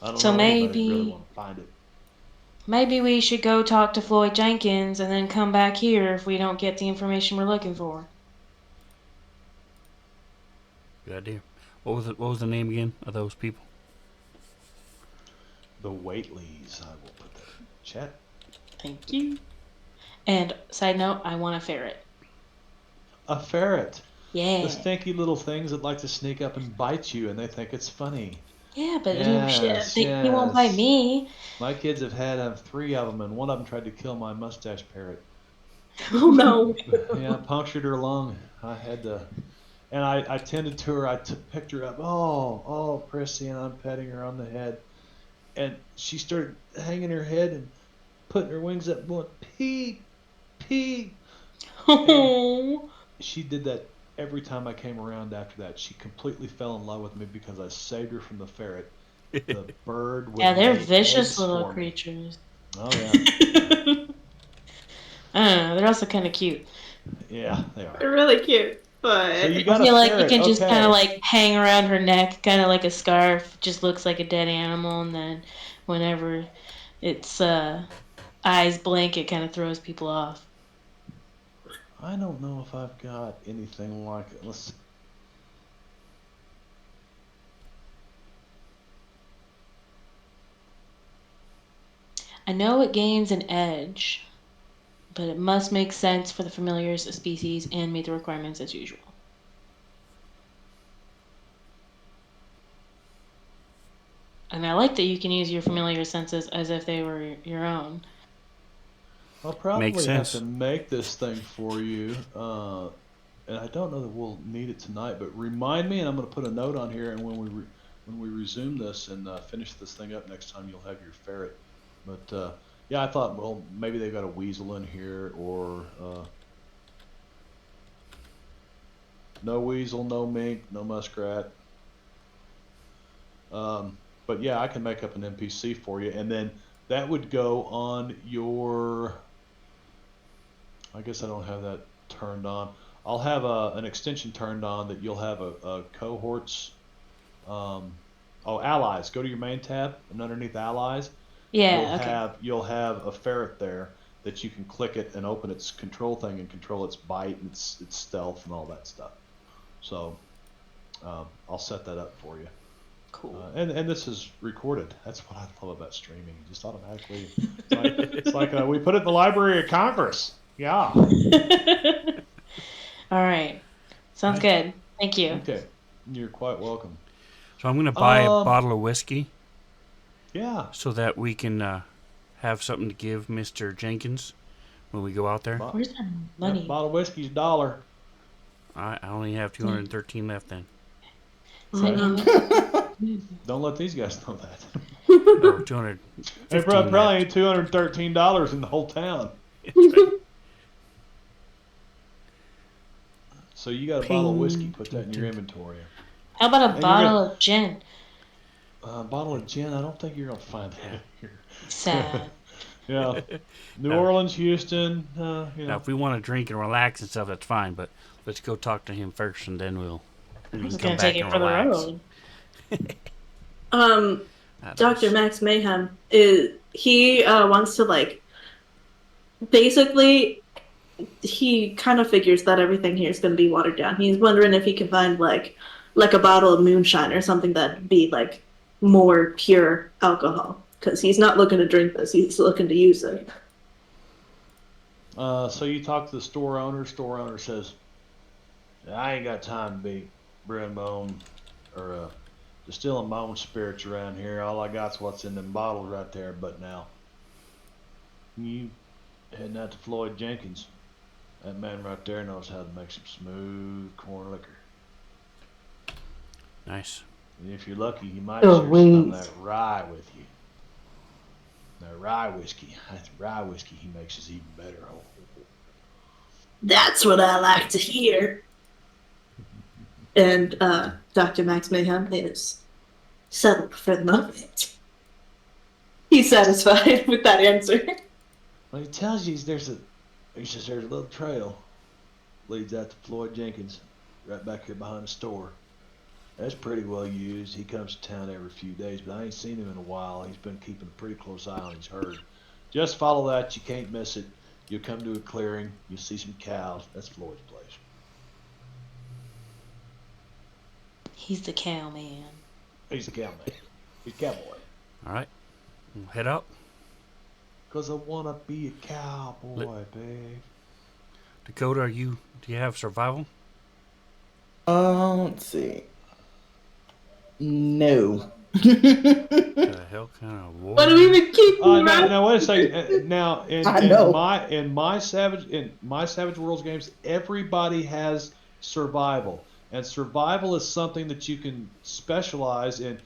I don't So know anybody really want to find it. maybe we should go talk to Floyd Jenkins and then come back here if we don't get the information we're looking for. Good idea. What was the name again of those people? The Waitleys. I will put that in chat. Thank you. And side note, I want a ferret. A ferret. Yeah. The stinky little things that like to sneak up and bite you, and they think it's funny. Yeah, but Yes, he won't bite yes. me. My kids have had 3 of them, and one of them tried to kill my mustache parrot. Oh no. Yeah, punctured her lung. I had to, and I tended to her. Picked her up. Oh, Prissy, and I'm petting her on the head, and she started hanging her head and putting her wings up, going pee, pee. Oh. She did that every time I came around after that. She completely fell in love with me because I saved her from the ferret. The bird would Yeah, they're lay vicious eggs little for me. creatures. Oh yeah, I don't know. They're also kind of cute. yeah, they are. They're really cute, but So you I got a feel like you ferret, can just kind okay? of like hang around her neck, kind of like a scarf. Just looks like a dead animal, and then whenever its eyes blink, it kind of throws people off. I don't know if I've got anything like it. Let's see. I know it gains an edge, but it must make sense for the familiars species and meet the requirements as usual. And I like that you can use your familiar senses as if they were your own. I'll Makes probably have to sense. make this thing for you, and I don't know that we'll need it tonight. But remind me, and I'm going to put a note on here. And when we resume this and finish this thing up next time, you'll have your ferret. But yeah, I thought, well, maybe they've got a weasel in here, or no weasel, no mink, no muskrat. But yeah, I can make up an NPC for you, and then that would go on your I guess I don't have that turned on. I'll have an extension turned on that you'll have a cohorts. Um, oh, allies. Go to your main tab, and underneath allies, Yeah. Okay. you'll have a ferret there that you can click it and open its control thing and control its bite and its stealth and all that stuff. So I'll set that up for you. Cool. And this is recorded. That's what I love about streaming. You just automatically. It's like we put it in the Library of Congress. Yeah. All right. Sounds good. Thank you. Okay. You're quite welcome. So I'm going to buy a bottle of whiskey Yeah. so that we can have something to give Mr. Jenkins when we go out there. Where's that money? That bottle of whiskey's $1. I only have 213 left then. Don't let these guys know that. Oh, 200. There probably ain't $213 in the whole town. So you got a bottle of whiskey. Put that in your inventory. How about a bottle of gin? A bottle of gin. I don't think you're gonna find that here. Sad. Yeah. New Orleans, Houston. Now, if we want to drink and relax and stuff, that's fine. But let's go talk to him first, and then we'll. I was gonna take it for the road. Dr. Max Mayhem he wants to basically he kind of figures that everything here is going to be watered down. He's wondering if he can find like a bottle of moonshine or something that'd be like more pure alcohol, because he's not looking to drink this, he's looking to use it. So you talk to the store owner. Store owner says, "I ain't got time to be brewing my own or distilling my own spirits around here. All I got's what's in them bottles right there. But now, you heading out to Floyd Jenkins. That man right there knows how to make some smooth corn liquor. Nice. And if you're lucky, he might share some of that rye with you. That rye whiskey. That rye whiskey he makes is even better. That's what I like to hear." And Dr. Max Mayhem is settled for the moment. He's satisfied with that answer. Well, he tells you there's a little trail leads out to Floyd Jenkins, right back here behind the store. That's pretty well used. He comes to town every few days, but I ain't seen him in a while. He's been keeping a pretty close eye on his herd. Just follow that. You can't miss it. You'll come to a clearing. You'll see some cows. That's Floyd's place. He's the cow man. He's a cowman. He's a cowboy. All right. We'll head up. 'Cause I want to be a cowboy, babe. Dakota, do you have survival? Let's see. No. The hell kind of war? What do we even keep Now wait a second. Now in my Savage Worlds games, everybody has survival, and survival is something that you can specialize in.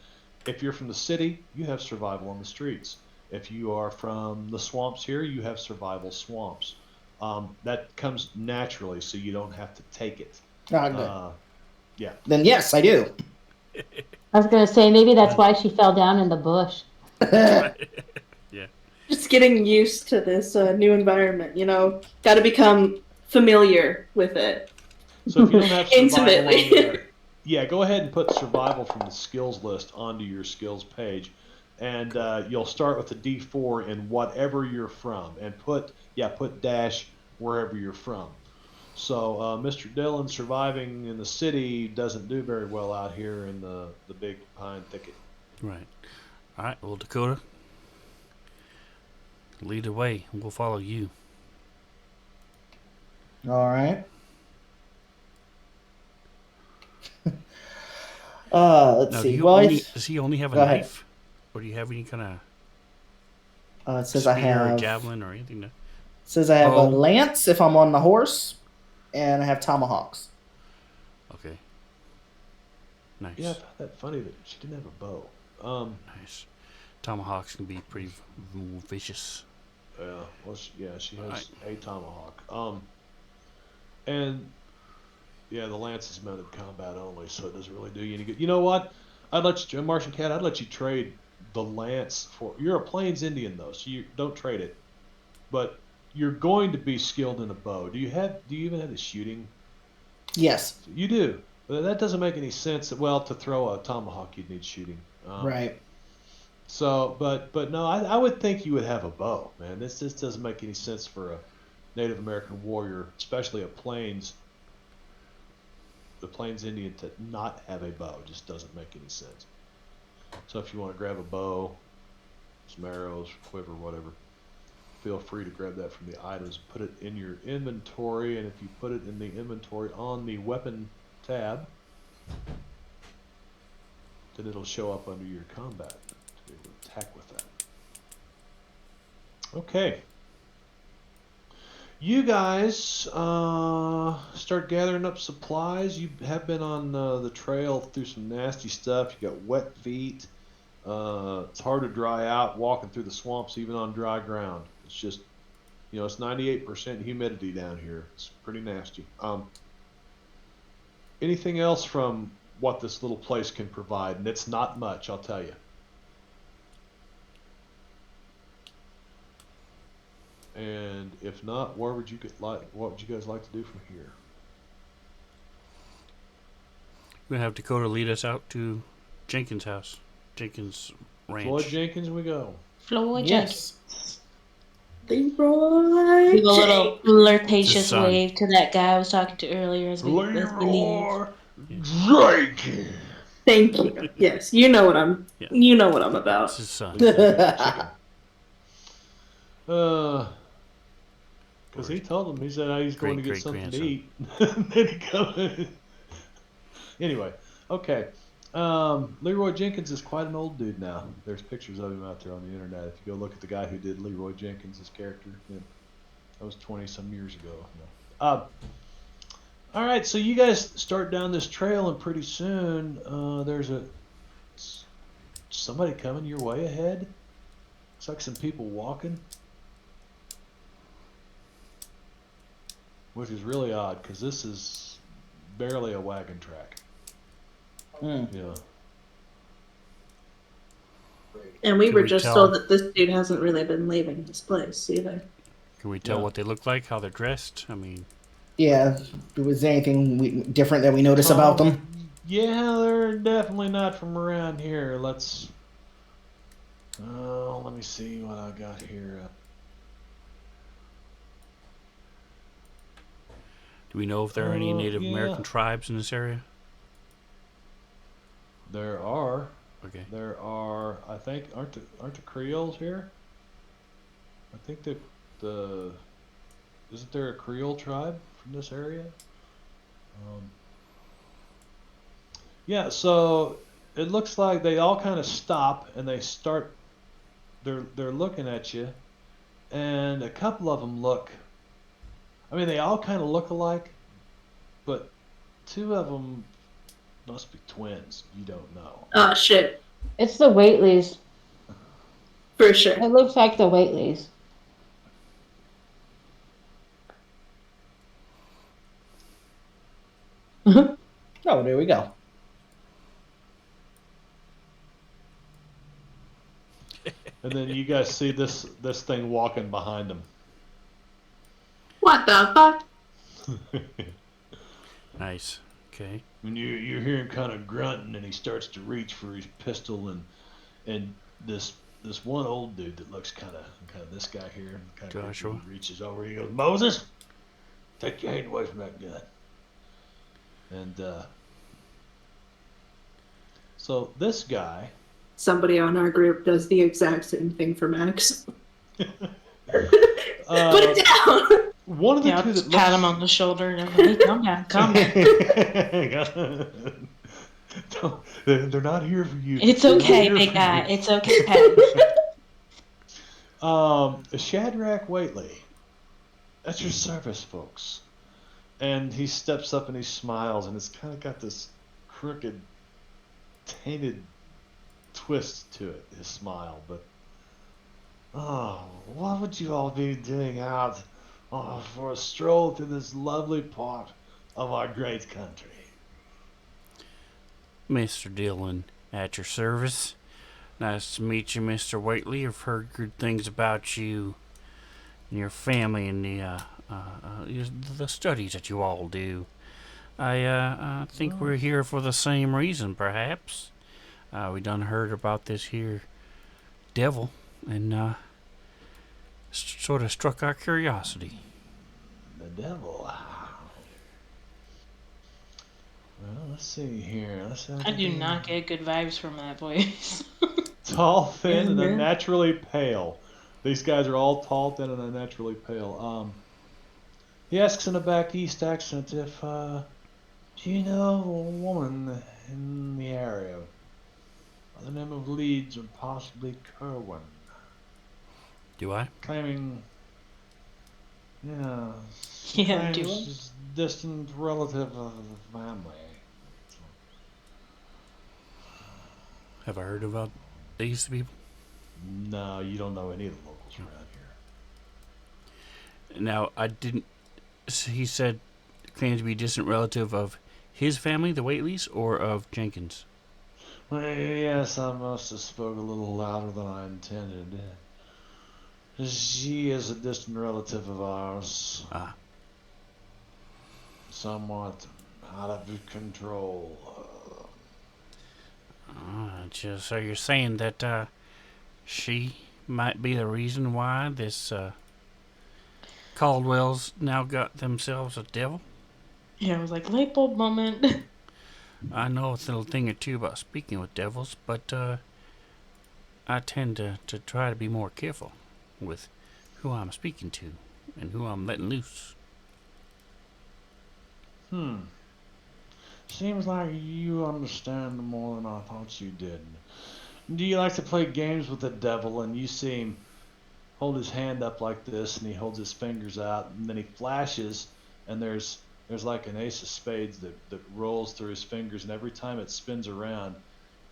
If you're from the city, you have survival on the streets. If you are from the swamps here, you have survival swamps. That comes naturally, so you don't have to take it. Good. Yeah. Then yes, I do. I was gonna say maybe that's why she fell down in the bush. Yeah. Just getting used to this new environment, got to become familiar with it. So if you don't have survival Intimately. on there, yeah, go ahead and put survival from the skills list onto your skills page, and you'll start with the D4 in whatever you're from, and put dash wherever you're from. So Mr. Dillon surviving in the city doesn't do very well out here in the big pine thicket. Right. All right. Well, Dakota, lead the way. We'll follow you. All right. Let's Now, see. Does he only have a Go ahead. knife? Or do you have any kind It of says spear I have. or javelin or anything? Says I have bow? a lance if I'm on the horse, and I have tomahawks. Okay. Nice. Yeah, I found that funny that she didn't have a bow. Nice. Tomahawks can be pretty vicious. Yeah, well, she has a tomahawk. And yeah, the lance is mounted combat only, so it doesn't really do you any good. You know what? Martian Cat, I'd let you trade the lance for. You're a Plains Indian though, so you don't trade it. But you're going to be skilled in a bow. Do you even have the shooting? Yes. You do. But that doesn't make any sense. Well, to throw a tomahawk, you'd need shooting. Right. So, but no, I would think you would have a bow, man. This just doesn't make any sense for a Native American warrior, especially the Plains Indian, to not have a bow. It just doesn't make any sense. So if you want to grab a bow, some arrows, quiver, whatever, feel free to grab that from the items, put it in your inventory, and if you put it in the inventory on the weapon tab, then it'll show up under your combat to be able to attack with that. Okay. You guys start gathering up supplies. You have been on the trail through some nasty stuff. You got wet feet. It's hard to dry out walking through the swamps even on dry ground. It's just, it's 98% humidity down here. It's pretty nasty. Anything else from what this little place can provide? And it's not much, I'll tell you. And if not, what would you guys like to do from here? We're gonna have Dakota lead us out to Jenkins' house, Jenkins' ranch. Floyd Jenkins, we go. Floyd Yes. Jenkins. Leroy Give a little flirtatious son. wave to that guy I was talking to earlier as we leave. Leroy Jenkins. Thank you. Yes, you know what I'm about. It's his son. Chicken. Because he told him, he said he's going to get something to eat. Then he goes. Anyway, okay. Leroy Jenkins is quite an old dude now. There's pictures of him out there on the internet. If you go look at the guy who did Leroy Jenkins' character, that was 20-some years ago. All right, so you guys start down this trail, and pretty soon there's somebody coming your way ahead. Looks like some people walking, which is really odd because this is barely a wagon track. Yeah. And we Can were we just tell- told that this dude hasn't really been leaving this place either. Can we tell Yeah. what they look like, how they're dressed? I mean, Yeah. Was there anything different that we noticed about them? Yeah, they're definitely not from around here. Let me see what I got here. do we know if there are any Native yeah. American tribes in this area? There are. Okay. There are. I think aren't the Creoles here? I think isn't there a Creole tribe from this area? Yeah. So it looks like they all kind of stop and they start. They're looking at you, and a couple of them look. I mean, they all kind of look alike, but two of them must be twins. You don't know. Oh shit, It's the Whateleys. for sure. It looks like the Whateleys. Oh, there we go. And then you guys see this thing walking behind them. What the fuck? Nice. Okay. And you hear him kind of grunting, and he starts to reach for his pistol, and this one old dude that looks kind of this guy here, kind of Joshua. reaches over. He goes, "Moses, take your hand away from that gun." And so this guy. Somebody on our group does the exact same thing for Max. Put it down. One of the Yeah, I'll two just that pat him on the shoulder and hey, calm down, calm down. They're not here for you. It's They're not okay, here big for guy. you. It's okay. Shadrach Whately. That's your service, folks. And he steps up and he smiles, and it's kind of got this crooked, tainted twist to it, his smile. But, what would you all be doing out for a stroll through this lovely part of our great country? Mr. Dillon, at your service. Nice to meet you, Mr. Whately. I've heard good things about you. your family and the studies that you all do. I think we're here for the same reason, perhaps. We done heard about this here devil, and sort of struck our curiosity. The devil. Well, let's see here. Let's I do not get good vibes from that voice. tall, thin, and Mhm. unnaturally pale. These guys are all tall, thin, and unnaturally pale. He asks in a back east accent if, do you know a woman in the area by the name of Leeds or possibly Kerwin? Do I? Claiming, yeah, she Yeah, claims do I? she's a distant relative of the family. Have I heard about these people? No, you don't know any of the locals around here. Now, I didn't. He said claimed to be a distant relative of his family, the Whateleys, or of Jenkins. Well, yes, I must have spoke a little louder than I intended. She is a distant relative of ours, Ah, somewhat out of control. so you're saying that she might be the reason why this Caldwell's now got themselves a devil? Yeah, I was like light bulb moment. I know a little thing or two about speaking with devils, but I tend to try to be more careful with who I'm speaking to and who I'm letting loose. Hmm. Seems like you understand more than I thought you did. Do you like to play games with the devil and you see him hold his hand up like this and he holds his fingers out and then he flashes and there's like an ace of spades that rolls through his fingers and every time it spins around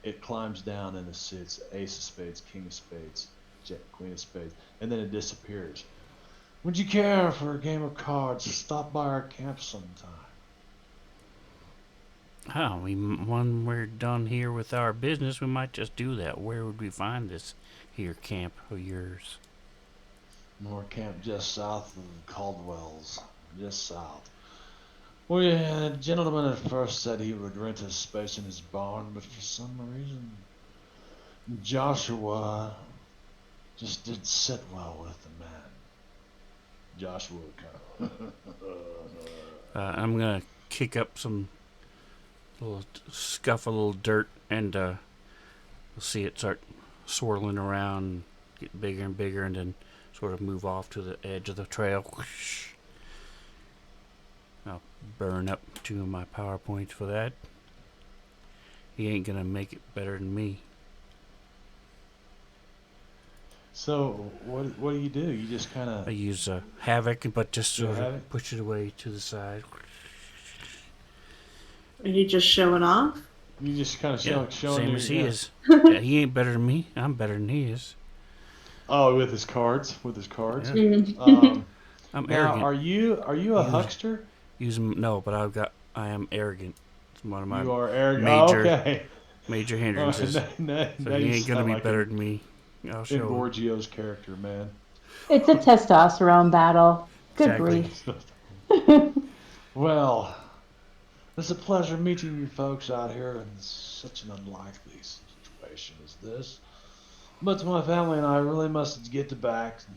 it climbs down and it's ace of spades, king of spades, queen of spades, and then it disappears. Would you care for a game of cards? Stop by our camp sometime. Oh, when we're done here with our business, we might just do that. Where would we find this here camp of yours? More camp just south of Caldwell's, just south. Well, yeah, the gentleman at first said he would rent a space in his barn, but for some reason, Joshua just didn't sit well with the man. Joshua kind of. I'm gonna kick up some little scuff a little dirt, and we'll see it start swirling around, get bigger and bigger, and then sort of move off to the edge of the trail. I'll burn up 2 of my PowerPoints for that. He ain't gonna make it better than me. So, what do? You just kind I of. use Havoc, but just sort Havoc? of push it away to the side. Are you just showing off? You just kind of Yeah, showing same your, as he yeah. is. Yeah, he ain't better than me. I'm better than he is. Oh, with his cards, with his cards. Yeah. Mm. I'm Now, arrogant. are you a huckster? No, but I am arrogant. It's one of my You are arrogant. Oh, major okay. major Oh, hindrances. now So you he ain't gonna sound be like better than me. I'll in show him. Borgio's character, man. It's a testosterone battle. Good Exactly. grief. Well, it's a pleasure meeting you folks out here in such an unlikely situation as this. But my family and I really must get to back and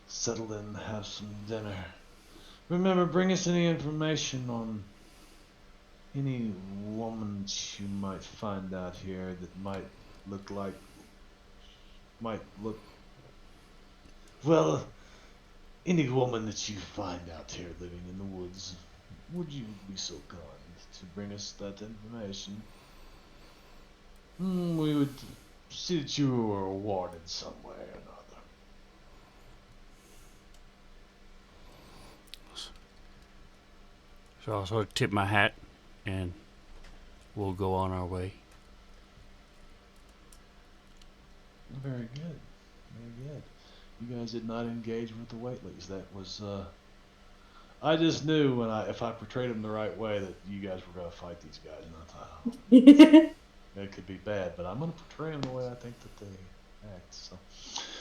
settle in and have some dinner. Remember, bring us any information on any woman that you might find out here that look like, might look, well, any woman that you find out here living in the woods. Would you be so kind to bring us that information? We would see that you were rewarded some way or another. So I'll sort of tip my hat, and we'll go on our way. Very good. Very good. You guys did not engage with the Whateleys. That was, I just knew if I portrayed them the right way that you guys were going to fight these guys. And I thought, oh, it could be bad, but I'm going to portray them the way I think that they act. So,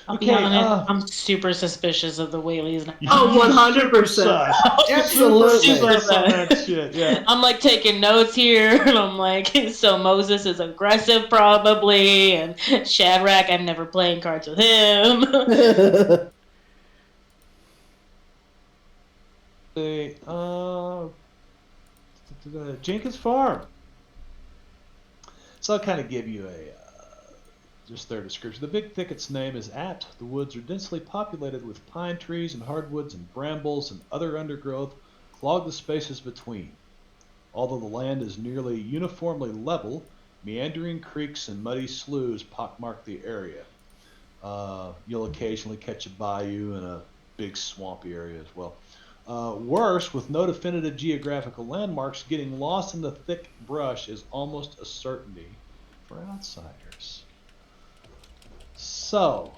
I'll be okay, honest, I'm super suspicious of the Whaleys now. Oh, you 100%. super sus, super Absolutely. sus on that shit. Yeah. I'm like taking notes here, and I'm like, so Moses is aggressive probably, and Shadrach, I'm never playing cards with him. Say, Jenkins Farm. So I'll kind of give you a just their description. The Big Thicket's name is apt. The woods are densely populated with pine trees and hardwoods and brambles and other undergrowth clog the spaces between. Although the land is nearly uniformly level, meandering creeks and muddy sloughs pockmark the area. You'll occasionally catch a bayou and a big swampy area as well. Worse, with no definitive geographical landmarks, getting lost in the thick brush is almost a certainty for outsiders. So,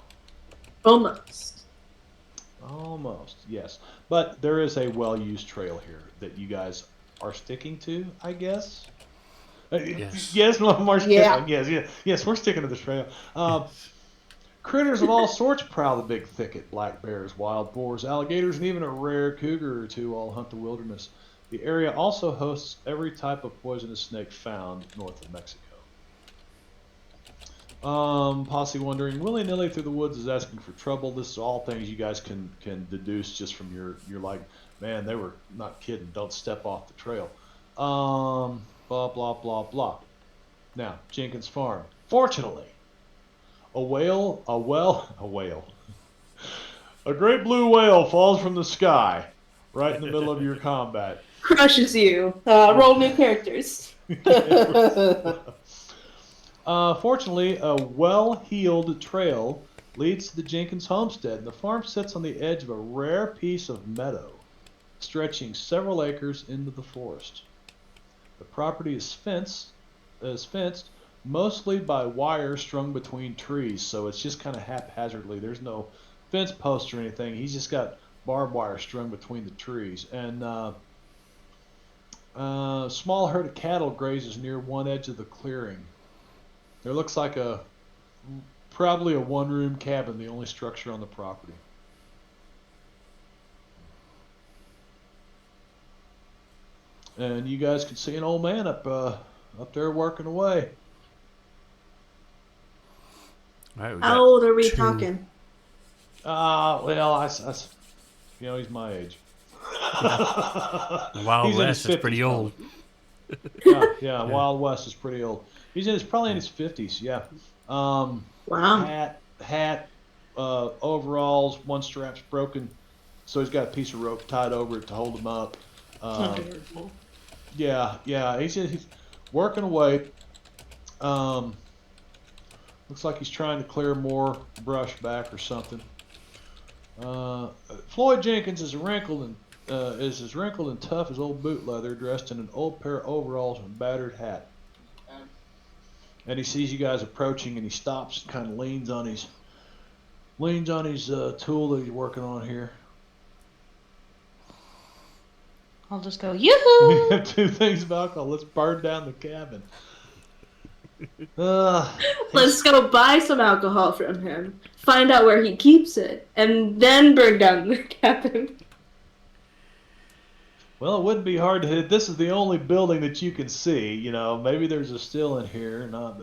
Almost. almost, yes. But there is a well used trail here that you guys are sticking to, I guess. Yes. Yes, Marsh. Yeah. Yes, we're sticking to the trail. Critters of all sorts prowl the big thicket. Black bears, wild boars, alligators, and even a rare cougar or two all hunt the wilderness. The area also hosts every type of poisonous snake found north of Mexico. Posse wandering willy-nilly through the woods is asking for trouble. This is all things you guys can deduce just from your like, man, they were not kidding. Don't step off the trail. Blah blah blah blah. Now, Jenkins Farm. Fortunately, a whale, a great blue whale falls from the sky right in the middle of your combat. Crushes you. Roll new characters. Fortunately, a well-heeled trail leads to the Jenkins homestead, and the farm sits on the edge of a rare piece of meadow, stretching several acres into the forest. The property is fenced mostly by wire strung between trees, so it's just kind of haphazardly. There's no fence post or anything. He's just got barbed wire strung between the trees, and small herd of cattle grazes near one edge of the clearing. There looks like probably a one-room cabin, the only structure on the property. And you guys can see an old man up there working away. All right, we How got old are we two- talking? Well, he's my age. Wild He's in his West is pretty 50s old. Yeah, Wild West is pretty old. He's probably in his 50s. Yeah. Wow. Hat, overalls. One strap's broken, so he's got a piece of rope tied over it to hold him up. Adorable. Yeah. He's working away. Looks like he's trying to clear more brush back or something. Floyd Jenkins is as wrinkled and tough as old boot leather, dressed in an old pair of overalls and a battered hat. And he sees you guys approaching, and he stops and kind of leans on his tool that he's working on here. I'll just go, We yoo-hoo! have two things of alcohol. Let's burn down the cabin. Let's go buy some alcohol from him, find out where he keeps it, and then burn down the cabin. Well, it wouldn't be hard to hit. This is the only building that you can see. You know, maybe there's a still in here or not,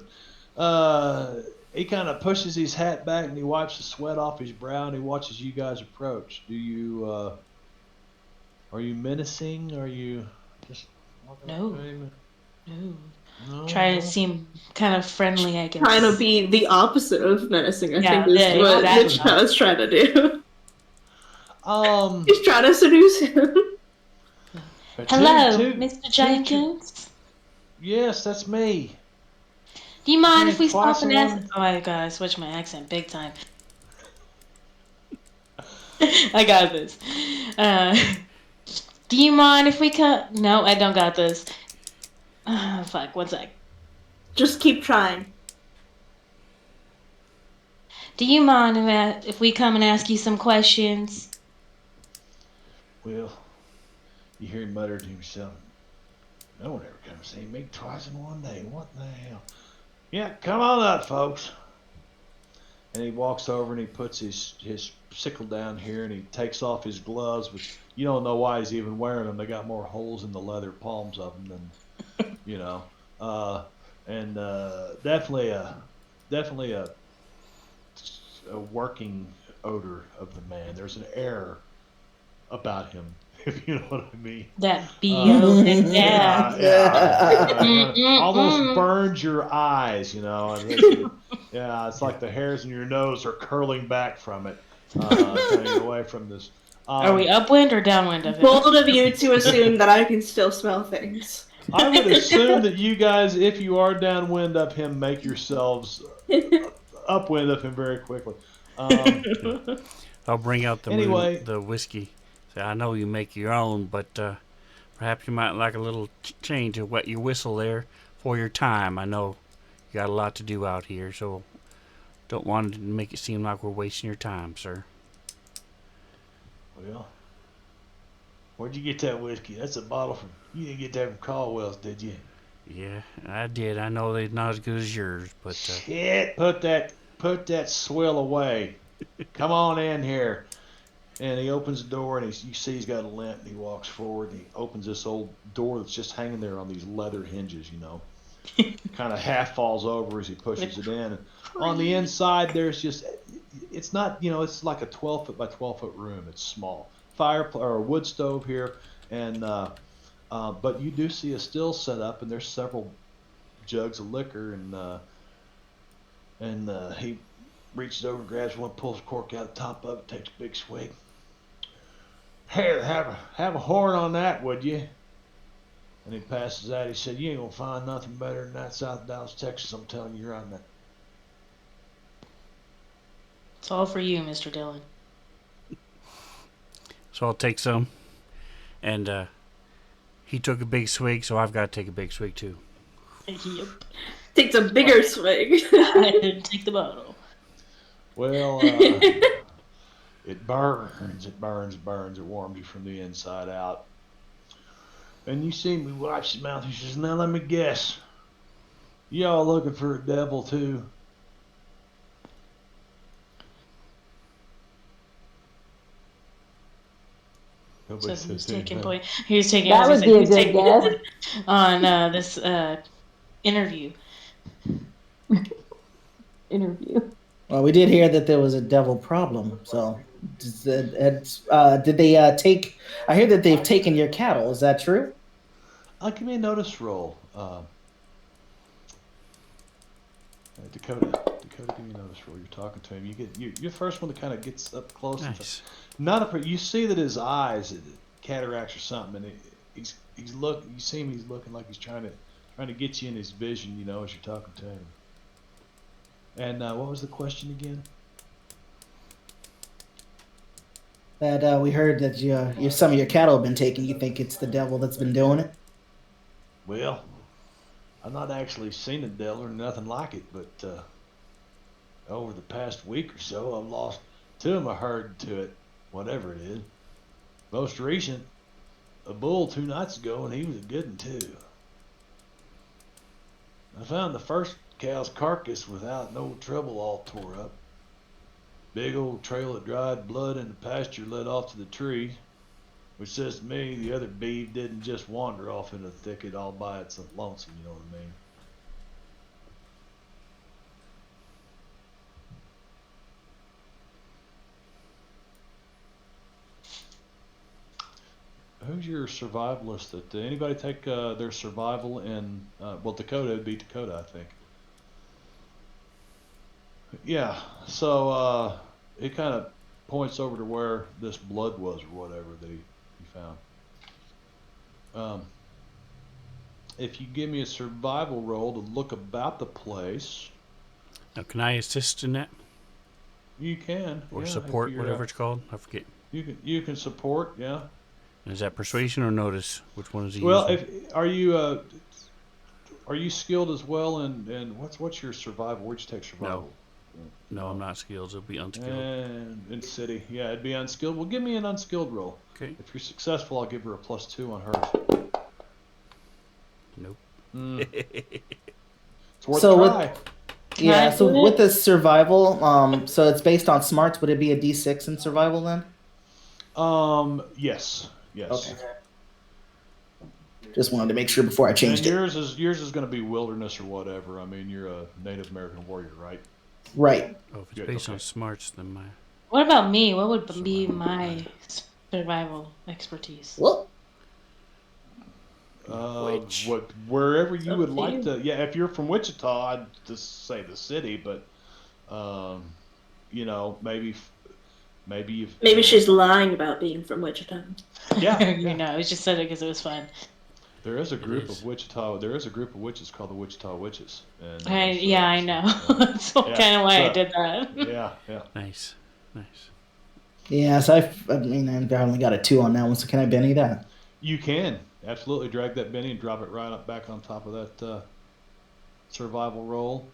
but he kind of pushes his hat back and he wipes the sweat off his brow and he watches you guys approach. Are you menacing? Are you just No. walking up? No. Try to seem kind of friendly, I guess. Trying to be the opposite of menacing, I Yeah, think is yeah, what exactly. Hitchcock is trying to do. Um. He's trying to seduce him. Hello, two- Mr. two- Jenkins. Yes, that's me. Do you mind if we Twice stop and in ask? one- Oh my god, I switched my accent big time. I got this. Do you mind if we cut? No, I don't got this. Fuck, one sec. Just keep trying. Do you mind if we come and ask you some questions? Well, you hear him mutter to himself. No one ever comes to see me twice in one day. What the hell? Yeah, come on up, folks. and he walks over and he puts his sickle down here and he takes off his gloves, but you don't know why he's even wearing them. They got more holes in the leather palms of them than you know. Uh, and definitely a working odor of the man. There's an air about him, if you know what I mean. That Uh, BO. Yeah. almost Mm-mm-mm. burns your eyes, and makes you, yeah, it's like the hairs in your nose are curling back from it, trying to get away from this. Are we Um, upwind or downwind of it? Bold of you to assume that I can still smell things. I would assume that you guys, if you are downwind of him, make yourselves upwind of him very quickly. Um, I'll bring out anyway, the whiskey. Say, I know you make your own, but perhaps you might like a little change to wet your whistle there for your time. I know you got a lot to do out here, so don't want to make it seem like we're wasting your time, sir. well, where'd you get that whiskey? That's a bottle from. You didn't get that from Caldwell's, did you? Yeah, I did. I know they're not as good as yours, but Shit! Put that swill away. Come on in here. And he opens the door, and you see he's got a limp, and he walks forward, and he opens this old door that's just hanging there on these leather hinges, kind of half falls over as he pushes it in. And on the inside, there's just, it's not, it's like a 12-foot by 12-foot room. It's small. Fire or a wood stove here, and but you do see a still set up, and there's several jugs of liquor, and he reaches over and grabs one, pulls the cork out the top of it, takes a big swig. Here, have a horn on that, would you? And he passes that. He said, "You ain't gonna find nothing better than that South Dallas, Texas. I'm telling you right now." It's all for you, Mr. Dillon. so I'll take some. And he took a big swig, so I've got to take a big swig too. Yep. Takes a bigger swig. I didn't take the bottle. Well, it burns. It burns. It burns. It warms you from the inside out. And you see me watch his mouth. He says, "Now let me guess. Y'all looking for a devil too?" Nobody So he's says anything. taking point. He was taking. That would be a good guess. On this interview. Interview. Well, we did hear that there was a devil problem. So, did they take? I hear that they've taken your cattle. Is that true? Give me a notice roll. Dakota, give me a notice roll. You're talking to him. You're the first one that kind of gets up close. Nice. You see that his eyes, cataracts or something, and he's look. You see him. He's looking like he's trying to get you in his vision. As you're talking to him. And what was the question again? That we heard that some of your cattle have been taken. You think it's the devil that's been doing it? Well, I've not actually seen a devil or nothing like it, but over the past week or so, I've lost two of my herd to it, whatever it is. Most recent, a bull 2 nights ago, and he was a good one too. I found the first cow's carcass without no trouble, all tore up. Big old trail of dried blood in the pasture led off to the tree, which says to me the other beef didn't just wander off in the thicket all by its lonesome, you know what I mean? Who's your survivalist? Anybody take their survival in? Dakota would be Dakota, I think. Yeah. So it kind of points over to where this blood was, or whatever that he found. If you give me a survival roll to look about the place, Now, can I assist in that you can. or yeah, support, if you're, whatever it's called? I forget. You can support. Yeah. Is that persuasion or notice? Which one is he Well, using? are you skilled as well? And what's your survival? Where'd you take survival? No, I'm not skilled. It'll be unskilled. And in city, yeah, it'd be unskilled. Well, give me an unskilled roll. Okay. If you're successful, I'll give her a +2 on hers. Nope. It's worth So a try. Can Yeah, I so do with it? the survival, so it's based on smarts. Would it be a D6 in survival then? Yes, Okay. yes. Just wanted to make sure before I And changed it. yours is going to be wilderness or whatever. I mean, you're a Native American warrior, right? Right. Oh, if it's Good. based on Okay. smarts, then my What about me? What would be survival. my survival expertise? Well, Which? What wherever It's you up would to like you. to. Yeah, if you're from Wichita, I'd just say the city, but um, maybe Maybe she's lying about being from Wichita. yeah, You yeah. know, I just said it because it was fun. There is a It group of is. Wichita. There is a group of witches called the Wichita Witches, and Yeah, I know. That's yeah, kind of why I so did that. yeah. Nice. Nice. yeah, so I mean, I only got a 2 on that one, so can I Benny that? You can absolutely drag that Benny and drop it right up back on top of that survival roll.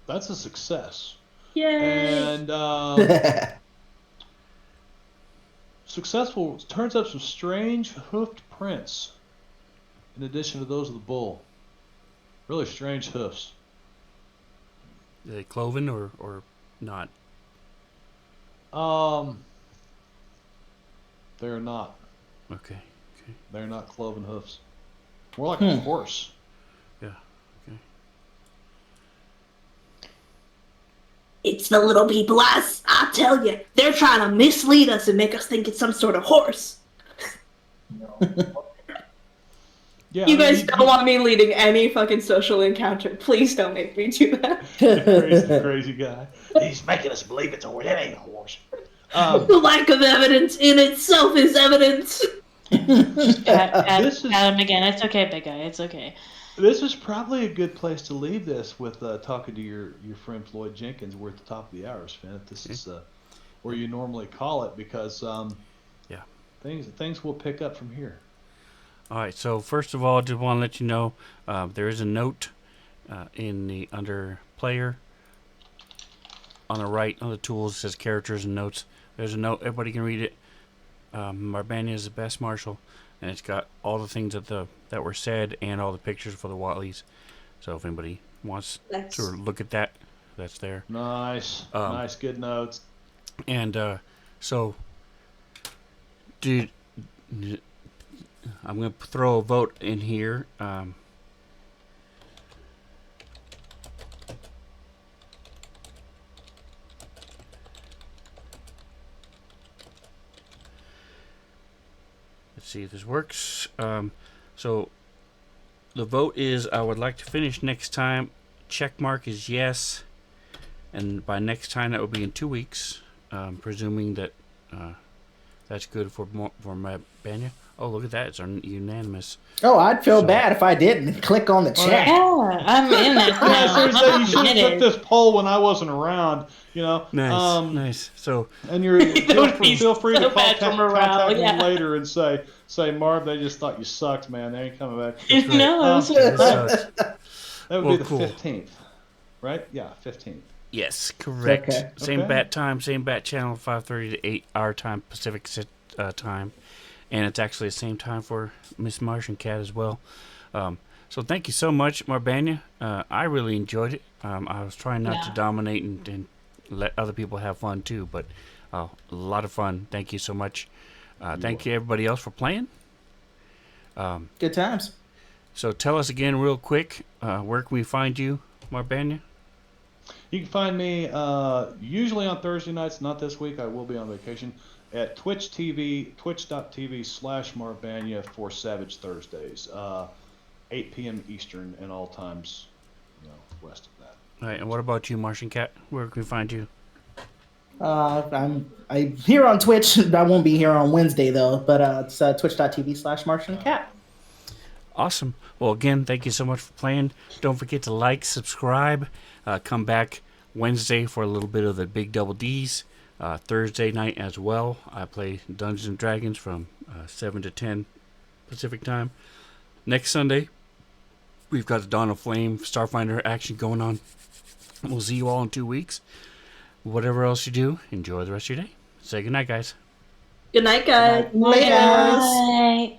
That's a success, Yay! and successful turns up some strange hoofed prints in addition to those of the bull. Really strange hoofs. Are they cloven or not? Um, they're not. Okay. Okay. They're not cloven hoofs. More like a Hmm. horse. Yeah. Okay. It's the little people, I tell you. They're trying to mislead us and make us think it's some sort of horse. Yeah, You I mean, guys don't want me leading any fucking social encounter. Please don't make me do that. crazy guy. He's making us believe it's a horse. It ain't a horse. The lack of evidence in itself is evidence. Pat This is him again. It's okay, big guy. It's okay. this is probably a good place to leave this with talking to your friend Floyd Jenkins. We're at the top of the hour, Sven. If this is where you normally call it, because Yeah. things will pick up from here. All right. So first of all, I just want to let you know there is a note in the under player on the right on the tools. It says characters and notes. There's a note. Everybody can read it. Marbanya is the best marshal, and it's got all the things that were said and all the pictures for the Watleys. So if anybody wants to look at that, that's there. Nice, nice, good notes. And so, dude, I'm gonna throw a vote in here. Let's see if this works. So the vote is I would like to finish next time. Check mark is yes, and by next time that would be in 2 weeks, presuming that that's good for Marbanya. Oh, look at that! It's unanimous. Oh, I'd feel So- bad if I didn't click on the chat. Yeah, I'm in it Yeah, now. seriously, you should have Committed. took this poll when I wasn't around. Nice, nice. So And you're That would be feel free so to bad for morale, contact yeah. me later and say, Marv, they just thought you sucked, man. They ain't coming back. right. No, it was This fun. sucks. That would Well, be the cool. 15th, right? Yeah, 15th. Yes, correct. Okay. Same Okay. bat time, same bat channel, 5:30 to 8 our time, Pacific time, and it's actually the same time for Miss Martian Cat as well. So thank you so much, Marbanya. I really enjoyed it. I was trying not to Yeah. dominate and let other people have fun too, but a lot of fun. Thank you so much. Thank you everybody else for playing. Good times. So tell us again real quick, where can we find you, Marbanya? You can find me usually on Thursday nights, not this week. I will be on vacation at twitch.tv/Marbanya for Savage Thursdays, 8 p.m. Eastern and all times, west of that. All right, and what about you, Martian Cat? Where can we find you? I'm here on Twitch. I won't be here on Wednesday though, but it's twitch.tv/MartianCat. Awesome. Well, again, thank you so much for playing. Don't forget to like, subscribe. Come back Wednesday for a little bit of the Big Double D's. Thursday night as well. I play Dungeons and Dragons from 7 to 10 Pacific time. Next Sunday, we've got the Dawn of Flame Starfinder action going on. We'll see you all in 2 weeks. Whatever else you do, enjoy the rest of your day. Say goodnight, guys. Good night, guys. Later. Bye.